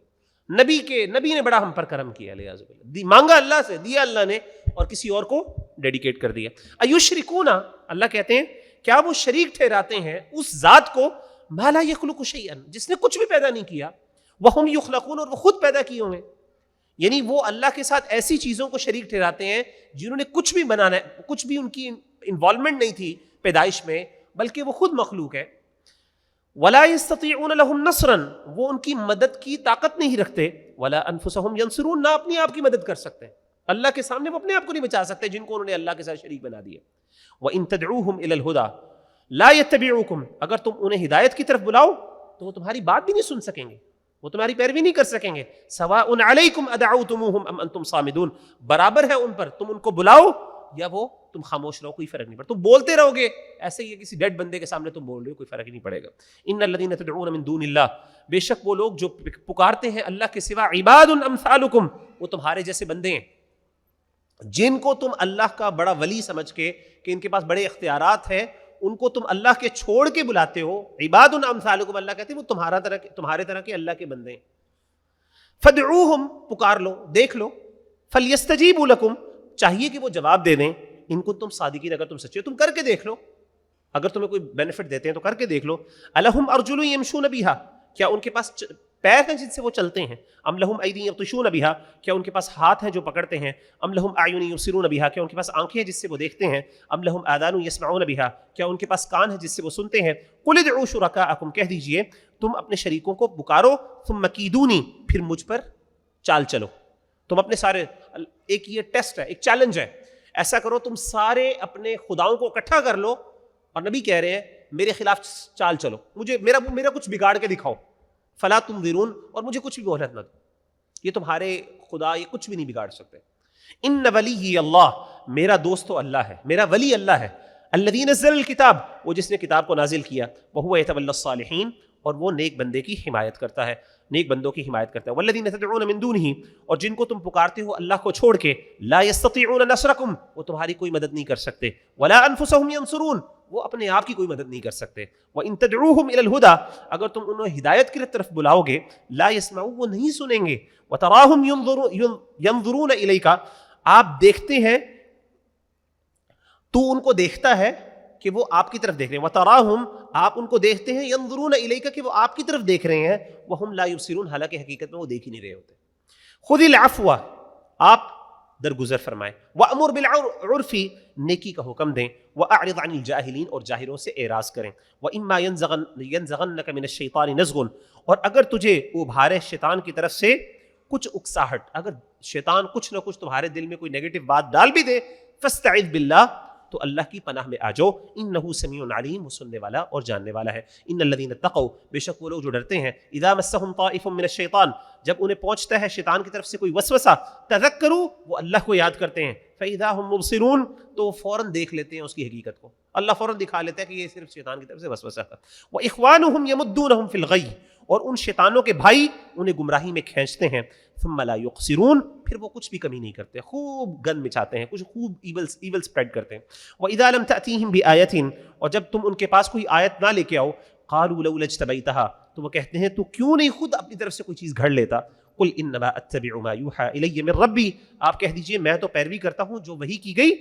نبی نے بڑا ہم پر کرم کیا، والعیاذ باللہ. مانگا اللہ سے، دیا اللہ نے، اور کسی اور کو ڈیڈیکیٹ کر دیا. ایشرکون، اللہ کہتے ہیں کیا وہ شریک ٹھہراتے ہیں اس ذات کو، ما لا یخلق شیئا، جس نے کچھ بھی پیدا نہیں کیا، وہم یخلقون، اور وہ خود پیدا کیے ہوئے. یعنی وہ اللہ کے ساتھ ایسی چیزوں کو شریک ٹھہراتے ہیں جنہوں نے کچھ بھی بنانا ہے، کچھ بھی ان کی انوالومنٹ نہیں تھی پیدائش میں، بلکہ وہ خود مخلوق ہے. ولا یستطیعون لهم نصرا، وہ ان کی مدد کی طاقت نہیں رکھتے. ولا انفسهم ینصرون، نہ اپنی آپ کی مدد کر سکتے ہیں. اللہ کے سامنے وہ اپنے آپ کو نہیں بچا سکتے جن کو انہوں نے اللہ کے ساتھ شریک بنا دیا. وَإِن تَدْعُوهُمْ إِلَى الْهُدَى لَا يَتَّبِعُوكُمْ، اگر تم انہیں ہدایت کی طرف بلاؤ تو وہ تمہاری بات بھی نہیں سن سکیں گے، وہ تمہاری پیروی نہیں کر سکیں گے. سواء علیکم ادعوتموہم ام انتم صامدون، برابر ہے ان پر، تم ان کو بلاؤ یا وہ تم خاموش رہو، کوئی فرق نہیں پڑتا. تم بولتے رہو گے ایسے ہی، کسی ڈیڈ بندے کے سامنے تم بول رہے ہو، کوئی فرق ہی نہیں پڑے گا. ان الذین تدعون من دون اللہ، بے شک وہ لوگ جو پکارتے ہیں اللہ کے سوا، عباد امثالکم، وہ تمہارے جیسے بندے ہیں، جن کو تم اللہ کا بڑا ولی سمجھ کے کہ ان کے پاس بڑے اختیارات ہیں، ان کو تم اللہ کے چھوڑ کے بلاتے ہو. عباد امثالکم، اللہ کہتے ہیں وہ تمہارے طرح کے اللہ کے بندے ہیں. فدعوہم، پکار لو، دیکھ لو. فلیستجیبوا لکم، چاہیے کہ وہ جواب دے دیں. ان کو تم صادقین، اگر تم سچے ہو تم کر کے دیکھ لو، اگر تمہیں کوئی بینیفٹ دیتے ہیں تو کر کے دیکھ لو. الہم ارجل یمشون بہا، کیا ان کے پاس پیر ہیں جن سے وہ چلتے ہیں؟ ام لہم ایدی یبطشون بہا، کیا ان کے پاس ہاتھ ہیں جو پکڑتے ہیں؟ ام لہم اعین یبصرون بہا، کیا ان کے پاس آنکھیں ہیں جس سے وہ دیکھتے ہیں؟ ام لہم آذان یسمعون بہا، کیا ان کے پاس کان ہیں جس سے وہ سنتے ہیں؟ قل ادعوا شرکاءکم، کہہ دیجئے تم اپنے شریکوں کو پکارو، ثم کیدونی، پھر مجھ پر چال چلو. تم اپنے سارے، ایک یہ ٹیسٹ ہے، ایک چیلنج ہے، ایسا کرو تم سارے اپنے خداؤں کو اکٹھا کر لو، اور نبی کہہ رہے ہیں میرے خلاف چال چلو، مجھے میرا کچھ بگاڑ کے دکھاؤ. فلا تنظرون، اور مجھے کچھ بھی مہلت نہ دو، یہ تمہارے خدا یہ کچھ بھی نہیں بگاڑ سکتے. ان ولی اللہ، میرا دوست تو اللہ ہے، میرا ولی اللہ ہے. الذی نزل الکتاب، وہ جس نے کتاب کو نازل کیا. وہو یتولی الصالحین، اور وہ نیک بندے کی حمایت کرتا ہے، نیک بندوں کی حمایت کرتا ہے. والذین تدعون من دونہ، اور جن کو تم پکارتے ہو اللہ کو چھوڑ کے، لا یستطیعون نصرکم، وہ تمہاری کوئی مدد نہیں کر سکتے. ولا انفسہم ینصرون، وہ اپنے آپ کی کوئی مدد نہیں کر سکتے. وَإِن تَدْعُوهُمْ إِلَى الْهُدَى، اگر تم انہیں ہدایت کی طرف بلاؤ گے، لا يسمعون، وہ نہیں سنیں گے. وَتَرَاهُمْ يَنظُرُونَ إِلَيْكَ، آپ دیکھتے ہیں، تو ان کو دیکھتا ہے کہ وہ آپ کی طرف دیکھ رہے ہیں. وَتَرَاهُمْ، آپ ان کو دیکھتے ہیں، يَنظُرُونَ إِلَيْكَ، کہ وہ آپ کی طرف دیکھ رہے ہیں. وَهُمْ لَا يُبْصِرُونَ، حالانکہ حقیقت میں وہ دیکھ ہی نہیں رہے ہوتے. خُذِ الْعَفْوَ، آپ درگزر فرمائیں. وَأْمُرْ بِالْعُرْفِ، نیکی کا حکم دیں. وَأَعْرِضْ عَنِ الْجَاهِلِينَ، اور جاہلوں سے اعراض کریں. وَإِمَّا يَنزَغَنَّكَ مِنَ الشَّيْطَانِ نَزْغٌ، اور اگر تجھے ابھارے شیطان کی طرف سے کچھ اکساہٹ، اگر شیطان کچھ نہ کچھ تمہارے دل میں کوئی نیگیٹو بات ڈال بھی دے، فاستعذ باللہ، تو اللہ کی پناہ میں آ جاؤ، انہ سمیع علیم، وہ سننے والا اور جاننے والا ہے۔ ان الذین اتقوا، بے شک وہ لوگ جو ڈرتے ہیں، اذا مسهم طائف من الشیطان، جب انہیں پہنچتا ہے شیطان کی طرف سے کوئی وسوسہ، تذکروا، وہ اللہ کو یاد کرتے ہیں، فاذا هم مبصرون، تو وہ فوراً دیکھ لیتے ہیں اس کی حقیقت کو، اللہ فوراً دکھا لیتا ہے کہ یہ صرف شیطان کی طرف سے وسوسہ تھا۔ واخوانهم يمدونهم في الغی، اور ان شیطانوں کے بھائی انہیں گمراہی میں کھینچتے ہیں، ثم لا يقصرون، پھر وہ کچھ بھی کمی نہیں کرتے، خوب گند مچاتے ہیں، کچھ خوب ایول سپریڈ کرتے ہیں۔ وَإِذَا لَمْ تَأْتِيهِمْ بِآيَةٍ، اور جب تم ان کے پاس کوئی آیت نہ لے کے آؤ، قَالُوا لَوْلَا اجْتَبَيْتَهَا، تو وہ کہتے ہیں تو کیوں نہیں خود اپنی طرف سے کوئی چیز گھڑ لیتا۔ قُلْ إِنَّمَا أَتَّبِعُ مَا يُوحَىٰ إِلَيَّ مِن رَبِّي، آپ کہہ دیجئے میں تو پیروی کرتا ہوں جو وحی کی گئی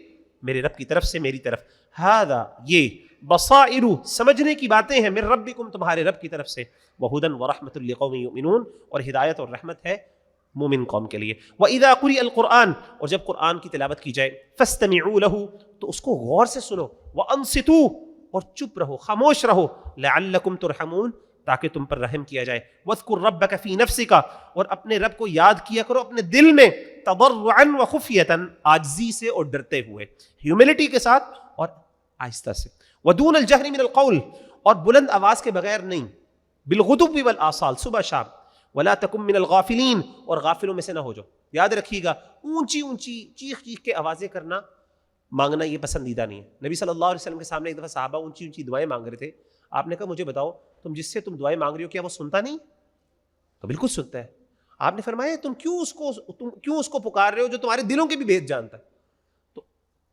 میرے رب کی طرف سے، میری طرف۔ هذا، یہ، بصائر، سمجھنے کی باتیں ہیں، من ربکم، تمہارے رب کی طرف سے، وہدن ورحمۃ لقوم یؤمنون، اور ہدایت اور رحمت ہے مومن قوم کے لیے۔ وَإِذَا قُرِئَ الْقُرْآنُ، اور جب قرآن کی تلاوت کی جائے، فَاسْتَمِعُوا لَهُ، تو اس کو غور سے سنو، وَأَنصِتُوا، اور چپ رہو، خاموش رہو، لَعَلَّكُمْ تُرْحَمُونَ، تاکہ تم پر رحم کیا جائے۔ وَاذْكُرْ رَبَّكَ فِي نَفْسِكَ، اور اپنے رب کو یاد کیا کرو اپنے دل میں، تضرعا وخفیۃ، عاجزی سے اور ڈرتے ہوئے، ہیوملٹی کے ساتھ اور آہستہ سے۔ ودون الجہر من القول، اور بلند آواز کے بغیر نہیں، بالغدو والآصال، صبح شام۔ ولا تکن من الغافلین، اور غافلوں میں سے نہ ہو جاؤ۔ یاد رکھیے گا، اونچی اونچی چیخ چیخ کے آوازیں کرنا، مانگنا یہ پسندیدہ نہیں ہے۔ نبی صلی اللہ علیہ وسلم کے سامنے ایک دفعہ صحابہ اونچی اونچی دعائیں مانگ رہے تھے، آپ نے کہا مجھے بتاؤ تم جس سے تم دعائیں مانگ رہی ہو کیا وہ سنتا نہیں؟ تو بالکل سنتا ہے۔ آپ نے فرمایا تم کیوں اس کو پکار رہے ہو جو تمہارے دلوں کے بھی بھید جانتا ہے؟ تو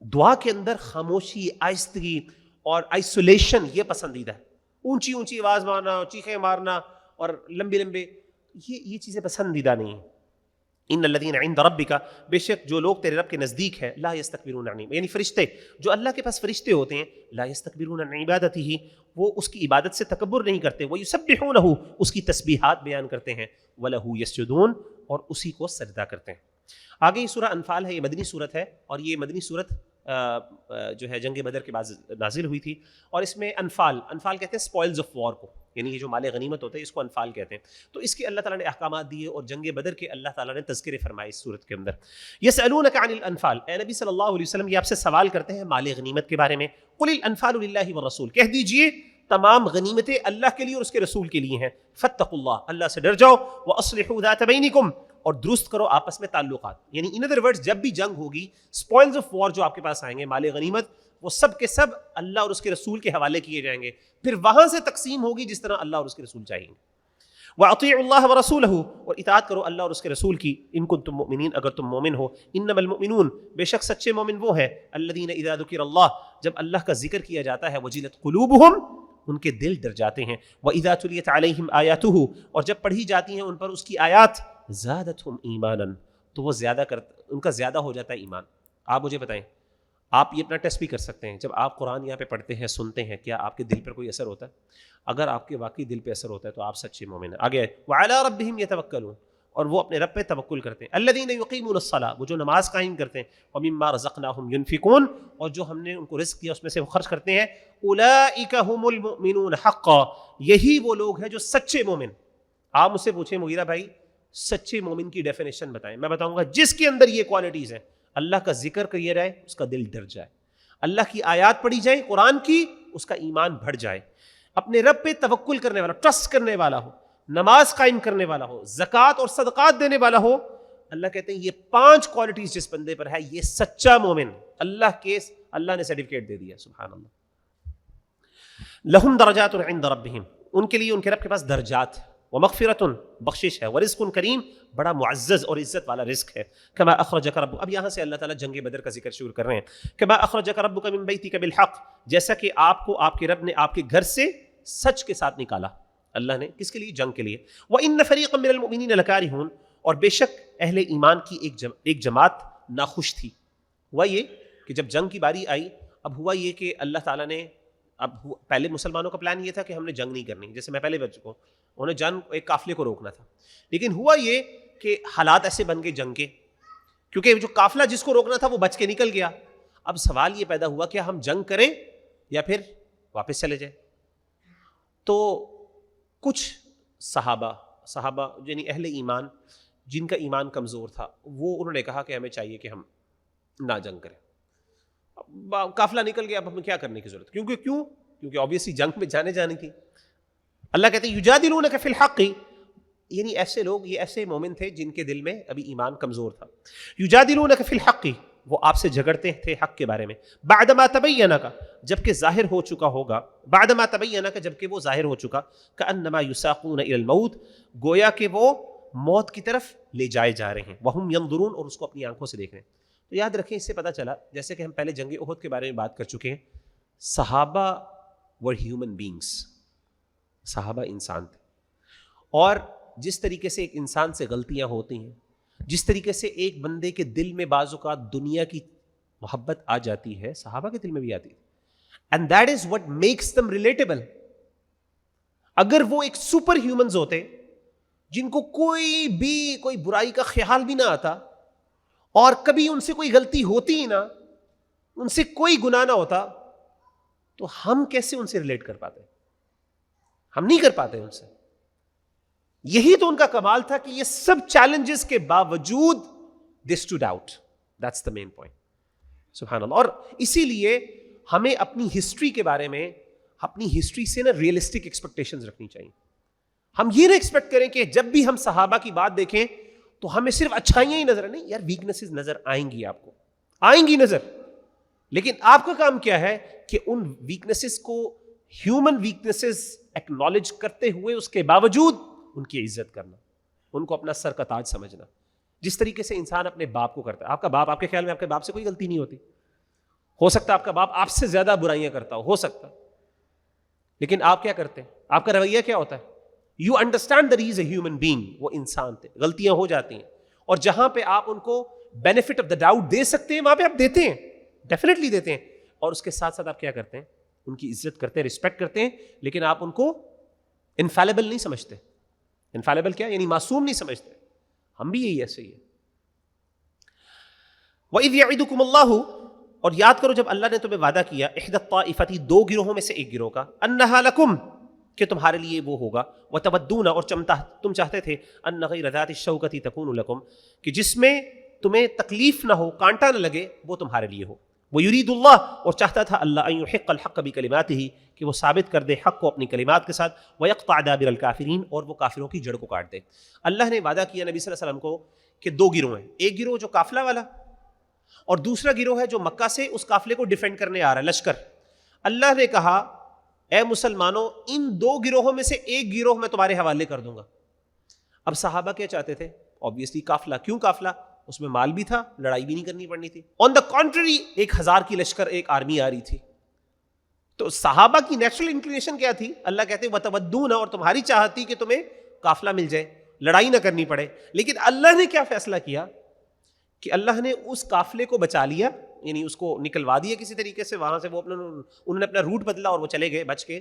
دعا کے اندر خاموشی، آہستگی اور آئسولیشن یہ پسندیدہ ہے۔ اونچی اونچی آواز مارنا، چیخیں مارنا اور لمبے لمبے، یہ چیزیں پسندیدہ نہیں ہیں۔ ان الذین عند ربک، بے شک جو لوگ تیرے رب کے نزدیک ہیں، لا یستکبرون عن، یعنی فرشتے، جو اللہ کے پاس فرشتے ہوتے ہیں، لا یستکبرون عن عبادتہ، وہ اس کی عبادت سے تکبر نہیں کرتے، ویسبحونہ، اس کی تسبیحات بیان کرتے ہیں، ولہ یسجدون، اور اسی کو سجدہ کرتے ہیں۔ آگے یہ سورہ انفال ہے، یہ مدنی صورت ہے، اور یہ مدنی صورت جو ہے جنگ بدر کے بعد نازل ہوئی تھی، اور اس میں انفال کہتے ہیں اسپوائلز آف وار کو، یعنی یہ جو مال غنیمت ہوتا ہے اس کو انفال کہتے ہیں۔ تو اس کے اللہ تعالیٰ نے احکامات دیے، اور جنگ بدر کے اللہ تعالیٰ نے تذکرے فرمائے اس صورت کے اندر۔ یسألونک عن الانفال، اے نبی صلی اللہ علیہ وسلم یہ آپ سے سوال کرتے ہیں مال غنیمت کے بارے میں۔ قل الانفال للہ والرسول، کہہ دیجئے تمام غنیمتیں اللہ کے لیے اور اس کے رسول کے لیے ہیں۔ فاتقوا اللہ، اللہ سے ڈر جاؤ، واصلحوا ذات بینکم، اور درست کرو آپس میں تعلقات، یعنی ان ادر ورڈز جب بھی جنگ ہوگی، اسپوائلز آف وار جو آپ کے پاس آئیں گے، مال غنیمت، وہ سب کے سب اللہ اور اس کے رسول کے حوالے کیے جائیں گے، پھر وہاں سے تقسیم ہوگی جس طرح اللہ اور اس کے رسول چاہیں گے۔ وَأَطِيعُوا اللَّهَ وَرَسُولَهُ، اور اطاعت کرو اللہ اور اس کے رسول کی، ان کنتم مؤمنین، اگر تم مومن ہو۔ انما المؤمنون، بے شک سچے مومن وہ ہیں، الذین اذا ذکر اللہ، جب اللہ کا ذکر کیا جاتا ہے، وجلت قلوبہم، ان کے دل ڈر جاتے ہیں، وَإِذَا تُلِيَتْ عَلَيْهِمْ آیَاتُهُ، اور جب پڑھی جاتی ہیں ان پر اس کی آیات، زادتہم ایمانا، تو وہ ان کا زیادہ ہو جاتا ہے ایمان۔ آپ مجھے بتائیں، آپ یہ اپنا ٹیسٹ بھی کر سکتے ہیں، جب آپ قرآن یہاں پہ پڑھتے ہیں، سنتے ہیں، کیا آپ کے دل پر کوئی اثر ہوتا ہے؟ اگر آپ کے واقعی دل پہ اثر ہوتا ہے تو آپ سچے مومن ہیں۔ آگے وَعَلَىٰ رَبِّهِمْ يَتَوَكَّلُونَ، اور وہ اپنے رب پہ توکل کرتے ہیں۔ الَّذِينَ يُقِيمُونَ الصَّلَاةَ، وہ جو نماز قائم کرتے ہیں، وَمِمَّا رَزَقْنَاهُمْ يُنْفِقُونَ، اور جو ہم نے ان کو رزق دیا اس میں سے وہ خرچ کرتے ہیں۔ أُولَٰئِكَ هُمُ الْمُؤْمِنُونَ حَقًّا، یہی وہ لوگ ہیں جو سچے مومن۔ آپ مجھ سے پوچھیں مغیرہ بھائی سچے مومن کی ڈیفینیشن بتائیں، میں بتاؤں گا جس کے اندر یہ کوالٹیز ہیں، اللہ کا ذکر کیا جائے اس کا دل ڈر جائے، اللہ کی آیات پڑھی جائیں قرآن کی اس کا ایمان بڑھ جائے، اپنے رب پہ توکل کرنے والا، ٹرسٹ کرنے والا ہو، نماز قائم کرنے والا ہو، زکوٰۃ اور صدقات دینے والا ہو۔ اللہ کہتے ہیں یہ 5 کوالٹیز جس بندے پر ہے یہ سچا مومن، اللہ نے سرٹیفکیٹ دے دیا، سبحان اللہ۔ لہم درجات عند ربہم، ان کے لیے ان کے رب کے پاس درجات ہے، ومغفرۃ، بخشش ہے، ورزق کریم، بڑا معزز اور عزت والا رزق ہے۔ کما اخرجک ربک، اب یہاں سے اللہ تعالیٰ جنگ بدر کا ذکر شروع کر رہے ہیں۔ کما اخرجک ربک من بیتک بالحق، جیسا کہ آپ کو آپ کے رب نے آپ کے گھر سے سچ کے ساتھ نکالا، اللہ نے کس کے لیے؟ جنگ کے لیے۔ وان فریقا من المؤمنین لکارہون، اور بے شک اہل ایمان کی ایک جماعت ناخوش تھی۔ ہوا یہ کہ جب جنگ کی باری آئی، اب ہوا یہ کہ اللہ تعالیٰ نے، پہلے مسلمانوں کا پلان یہ تھا کہ ہم نے جنگ نہیں کرنی، جیسے میں پہلے بتا چکا ہوں، انہیں جنگ ایک قافلے کو روکنا تھا، لیکن ہوا یہ کہ حالات ایسے بن گئے جنگ کے، کیونکہ جو قافلہ جس کو روکنا تھا وہ بچ کے نکل گیا۔ اب سوال یہ پیدا ہوا کہ ہم جنگ کریں یا پھر واپس چلے جائیں۔ تو کچھ صحابہ یعنی اہل ایمان جن کا ایمان کمزور تھا، وہ انہوں نے کہا کہ ہمیں چاہیے کہ ہم نہ جنگ کریں. قافلہ نکل گیا، اب ہمیں کیا کرنے کی ضرورت؟ کیونکہ آبویسلی جنگ میں جانی تھی. اللہ کہتے ہیں یجادلونک فی الحق، یعنی ایسے لوگ، یہ ایسے مومن تھے جن کے دل میں ابھی ایمان کمزور تھا. یجادلونک فی الحق، وہ آپ سے جھگڑتے تھے حق کے بارے میں. بعدما تبین کا، جبکہ ظاہر ہو چکا ہوگا. بعدما تبین کا، جبکہ وہ ظاہر ہو چکا. کانما یساقون الی الموت، گویا کہ وہ موت کی طرف لے جائے جا رہے ہیں. وہم ینظرون، اور اس کو اپنی آنکھوں سے دیکھ رہے ہیں. تو یاد رکھیں، اس سے پتہ چلا، جیسے کہ ہم پہلے جنگ احد کے بارے میں بات کر چکے ہیں، صحابہ ور ہیومن بینگس، صحابہ انسان تھے. اور جس طریقے سے ایک انسان سے غلطیاں ہوتی ہیں، جس طریقے سے ایک بندے کے دل میں بعض اوقات دنیا کی محبت آ جاتی ہے، صحابہ کے دل میں بھی آتی ہے. And that is what makes them relatable. اگر وہ ایک سپر ہیومنز ہوتے جن کو کوئی برائی کا خیال بھی نہ آتا، اور کبھی ان سے کوئی غلطی ہوتی ہی نہ، ان سے کوئی گناہ نہ ہوتا، تو ہم کیسے ان سے ریلیٹ کر پاتے؟ ہم نہیں کر پاتے ان سے. یہی تو ان کا کمال تھا کہ یہ سب چیلنجز کے باوجود they stood out. That's the main point. سبحان اللہ. اور اسی لیے ہمیں اپنی ہسٹری کے بارے میں، اپنی ہسٹری سے نا ریئلسٹک ایکسپیکٹیشنز رکھنی چاہیے. ہم یہ نہ ایکسپیکٹ کریں کہ جب بھی ہم صحابہ کی بات دیکھیں تو ہمیں صرف اچھائیاں ہی نظر، نہیں یار، ویکنیسز نظر آئیں گی، آپ کو آئیں گی نظر. لیکن آپ کا کام کیا ہے کہ ان ویکنیسز کو، ہیومن ویکنیسز ایکنالج کرتے ہوئے اس کے باوجود ان کی عزت کرنا، ان کو اپنا سر کا تاج سمجھنا، جس طریقے سے انسان اپنے باپ کو کرتا ہے. آپ کا باپ، آپ کے خیال میں آپ کے باپ سے کوئی غلطی نہیں ہوتی، ہو سکتا آپ کا باپ آپ سے زیادہ برائیاں کرتا ہو سکتا، لیکن آپ کیا کرتے ہیں؟ آپ کا رویہ کیا ہوتا ہے؟ You understand that he is a human being. وہ انسان تھے، غلطیاں ہو جاتی ہیں، اور جہاں پہ آپ ان کو بینیفٹ آف دا ڈاؤٹ دے سکتے ہیں وہاں پہ آپ دیتے ہیں، ڈیفینیٹلی دیتے ہیں. اور اس کے ساتھ ساتھ آپ کیا کرتے ہیں؟ ان کی عزت کرتے ہیں، رسپیکٹ کرتے ہیں، لیکن آپ ان کو انفیلیبل نہیں سمجھتے. انفیلیبل کیا یعنی معصوم نہیں سمجھتے. ہم بھی یہی ایسے ہی ہے. وَإِذْ يَعِدُكُمُ اللَّهُ، اور یاد کرو جب اللہ نے تمہیں وعدہ کیا، احدى الطائفتين، دو گروہوں میں سے ایک گروہ کا، انہا لکم، کہ تمہارے لیے وہ ہوگا، وتودون، اور تم چاہتے تھے، ان غیر ذات الشوکۃ تکون لکم، کہ جس میں تمہیں تکلیف نہ ہو، کانٹا نہ لگے، وہ تمہارے لیے ہو. وَيُرِيدُ اللَّهُ، اور چاہتا تھا اللہ، ان يحق الحق بکلماتہ، کہ وہ ثابت کر دے حق کو اپنی کلمات کے ساتھ، وَيَقْطَعَ دَابِرَ الْكَافِرِينَ، اور وہ کافروں کی جڑ کو کاٹ دے. اللہ نے وعدہ کیا نبی صلی اللہ علیہ وسلم کو کہ دو گروہ ہیں، ایک گروہ جو قافلہ والا، اور دوسرا گروہ ہے جو مکہ سے اس قافلے کو ڈیفینڈ کرنے آ رہا ہے، لشکر. اللہ نے کہا اے مسلمانوں، ان دو گروہوں میں سے ایک گروہ میں تمہارے حوالے کر دوں گا. اب صحابہ کیا چاہتے تھے؟ obviously قافلہ. کیوں قافلہ؟ اس میں مال بھی تھا، لڑائی بھی نہیں کرنی پڑنی تھی. آن دا کانٹری 1000 کی لشکر، ایک آرمی آ رہی تھی. تو صحابہ کی نیچرل انکلینیشن کیا تھی؟ اللہ کہتے ہیں وَتَوَدُّونَ، اور تمہاری چاہت تھی کہ تمہیں قافلہ مل جائے، لڑائی نہ کرنی پڑے. لیکن اللہ نے کیا فیصلہ کیا کہ اللہ نے اس قافلے کو بچا لیا، یعنی اس کو نکلوا دیا کسی طریقے سے وہاں سے. وہ انہوں نے اپنا روٹ بدلا اور وہ چلے گئے بچ کے،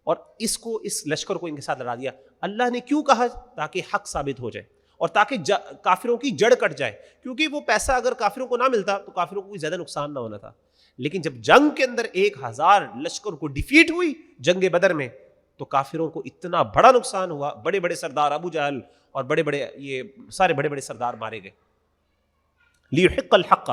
اور اس لشکر کو ان کے ساتھ لڑا دیا. اللہ نے کیوں کہا؟ تاکہ حق ثابت ہو جائے اور تاکہ کافروں کی جڑ کٹ جائے. کیونکہ وہ پیسہ اگر کافروں کو نہ ملتا تو کافروں کو کوئی زیادہ نقصان نہ ہونا تھا. لیکن جب جنگ کے اندر 1000 لشکر کو ڈیفیٹ ہوئی جنگ بدر میں، تو کافروں کو اتنا بڑا نقصان ہوا. بڑے بڑے سردار ابو جہل اور بڑے بڑے یہ سارے بڑے بڑے سردار مارے گئے. لیحق الحق،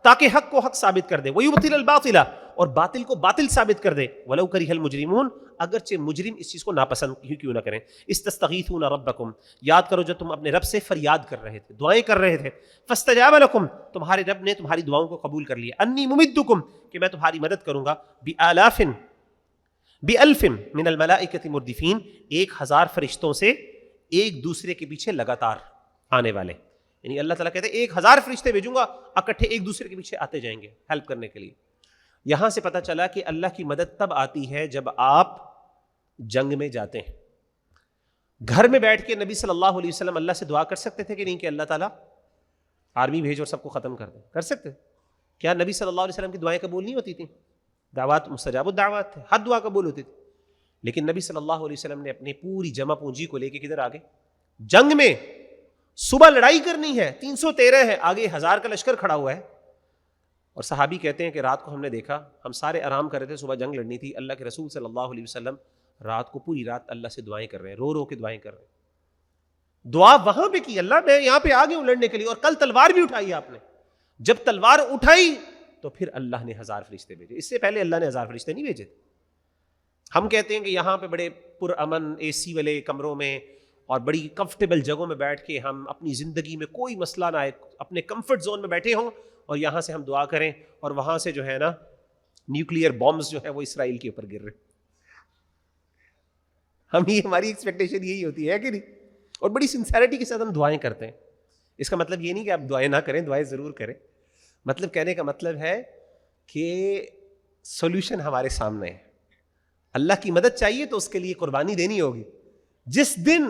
تاکہ حق کو حق ثابت کر دے، ویبطل الباطل، اور باطل کو باطل ثابت کر دے. ولو کرہ المجرمون، اگرچہ مجرم اس چیز کو ناپسند کیوں نہ کریں. استستغیثون ربکم، یاد کرو جب تم اپنے رب سے فریاد کر رہے تھے، دعائیں کر رہے تھے. فاستجاب لکم، تمہارے رب نے تمہاری دعاؤں کو قبول کر لیا. انی ممدکم، کہ میں تمہاری مدد کروں گا. بألف من الملائکۃ مردفین، 1000 فرشتوں سے ایک دوسرے کے پیچھے لگاتار آنے والے. یعنی اللہ تعالیٰ کہتے ہیں 1000 فرشتے بھیجوں گا، اکٹھے ایک دوسرے کے پیچھے آتے جائیں گے ہیلپ کرنے کے لیے. یہاں سے پتہ چلا کہ اللہ کی مدد تب آتی ہے جب آپ جنگ میں جاتے ہیں. گھر میں بیٹھ کے نبی صلی اللہ علیہ وسلم اللہ سے دعا کر سکتے تھے کہ نہیں کہ اللہ تعالیٰ آرمی بھیج اور سب کو ختم کر دے؟ کر سکتے. کیا نبی صلی اللہ علیہ وسلم کی دعائیں قبول نہیں ہوتی تھیں؟ دعوات مستجاب الدعوات تھے، ہر دعا قبول ہوتی تھی. لیکن نبی صلی اللہ علیہ وسلم نے اپنی پوری جمع پونجی کو لے کے کدھر آگے؟ جنگ میں. صبح لڑائی کرنی ہے، 313 ہے، آگے 1000 کا لشکر کھڑا ہوا ہے. اور صحابی کہتے ہیں کہ رات کو ہم نے دیکھا، ہم سارے آرام کر رہے تھے، صبح جنگ لڑنی تھی. اللہ کے رسول صلی اللہ علیہ وسلم رات کو پوری رات اللہ سے دعائیں کر رہے ہیں، رو رو کے دعائیں کر رہے ہیں. دعا وہاں پہ کی اللہ میں یہاں پہ آ گیا ہوں لڑنے کے لیے، اور کل تلوار بھی اٹھائی آپ نے. جب تلوار اٹھائی تو پھر اللہ نے 1000 فرشتے بھیجے. اس سے پہلے اللہ نے 1000 فرشتے نہیں بھیجے. ہم کہتے ہیں کہ یہاں پہ بڑے پرامن اے سی والے کمروں میں اور بڑی کمفرٹیبل جگہوں میں بیٹھ کے ہم اپنی زندگی میں کوئی مسئلہ نہ آئے، اپنے کمفرٹ زون میں بیٹھے ہوں، اور یہاں سے ہم دعا کریں اور وہاں سے جو ہے نا نیوکلیئر بامز جو ہے وہ اسرائیل کے اوپر گر رہے. ہماری ایکسپیکٹیشن یہی ہوتی ہے کہ نہیں؟ اور بڑی سنسیرٹی کے ساتھ ہم دعائیں کرتے ہیں. اس کا مطلب یہ نہیں کہ آپ دعائیں نہ کریں، دعائیں ضرور کریں. مطلب کہنے کا مطلب ہے کہ سولوشن ہمارے سامنے ہے. اللہ کی مدد چاہیے تو اس کے لیے قربانی دینی ہوگی. جس دن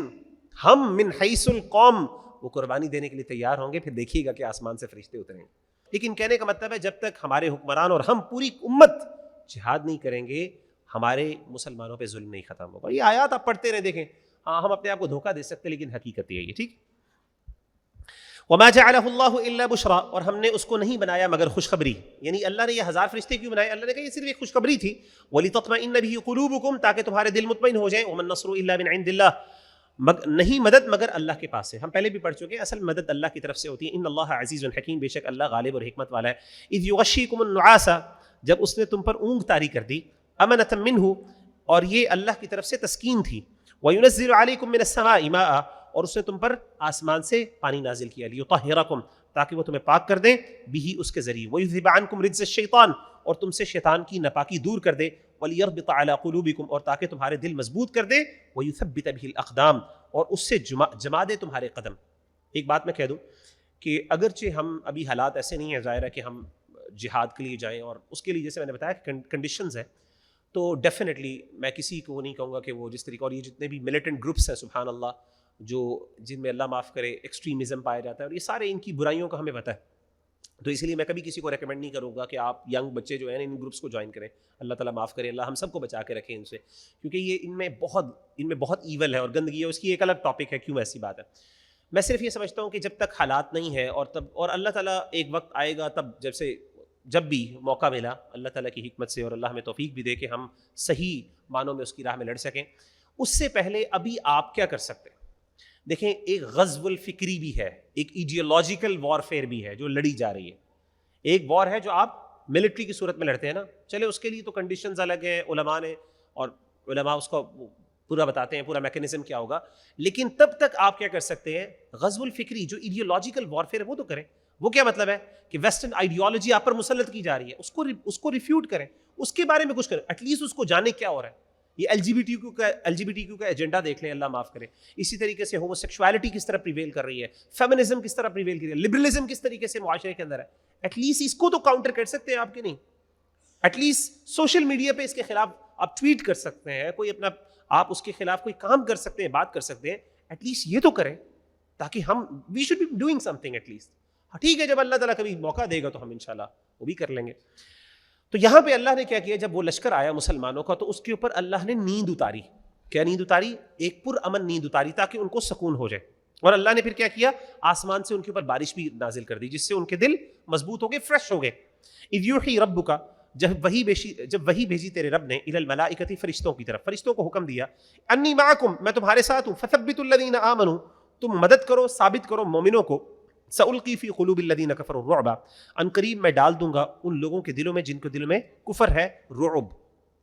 ہم من حیث القوم وہ قربانی دینے کے لیے تیار ہوں گے، پھر دیکھیے گا کہ آسمان سے فرشتے اتریں گے. لیکن کہنے کا مطلب ہے جب تک ہمارے حکمران اور ہم پوری امت جہاد نہیں کریں گے، ہمارے مسلمانوں پہ ظلم نہیں ختم ہوگا. یہ آیات آپ پڑھتے رہیں، دیکھیں. ہاں ہم اپنے آپ کو دھوکہ دے سکتے لیکن حقیقت یہ ہے. ٹھیک. وما جعلہ اللہ الا بشرا، اور ہم نے اس کو نہیں بنایا مگر خوشخبری. یعنی اللہ نے یہ 1000 فرشتے کیوں بنائے؟ اللہ نے کہا یہ صرف ایک خوشخبری تھی. وَلِتَطْمَئِنَّ بِهِ قُلُوبُكُمْ، تاکہ تمہارے دل مطمئن ہو جائیں. وَمَا النَّصْرُ إِلَّا مِنْ عِنْدِ اللَّهِ، نہیں مدد مگر اللہ کے پاس سے. ہم پہلے بھی پڑھ چکے ہیں، اصل مدد اللہ کی طرف سے ہوتی ہے. ان اللہ عزیز حکیم، بے شک اللہ غالب اور حکمت والا ہے. اذ یغشیکم النعاس، جب اس نے تم پر اونگ طاری کر دی. امنۃ منہ، اور یہ اللہ کی طرف سے تسکین تھی. وینزل علیکم من السماء ماء، اور اس نے تم پر آسمان سے پانی نازل کیا. لیطہرکم، تاکہ وہ تمہیں پاک کر دیں. بہ، اس کے ذریعے. ویذھب عنکم رجز الشیطان، اور تم سے شیطان کی ناپاکی دور کر دے. ولیربط علی قلوبکم، اور تاکہ تمہارے دل مضبوط کر دے. ویثبت بہ الاقدام، اور اس سے جما دے تمہارے قدم. ایک بات میں کہہ دوں کہ اگرچہ ہم ابھی حالات ایسے نہیں ہیں ظاہر ہے کہ ہم جہاد کے لیے جائیں، اور اس کے لیے جیسے میں نے بتایا کہ کنڈیشنز ہیں، تو ڈیفینیٹلی میں کسی کو نہیں کہوں گا کہ وہ جس طریقے، اور یہ جتنے بھی ملیٹنٹ گروپس ہیں سبحان اللہ، جو جن میں اللہ معاف کرے ایکسٹریمزم پایا جاتا ہے، اور یہ سارے ان کی برائیوں کا ہمیں پتہ ہے. تو اس لیے میں کبھی کسی کو ریکمینڈ نہیں کروں گا کہ آپ ینگ بچے جو ہیں ان گروپس کو جوائن کریں. اللہ تعالیٰ معاف کرے، اللہ ہم سب کو بچا کے رکھے ان سے، کیونکہ یہ ان میں بہت ایول ہے اور گندگی ہے. اس کی ایک الگ ٹاپک ہے کیوں ایسی بات ہے. میں صرف یہ سمجھتا ہوں کہ جب تک حالات نہیں ہے، اور اللہ تعالیٰ ایک وقت آئے گا تب جب بھی موقع ملا اللہ تعالیٰ کی حکمت سے، اور اللہ ہمیں توفیق بھی دے کہ ہم صحیح معنوں میں اس کی راہ میں لڑ سکیں. اس سے پہلے ابھی آپ کیا کر سکتے ہیں؟ دیکھیں، ایک غزو الفکری بھی ہے، ایک ایڈیولوجیکل وارفیئر بھی ہے جو لڑی جا رہی ہے. ایک وار ہے جو آپ ملٹری کی صورت میں لڑتے ہیں نا، چلے اس کے لیے تو کنڈیشنز الگ ہیں، علماء نے، اور علماء اس کو پورا بتاتے ہیں پورا میکینزم کیا ہوگا. لیکن تب تک آپ کیا کر سکتے ہیں؟ غزو الفکری جو ایڈیولوجیکل وارفیئر ہے وہ تو کریں. وہ کیا مطلب ہے؟ کہ ویسٹرن آئیڈیالوجی آپ پر مسلط کی جا رہی ہے، اس کو ریفیوٹ کریں، اس کے بارے میں کچھ کریں، ایٹ لیسٹ اس کو جانے کیا ہو رہا ہے. یہ L G B T Q کا ایجنڈا دیکھ لیں، اللہ معاف کرے. اسی طریقے سے ہومو سیکشوالٹی کس طرح پریویل کر رہی ہے، فیمنزم کس طرح پریویل کر رہی ہے، لبرلزم کس طریقے سے معاشرے کے اندر ہے. ایٹ لیسٹ اس کو تو کاؤنٹر کر سکتے ہیں آپ کے نہیں. ایٹ لیسٹ سوشل میڈیا پہ اس کے خلاف آپ ٹویٹ کر سکتے ہیں، کوئی اپنا آپ اس کے خلاف کوئی کام کر سکتے ہیں، بات کر سکتے ہیں. ایٹ لیسٹ یہ تو کریں تاکہ ہم we should be doing something at least. ٹھیک ہے، جب اللہ تعالیٰ کبھی موقع دے گا تو ہم انشاءاللہ وہ بھی کر لیں گے. تو یہاں پہ اللہ نے کیا کیا؟ جب وہ لشکر آیا مسلمانوں کا تو اس کے اوپر اللہ نے نیند اتاری. کیا نیند اتاری؟ ایک پرامن نیند اتاری تاکہ ان کو سکون ہو جائے. اور اللہ نے پھر کیا کیا؟ آسمان سے ان کے اوپر بارش بھی نازل کر دی، جس سے ان کے دل مضبوط ہو گئے، فریش ہو گئے. اذ یوحی ربک، جب وہی بھیجی تیرے رب نے، الی الملائکۃ، فرشتوں کی طرف، فرشتوں کو حکم دیا، انی معکم، میں تمہارے ساتھ ہوں، فثبتوا الذین آمنوا، تم مدد کرو، ثابت کرو مومنوں کو. سألقی فی قلوب الذین کفروا الرعب، ان قریب میں ڈال دوں گا ان لوگوں کے دلوں میں جن کے دلوں میں کفر ہے، رعب،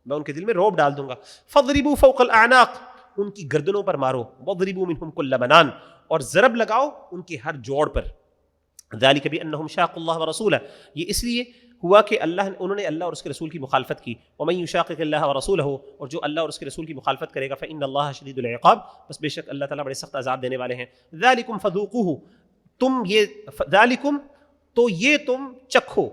میں ان کے دل میں رعب ڈال دوں گا. فضربوا فوق الاعناق، ان کی گردنوں پر مارو. وضربوا منہم کل بنان، اور ضرب لگاؤ ان کے ہر جوڑ پر. ذالک بانہم شاقوا اللہ ورسولہ، یہ اس لیے ہوا کہ انہوں نے اللہ اور اس کے رسول کی مخالفت کی. ومن یشاقق اللہ ورسولہ، اور جو اللہ اور اس کے رسول کی مخالفت کرے گا، فإن اللہ شدید العقاب، بس بے شک اللہ تعالیٰ بڑے سخت عذاب دینے والے ہیں. ذالکم فذوقوہ، تم یہ ذالکم تو یہ تم چکھو،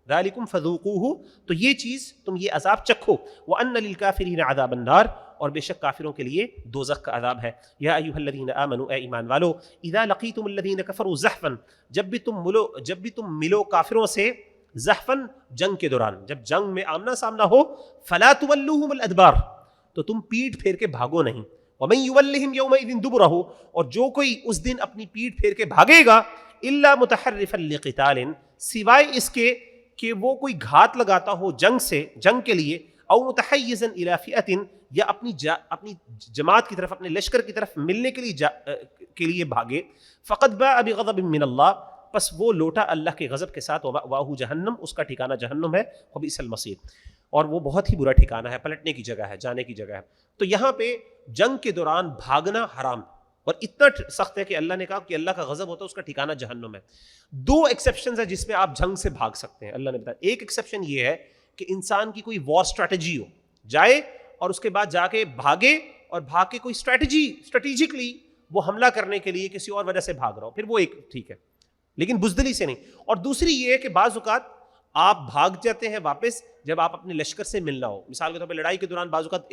ذالکم فذوقوہ تو یہ چیز تم یہ عذاب چکھو. وان للکافرین عذاب النار، اور بے شک کافروں کے لیے دوزخ کا عذاب ہے. یا ایھا الذین آمنوا، اے ایمان والو، اذا لقیتم الذین کفروا زحفا، جب بھی تم ملو کافروں سے، زحفا جنگ کے دوران، جب جنگ میں آمنا سامنا ہو، فلا تولوہم الادبار، تو تم پیٹ پھیر کے بھاگو نہیں. ومن یولہم یومئذ دبرہ، اور جو کوئی اس دن اپنی پیٹ پھیر کے بھاگے گا، الا متحرفا لقتال، سوائے اس کے کہ وہ کوئی گھات لگاتا ہو جنگ کے لیے، او متحیزا الی فئۃ، یا اپنی جماعت کی طرف، اپنے لشکر کی طرف ملنے کے لیے بھاگے، فقد باء بغضب من اللہ، پس وہ لوٹا اللہ کے غضب کے ساتھ، ومأواہ جہنم، اس کا ٹھکانہ جہنم ہے، وبئس المصیر، اور وہ بہت ہی برا ٹھکانہ ہے، پلٹنے کی جگہ ہے، جانے کی جگہ ہے۔ تو یہاں پہ جنگ کے دوران بھاگنا حرام، اور اتنا سخت ہے کہ اللہ نے کہا کہ اللہ کا غضب ہوتا ہے، اس کا ٹھکانہ جہنم ہے۔ دو ایکسیپشنز ہیں جس میں آپ جنگ سے بھاگ سکتے ہیں، اللہ نے بتایا۔ ایک ایکسیپشن یہ ہے کہ انسان کی کوئی وار اسٹریٹجی ہو، جائے اور اس کے بعد جا کے بھاگے، اور بھاگ کے کوئی اسٹریٹجیکلی وہ حملہ کرنے کے لیے کسی اور وجہ سے بھاگ رہا ہو، پھر وہ ایک ٹھیک ہے، لیکن بزدلی سے نہیں۔ اور دوسری یہ ہے کہ بعض اوقات آپ بھاگ جاتے ہیں واپس جب آپ اپنے لشکر سے ملنا ہو، مثال کے طور پہ لڑائی کے دوران بعض اوقات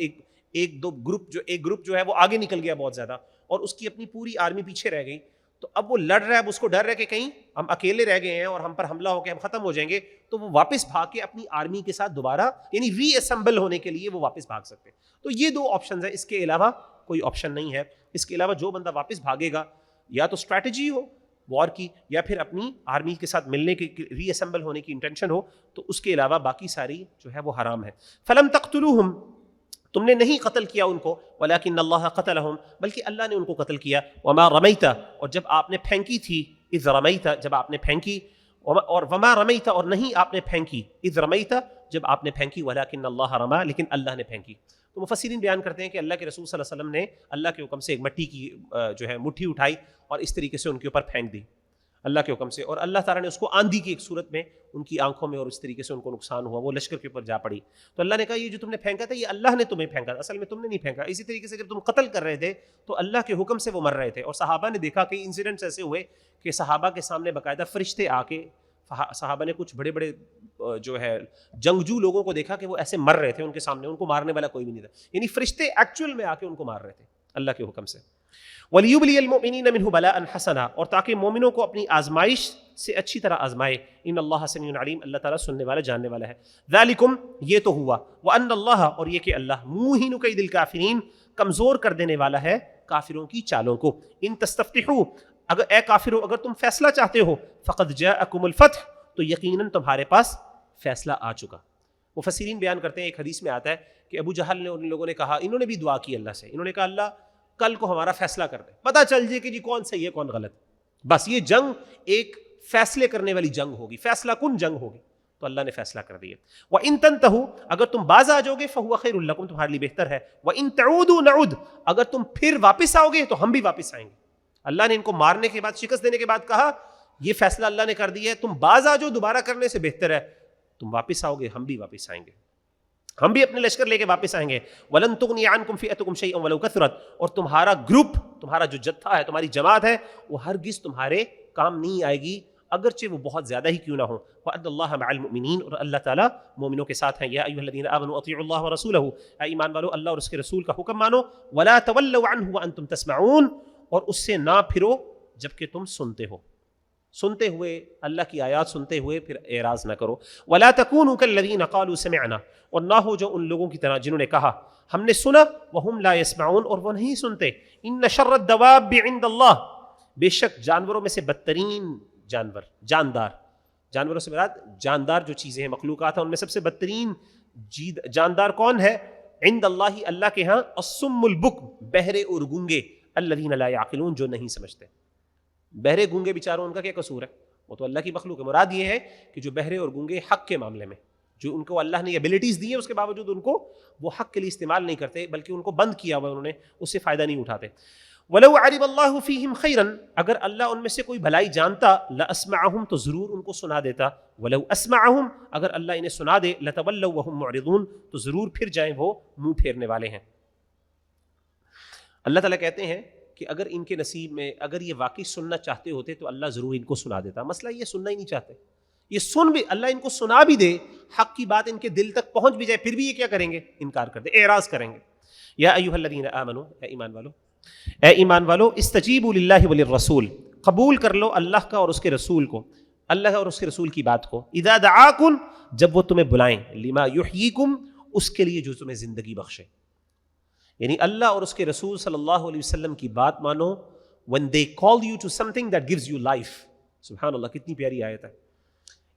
ایک گروپ جو ہے وہ آگے نکل گیا بہت زیادہ، اور اس کی اپنی پوری آرمی پیچھے رہ گئی، تو اب وہ لڑ رہا ہے، اب اس کو ڈر ہے کہ کہیں ہم اکیلے رہ گئے ہیں اور ہم پر حملہ ہو کے ہم ختم ہو جائیں گے، تو وہ واپس بھاگ کے اپنی آرمی کے ساتھ دوبارہ یعنی ری اسمبل ہونے کے لیے وہ واپس بھاگ سکتے ہیں۔ تو یہ دو آپشنز ہیں، اس کے علاوہ کوئی آپشن نہیں ہے۔ اس کے علاوہ جو بندہ واپس بھاگے گا، یا تو اسٹریٹجی ہو وار کی، یا پھر اپنی آرمی کے ساتھ ملنے کی، ری اسمبل ہونے کی انٹینشن ہو، تو اس کے علاوہ باقی ساری جو ہے وہ حرام ہے۔ فلم تقتلوہم، تم نے نہیں قتل کیا ان کو، ولکن اللہ قتلہم، بلکہ اللہ نے ان کو قتل کیا، وما رمیت، اور جب آپ نے پھینکی تھی، اذ رمیت، جب آپ نے پھینکی، اور وما رمیت، اور نہیں آپ نے پھینکی، اذ رمیت، جب آپ نے پھینکی، ولکن اللہ رما، لیکن اللہ نے پھینکی۔ تو مفسرین بیان کرتے ہیں کہ اللہ کے رسول صلی اللہ علیہ وسلم نے اللہ کے حکم سے ایک مٹی کی جو ہے مٹھی اٹھائی اور اس طریقے سے ان کے اوپر پھینک دی اللہ کے حکم سے، اور اللہ تعالیٰ نے اس کو آندھی کی ایک صورت میں ان کی آنکھوں میں، اور اس طریقے سے ان کو نقصان ہوا، وہ لشکر کے اوپر جا پڑی۔ تو اللہ نے کہا یہ جو تم نے پھینکا تھا یہ اللہ نے تمہیں پھینکا، اصل میں تم نے نہیں پھینکا۔ اسی طریقے سے جب تم قتل کر رہے تھے تو اللہ کے حکم سے وہ مر رہے تھے، اور صحابہ نے دیکھا کئی انسیڈنٹس ایسے ہوئے کہ صحابہ کے سامنے باقاعدہ فرشتے آ کے، صحابہ نے کچھ بڑے بڑے جو ہے جنگجو لوگوں کو دیکھا کہ وہ ایسے مر رہے تھے ان کے سامنے، ان کو مارنے والا کوئی بھی نہیں تھا، یعنی فرشتے ایکچوئل میں آ کے ان کو مار رہے تھے اللہ کے حکم سے۔ وَلِيُبْلِيَ الْمُؤْمِنِينَ مِنْهُ بَلَاءً حَسَنًا، اور تاکہ مومنوں کو اپنی آزمائش سے اچھی طرح آزمائے، ان اللہ سمیع علیم، اللہ تعالیٰ سننے والا جاننے والا ہے۔ ذالکم، یہ تو ہوا، وَأَنَّ اللَّهَ، اور یہ کہ اللہ، موہن کید الکافرین، کمزور کر دینے والا ہے کافروں کی چالوں کو۔ ان تستفتحوا، اگر اے کافروں اگر تم فیصلہ چاہتے ہو، فقد جاءکم الفتح، تو یقیناً تمہارے پاس فیصلہ آ چکا۔ مفسرین بیان کرتے ہیں، ایک حدیث میں آتا ہے کہ ابو جہل نے، ان لوگوں نے کہا، انہوں نے بھی دعا کی اللہ سے، انہوں نے کہا اللہ کل کو ہمارا فیصلہ کر دے، پتہ چل جائے کہ جی کون صحیح ہے کون غلط، بس یہ جنگ ایک فیصلے کرنے والی جنگ ہوگی، فیصلہ کن جنگ ہوگی۔ تو اللہ نے فیصلہ کر دیا۔ وَإِن تَنْتَهُوا، اگر تم باز آ جاؤ گے، فَهُوَ خَيْرٌ لَكُمْ، تمہارے لیے بہتر ہے۔ وَإِن تَعُودُوا نَعُودْ، اگر تم پھر واپس آؤ گے تو ہم بھی واپس آئیں گے۔ اللہ نے ان کو مارنے کے بعد، شکست دینے کے بعد کہا یہ فیصلہ اللہ نے کر دیا ہے، تم باز آ جاؤ، دوبارہ کرنے سے بہتر ہے، تم واپس آؤ گے ہم بھی واپس آئیں گے، ہم بھی اپنے لشکر لے کے واپس آئیں گے۔ وَلَن تُغْنِيَ عَنْكُمْ فِئَتُكُمْ شَيْئًا وَلَوْ كَثُرَتْ، اور تمہارا گروپ، تمہارا جو جتھا ہے، تمہاری جماعت ہے، وہ ہرگز تمہارے کام نہیں آئے گی اگرچہ وہ بہت زیادہ ہی کیوں نہ ہو۔ وَأَنَّ اللَّهَ مَعَ الْمُؤْمِنِينَ، اور اللہ تعالیٰ مومنوں کے ساتھ ہیں۔ یا ایھا الذین آمنوا اطیعوا اللہ ورسولہ، اے ایمان والو اللہ اور اس کے رسول کا حکم مانو۔ وَلَا تَوَلَّوْا عَنْهُ وَأَنْتُمْ تَسْمَعُونَ، اور اس سے نہ پھرو جبکہ تم سنتے ہو، سنتے ہوئے اللہ کی آیات سنتے ہوئے پھر اعراض نہ کرو۔ وَلَا تَكُونُوا كَالَّذِينَ قَالُوا سَمِعْنَا، اور نہ ہو جو ان لوگوں کی طرح جنہوں نے کہا ہم نے سنا، وَهُمْ لَا يَسْمَعُونَ، اور وہ نہیں سنتے۔ إِنَّ شَرَّ الدَّوَابِّ عِندَ اللَّهِ، بے شک جانوروں میں سے بدترین جانور، جانوروں سے مراد جاندار جو چیزیں ہیں، مخلوقات ہیں، ان میں سب سے بدترین جاندار کون ہے؟ عند اللہ، اللہ کے ہاں، الصم البکم، بہرے اور گونگے، الذین لا یعقلون، جو نہیں سمجھتے۔ بہرے گونگے بیچاروں، ان کا کیا قصور ہے؟ وہ تو اللہ کی مخلوق ہے۔ مراد یہ ہے کہ جو بہرے اور گونگے حق کے معاملے میں، جو ان کو اللہ نے ایبلٹیز دی ہے، اس کے باوجود ان کو وہ حق کے لیے استعمال نہیں کرتے، بلکہ ان کو بند کیا ہوا، انہوں نے اس سے فائدہ نہیں اٹھاتے۔ وَلَوْ عَلِمَ اللَّهُ فِيهِمْ خَيْرًا، اگر اللہ ان میں سے کوئی بھلائی جانتا، لَأَسْمَعَهُمْ، تو ضرور ان کو سنا دیتا۔ وَلَوْ أَسْمَعَهُمْ، اگر اللہ انہیں سنا دے، لَتَوَلَّوْا وَهُمْ مُعْرِضُونَ، تو ضرور پھر جائیں وہ منہ پھیرنے والے ہیں۔ اللہ تعالیٰ کہتے ہیں کہ اگر ان کے نصیب میں، اگر یہ واقعی سننا چاہتے ہوتے تو اللہ ضرور ان کو سنا دیتا۔ مسئلہ یہ سننا ہی نہیں چاہتے، یہ سن بھی، اللہ ان کو سنا بھی دے، حق کی بات ان کے دل تک پہنچ بھی جائے، پھر بھی یہ کیا کریں گے؟ انکار کر دیں، اعراض کریں گے۔ یا ایھا الذین آمنوا، اے ایمان والو، استجیبوا للہ وللرسول، قبول کر لو اللہ کا اور اس کے رسول کو، اللہ اور اس کے رسول کی بات کو، اذا دعاکم، جب وہ تمہیں بلائیں، لما یحییکم، اس کے لیے جو تمہیں زندگی بخشے۔ یعنی اللہ اور اس کے رسول صلی اللہ علیہ وسلم کی بات مانو، when they call you to something that gives you life۔ سبحان اللہ، کتنی پیاری آیت ہے۔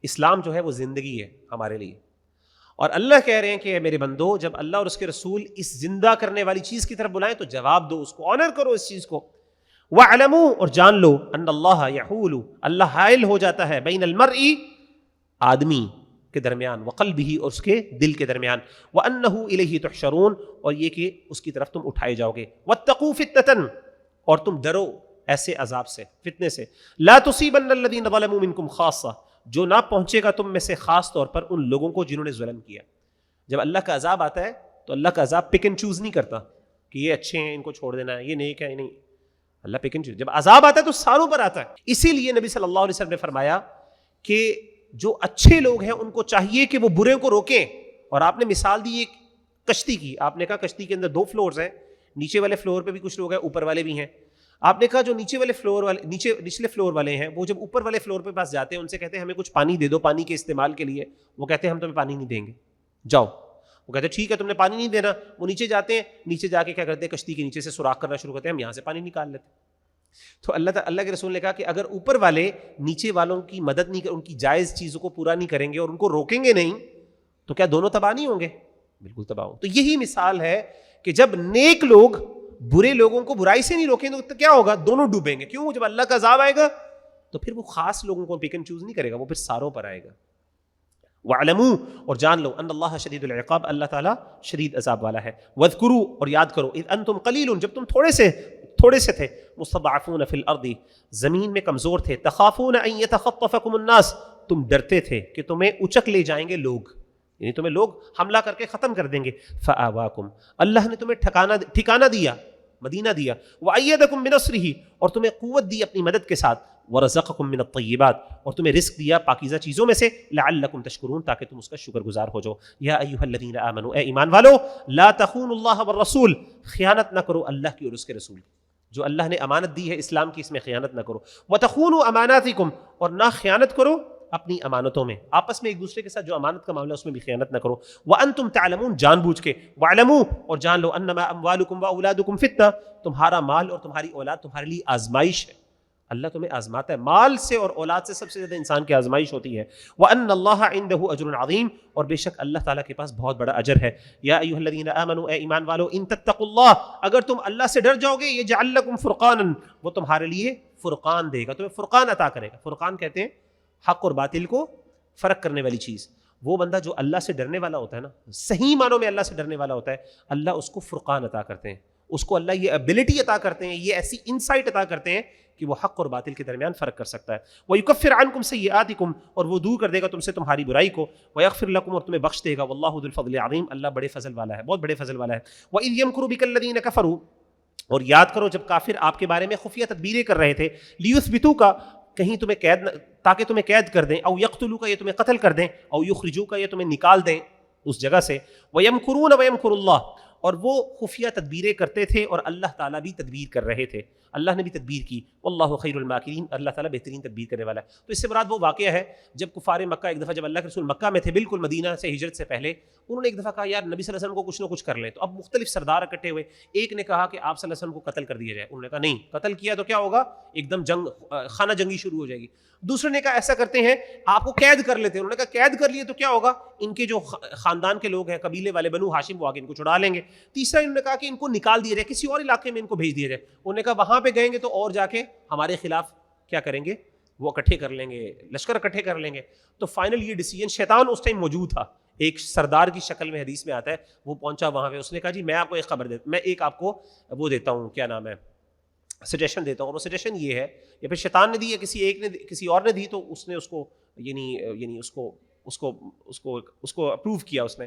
اسلام جو ہے وہ زندگی ہے ہمارے لیے، اور اللہ کہہ رہے ہیں کہ اے میرے بندو جب اللہ اور اس کے رسول اس زندہ کرنے والی چیز کی طرف بلائیں تو جواب دو، اس کو آنر کرو اس چیز کو. وَاعْلَمُوا اور جان لو ان اللہ یحول اللہ حائل ہو جاتا ہے بین المرء آدمی کے درمیان وقلبہ اور اس کے دل کے درمیان وانہ الیہ تحشرون اور یہ کہ اس کی طرف تم اٹھائے جاؤ گے. واتقوا فتنۃ اور تم ڈرو ایسے عذاب سے، فتنے سے، لا تصیبن الذین ظلموا منکم خاصہ جو نہ پہنچے گا تم میں سے خاص طور پر ان لوگوں کو جنہوں نے ظلم کیا. جب اللہ کا عذاب آتا ہے تو اللہ کا عذاب پک اینڈ چوز نہیں کرتا کہ یہ اچھے ہیں ان کو چھوڑ دینا ہے، یہ نیک ہے نہیں. اللہ پک اینڈ چوز، جب عذاب آتا ہے تو ساروں پر آتا ہے. اسی لیے نبی صلی اللہ علیہ وسلم نے فرمایا کہ جو اچھے لوگ ہیں ان کو چاہیے کہ وہ برے کو روکیں. اور آپ نے مثال دی ایک کشتی کی، آپ نے کہا کشتی کے اندر 2 فلورز ہیں، نیچے والے فلور پہ بھی کچھ لوگ ہیں، اوپر والے بھی ہیں. آپ نے کہا جو نیچے والے فلور والے نچلے فلور والے ہیں وہ جب اوپر والے فلور پہ پاس جاتے ہیں ان سے کہتے ہیں ہمیں کچھ پانی دے دو پانی کے استعمال کے لیے. وہ کہتے ہیں ہم تمہیں پانی نہیں دیں گے، جاؤ. وہ کہتے ہیں ٹھیک ہے تم نے پانی نہیں دینا. وہ نیچے جاتے ہیں، نیچے جا کے کیا کرتے ہیں کشتی کے نیچے سے سوراخ کرنا شروع کرتے ہیں، ہم یہاں سے پانی نکال لیتے. تو اللہ کے رسول نے کہا کہ اگر اوپر والے نیچے والوں کی مدد نہیں ان کی جائز چیزوں کو پورا نہیں کریں گے اور ان کو روکیں گے نہیں تو کیا دونوں تباہ نہیں ہوں گے؟ بالکل تباہ ہوں. تو یہی مثال ہے کہ جب نیک لوگ برے لوگوں کو برائی سے نہیں روکیں تو کیا ہوگا؟ دونوں ڈوبیں گے. کیوں؟ جب اللہ کا عذاب آئے گا تو پھر وہ خاص لوگوں کو پک اینڈ چوز نہیں کرے گا، وہ پھر ساروں پر آئے گا. وَاعْلَمُوا اور جان لو ان اللہ شدید العقاب اللہ تعالیٰ شدید عذاب والا ہے. وَاذْكُرُوا اور یاد کرو اذ انتم قلیل جب تم تھوڑے سے تھے، مستضعفون فی الارض زمین میں کمزور تھے، تخافون ان یتخطفکم الناس تم ڈرتے تھے کہ تمہیں اچک لے جائیں گے لوگ، یعنی تمہیں لوگ حملہ کر کے ختم کر دیں گے. فآواکم اللہ نے تمہیں ٹھکانہ دیا، مدینہ دیا. وأیدکم بنصرہ اور تمہیں قوت دی اپنی مدد کے ساتھ. ورزقکم من الطیبات اور تمہیں رزق دیا پاکیزہ چیزوں میں سے. لعلکم تشکرون تاکہ تم اس کا شکر گزار ہو جاؤ. یا ایھا الذین آمنوا اے ایمان والو لا تخونوا اللہ والرسول خیانت نہ کرو اللہ کی اور اس کے رسول کی. جو اللہ نے امانت دی ہے اسلام کی اس میں خیانت نہ کرو. وتخونوا اماناتکم اور نہ خیانت کرو اپنی امانتوں میں، آپس میں ایک دوسرے کے ساتھ جو امانت کا معاملہ اس میں بھی خیانت نہ کرو. وانتم تعلمون جان بوجھ کے. واعلموا اور جان لو انما اموالکم واولادکم فتنہ تمہارا مال اور تمہاری اولاد تمہارے لیے آزمائش ہے. اللہ تمہیں آزماتا ہے، مال سے اور اولاد سے سب سے زیادہ انسان کی آزمائش ہوتی ہے. وان اللہ عنده اجر عظیم اور بے شک اللہ تعالیٰ کے پاس بہت بڑا اجر ہے. یا ایھا الذین آمنوا اے ایمان والو ان تتقوا اللہ اگر تم اللہ سے ڈر جاؤ گے یجعل لکم فرقانا وہ تمہارے لیے فرقان دے گا، تمہیں فرقان عطا کرے گا. فرقان کہتے ہیں حق اور باطل کو فرق کرنے والی چیز. وہ بندہ جو اللہ سے ڈرنے والا ہوتا ہے نا، صحیح معنوں میں اللہ سے ڈرنے والا ہوتا ہے، اللہ اس کو فرقان عطا کرتے ہیں، اس کو اللہ یہ ایبلٹی عطا کرتے ہیں، یہ ایسی انسائٹ عطا کرتے ہیں کہ وہ حق اور باطل کے درمیان فرق کر سکتا ہے. وَيُكَفِّرْ عَنْكُمْ سَيِّئَاتِكُمْ اور وہ دور کر دے گا تم سے تمہاری برائی کو. وَيَغْفِرْ لَكُمْ اور تمہیں بخش دے گا. وَاللَّهُ ذُو الْفَضْلِ الْعَظِيمِ اللہ بڑے فضل والا ہے، بہت بڑے فضل والا ہے. وَإِذْ يَمْكُرُ بِكَ الَّذِينَ كَفَرُوا اور یاد کرو جب کافر آپ کے بارے میں خفیہ تدبیریں کر رہے تھے. لِيُثْبِتُوكَ کہیں تمہیں قید تاکہ تمہیں قید کر دیں، او یقتلوک یا تمہیں قتل کر دیں، او یخرجوک یا تمہیں نکال دیں اس جگہ سے. وَيَمْكُرُونَ وَيَمْكُرُ اللَّهُ اور وہ خفیہ تدبیریں کرتے تھے اور اللہ تعالیٰ بھی تدبیر کر رہے تھے، اللہ نے بھی تدبیر کی. واللہ خیر الماکرین اللہ تعالیٰ بہترین تدبیر کرنے والا ہے. تو اس سے مراد وہ واقعہ ہے جب کفار مکہ ایک دفعہ جب اللہ کے رسول مکہ میں تھے بالکل مدینہ سے ہجرت سے پہلے، انہوں نے ایک دفعہ کہا یار نبی صلی اللہ علیہ وسلم کو کچھ نہ کچھ کر لیں. تو اب مختلف سردار اکٹھے ہوئے، ایک نے کہا کہ آپ صلی اللہ علیہ وسلم کو قتل کر دیا جائے. انہوں نے کہا نہیں، قتل کیا تو کیا ہوگا، ایک دم جنگ خانہ جنگی شروع ہو جائے گی. دوسرے نے کہا ایسا کرتے ہیں آپ کو قید کر لیتے ہیں. انہوں نے کہا قید کر لیے تو کیا ہوگا، ان کے جو خاندان کے لوگ ہیں قبیلے والے بنو ہاشم وہ آگے ان کو چھڑا لیں گے. تیسرا انہوں نے کہا کہ ان کو نکال دیا جائے، کسی اور علاقے میں ان کو بھیج دیا جائے. انہوں نے کہا وہاں پہ گئیں گے تو اور جا کے ہمارے خلاف کیا کریں گے، وہ اکٹھے کر لیں گے، لشکر اکٹھے کر لیں گے. تو فائنل یہ ڈیسیجن، شیطان اس ٹائم موجود تھا ایک سردار کی شکل میں، حدیث میں آتا ہے وہ پہنچا وہاں پہ. اس نے کہا جی میں آپ کو ایک خبر دیتا، میں ایک آپ کو وہ دیتا ہوں، کیا نام ہے، سجیشن دیتا ہوں. اور وہ سجیشن یہ ہے، یا پھر شیطان نے دی یا کسی ایک نے کسی اور نے دی، تو اس نے اس کو یعنی اس کو اپروو کیا اس نے.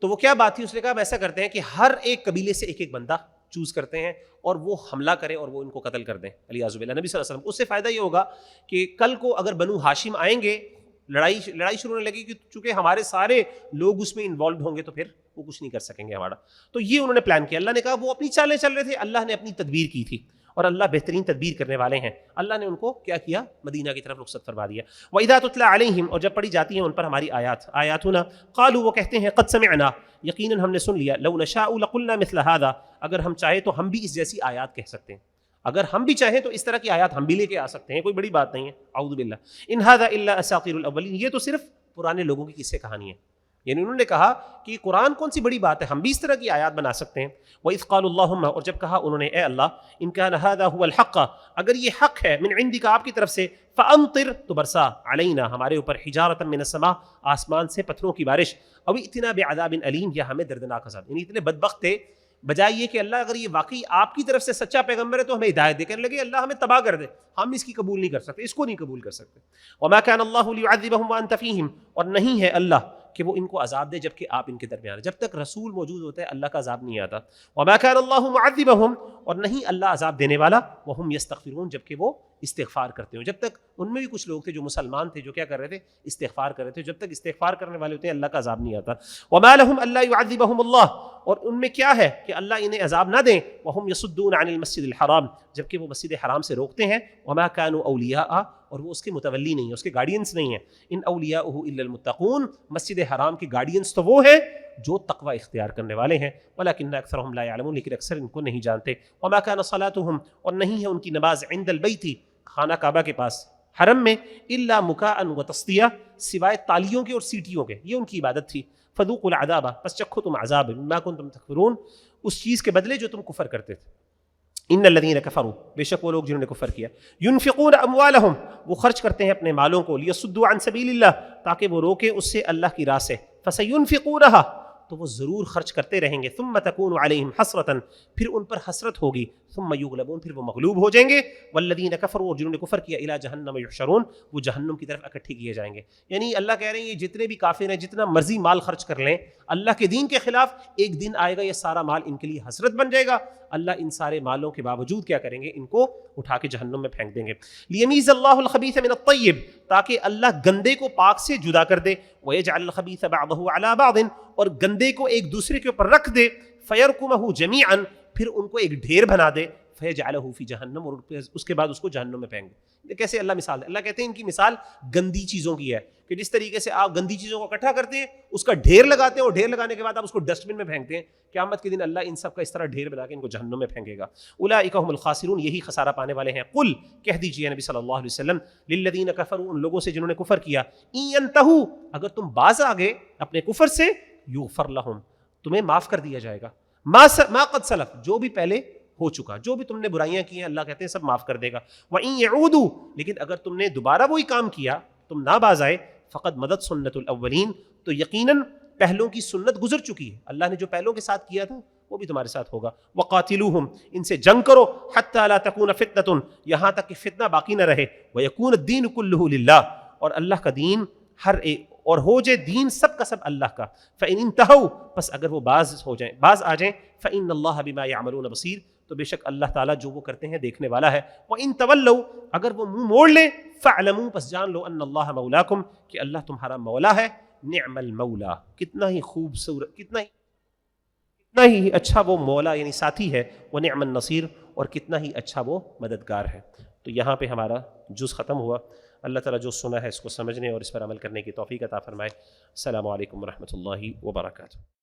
تو وہ کیا بات تھی، اس نے کہا اب ایسا کرتے ہیں کہ ہر ایک قبیلے سے ایک ایک بندہ چوز کرتے ہیں اور وہ حملہ کرے اور وہ ان کو قتل کر دیں علیاذ باللہ. نبی صلی اللہ علیہ وسلم اس سے فائدہ یہ ہوگا کہ کل کو اگر بنو ہاشم آئیں گے، لڑائی شروع ہونے لگی کہ چونکہ ہمارے سارے لوگ اس میں انوالوڈ ہوں گے تو پھر وہ کچھ نہیں کر سکیں گے ہمارا. تو یہ انہوں نے پلان کیا. اللہ نے کہا وہ اپنی چالیں چل رہے تھے، اللہ نے اپنی تدبیر کی تھی اور اللہ بہترین تدبیر کرنے والے ہیں. اللہ نے ان کو کیا کیا، مدینہ کی طرف رخصت فرما دیا. وَإِذَا تُتْلَىٰ عَلَيْهِمْ اور جب پڑھی جاتی ہیں ان پر ہماری آیاتنا، قالوا وہ کہتے ہیں قد سمعنا یقیناً ہم نے سن لیا، لو نشاء لقلنا مثل هذا اگر ہم چاہیں تو ہم بھی اس جیسی آیات کہہ سکتے ہیں، اگر ہم بھی چاہیں تو اس طرح کی آیات ہم بھی لے کے آ سکتے ہیں، کوئی بڑی بات نہیں ہے. اعوذ باللہ ان هذا الا اساطیر الاولین یہ تو صرف پرانے لوگوں کی قصے کہانی ہے. یعنی انہوں نے کہا کہ قرآن کون سی بڑی بات ہے، ہم بھی اس طرح کی آیات بنا سکتے ہیں. وَإِذْ قَالُوا اللَّهُمَّ، اور جب کہا انہوں نے اے اللہ إِن كَانَ هَذَا هُوَ الْحَقَّ، اگر یہ حق ہے من عندك آپ کی طرف سے، فَأَمْطِرْ تو برسا عَلَيْنَا ہمارے اوپر حِجَارَةً مِّنَ السَّمَاء آسمان سے پتھروں کی بارش، أَوْ ائْتِنَا بِعَذَابٍ أَلِيمٍ یا ہمیں دردناک عذاب. یعنی اتنے بدبخت تھے، بجائے یہ کہ اللہ اگر یہ واقعی آپ کی طرف سے سچا پیغمبر ہے تو ہمیں ہدایت دے، کہنے لگے اللہ ہمیں تباہ کر دے، ہم اس کی قبول نہیں کر سکتے، اس کو نہیں قبول کر سکتے. وَمَا كَانَ اللَّهُ لِيُعَذِّبَهُمْ وَأَنْتَ فِيهِمْ، اور نہیں ہے اللہ کہ وہ ان کو عذاب دے جبکہ آپ ان کے درمیان ہیں. جب تک رسول موجود ہوتا ہے اللہ کا عذاب نہیں آتا. وَمَا كَانَ اللَّهُ مُعَذِّبَهُمْ، اور نہیں اللہ عذاب دینے والا، وَهُمْ يَسْتَغْفِرُونَ جبکہ وہ استغفار کرتے ہوں. جب تک ان میں بھی کچھ لوگ تھے جو مسلمان تھے جو کیا کر رہے تھے، استغفار کر رہے تھے. جب تک استغفار کرنے والے ہوتے ہیں اللہ کا عذاب نہیں آتا. وَمَا لَهُمْ أَلَّا يُعَذِّبَهُمُ اللَّهُ، اور ان میں کیا ہے کہ اللہ انہیں عذاب نہ دیں. وَهُمْ يَصُدُّونَ عَنِ الْمَسْجِدِ الْحَرَامِ، جبکہ وہ مسجد حرام سے روکتے ہیں. وَمَا كَانُوا أَوْلِيَاءَ، اور وہ اس کے متولی نہیں ہیں، اس کے گارڈینس نہیں ہیں. ان اولیاؤہ الا المتقون، مسجد حرام کے گارڈینس تو وہ ہیں جو تقوی اختیار کرنے والے ہیں. ولکن اکثرهم لا يعلمون، لیکن اکثر ان کو نہیں جانتے. وما كان صلاتهم، اور نہیں ہے ان کی نماز عند البیت، خانہ کعبہ کے پاس حرم میں، الا مکاء وتصدیہ، سوائے تالیوں کے اور سیٹیوں کے، یہ ان کی عبادت تھی. فذوقوا العذاب، پس چکھو تم عذاب، بما کنتم تکفرون، اس چیز کے بدلے جو تم کفر کرتے تھے. ان الذین کفروا، بے شک وہ لوگ جنہوں نے کفر کیا، ينفقون اموالهم، وہ خرچ کرتے ہیں اپنے مالوں کو، لیصدوا عن سبیل اللہ، تاکہ وہ روکے اس سے اللہ کی راہ سے. فسينفقونها، تو وہ ضرور خرچ کرتے رہیں گے. ثم تكون عليهم حسرة، پھر ان پر حسرت ہوگی. ثم يغلبون، پھر وہ مغلوب ہو جائیں گے. والذین کفروا، اور جنہوں نے کفر کیا، الى جہنم يحشرون، وہ جہنم کی طرف اکٹھے کیے جائیں گے. یعنی اللہ کہہ رہے ہیں یہ جتنے بھی کافر ہیں جتنا مرضی مال خرچ کر لیں اللہ کے دین کے خلاف، ایک دن آئے گا یہ سارا مال ان کے لیے حسرت بن جائے گا. اللہ ان سارے مالوں کے باوجود کیا کریں گے، ان کو اٹھا کے جہنم میں پھینک دیں گے. لیمیز اللہ الخبیث من الطیب، تاکہ اللہ گندے کو پاک سے جدا کر دے. ویجعل الخبیث بعضه علی بعض، اور گندے کو ایک دوسرے کے اوپر رکھ دے. فیرکمہ جمیعا، پھر ان کو ایک ڈھیر بنا دے. فیجعلہ فی جہنم، اور اس کے بعد اس کو جہنم میں پھینک دے. کیسے اللہ مثال ہے، اللہ کہتے ہیں ان کی مثال گندی چیزوں کی ہے کہ جس طریقے سے آپ گندی چیزوں کو اکٹھا کرتے ہیں، اس کا ڈھیر لگاتے ہیں، اور ڈھیر لگانے کے بعد آپ اس کو ڈسٹ بن میں پھینکتے ہیں، قیامت کے دن اللہ ان سب کا اس طرح ڈھیر بنا کے ان کو جہنم میں پھینکے گا. اولئک هم الخاسرون، یہی خسارہ پانے والے ہیں. قل، کہہ دیجئے نبی صلی اللہ علیہ وسلم، للذین کفروا، ان لوگوں سے جنہوں نے کفر کیا، ان ینتہوا، اگر تم باز آ گئے اپنے کفر سے، یغفر لہم، تمہیں معاف کر دیا جائے گا. ما قد سلف، جو بھی پہلے ہو چکا، جو بھی تم نے برائیاں کی ہیں اللہ کہتے ہیں سب معاف کر دے گا. وَإِن يَعُودُوا، لیکن اگر تم نے دوبارہ وہی کام کیا، تم نہ باز آئے، فقد مدد سنت الاولین، تو یقیناً پہلوں کی سنت گزر چکی ہے. اللہ نے جو پہلوں کے ساتھ کیا تھا وہ بھی تمہارے ساتھ ہوگا. وَقَاتِلُوهُمْ، ان سے جنگ کرو، حَتَّى لَا تَكُونَ فِتْنَةٌ، یہاں تک کہ فتنہ باقی نہ رہے. وَيَكُونَ الدِّينُ كُلُّهُ لِلَّهِ، اور اللہ کا دین ہر ایک، اور ہو جائے دین سب کا سب اللہ کا. فَإِنِ انْتَهَوْا، پس اگر وہ باز ہو جائیں، باز آ جائیں، فَإِنَّ اللَّهَ بِمَا يَعْمَلُونَ بَصِيرٌ، تو بے شک اللہ تعالیٰ جو وہ کرتے ہیں دیکھنے والا ہے. وَإِن تَوَلَّوْا، اگر وہ منہ موڑ لیں، فَاعْلَمُوا، پس جان لو، أَنَّ اللَّهَ مَوْلَاكُمْ، کہ اللہ تمہارا مولا ہے. نعم المولا، کتنا ہی خوبصورت، کتنا ہی اچھا وہ مولا یعنی ساتھی ہے. وَنِعْمَ النَّصِيرُ، اور کتنا ہی اچھا وہ مددگار ہے. تو یہاں پہ ہمارا جز ختم ہوا. اللہ تعالیٰ جو سنا ہے اس کو سمجھنے اور اس پر عمل کرنے کی توفیق عطا فرمائے. السلام علیکم ورحمۃ اللہ وبرکاتہ.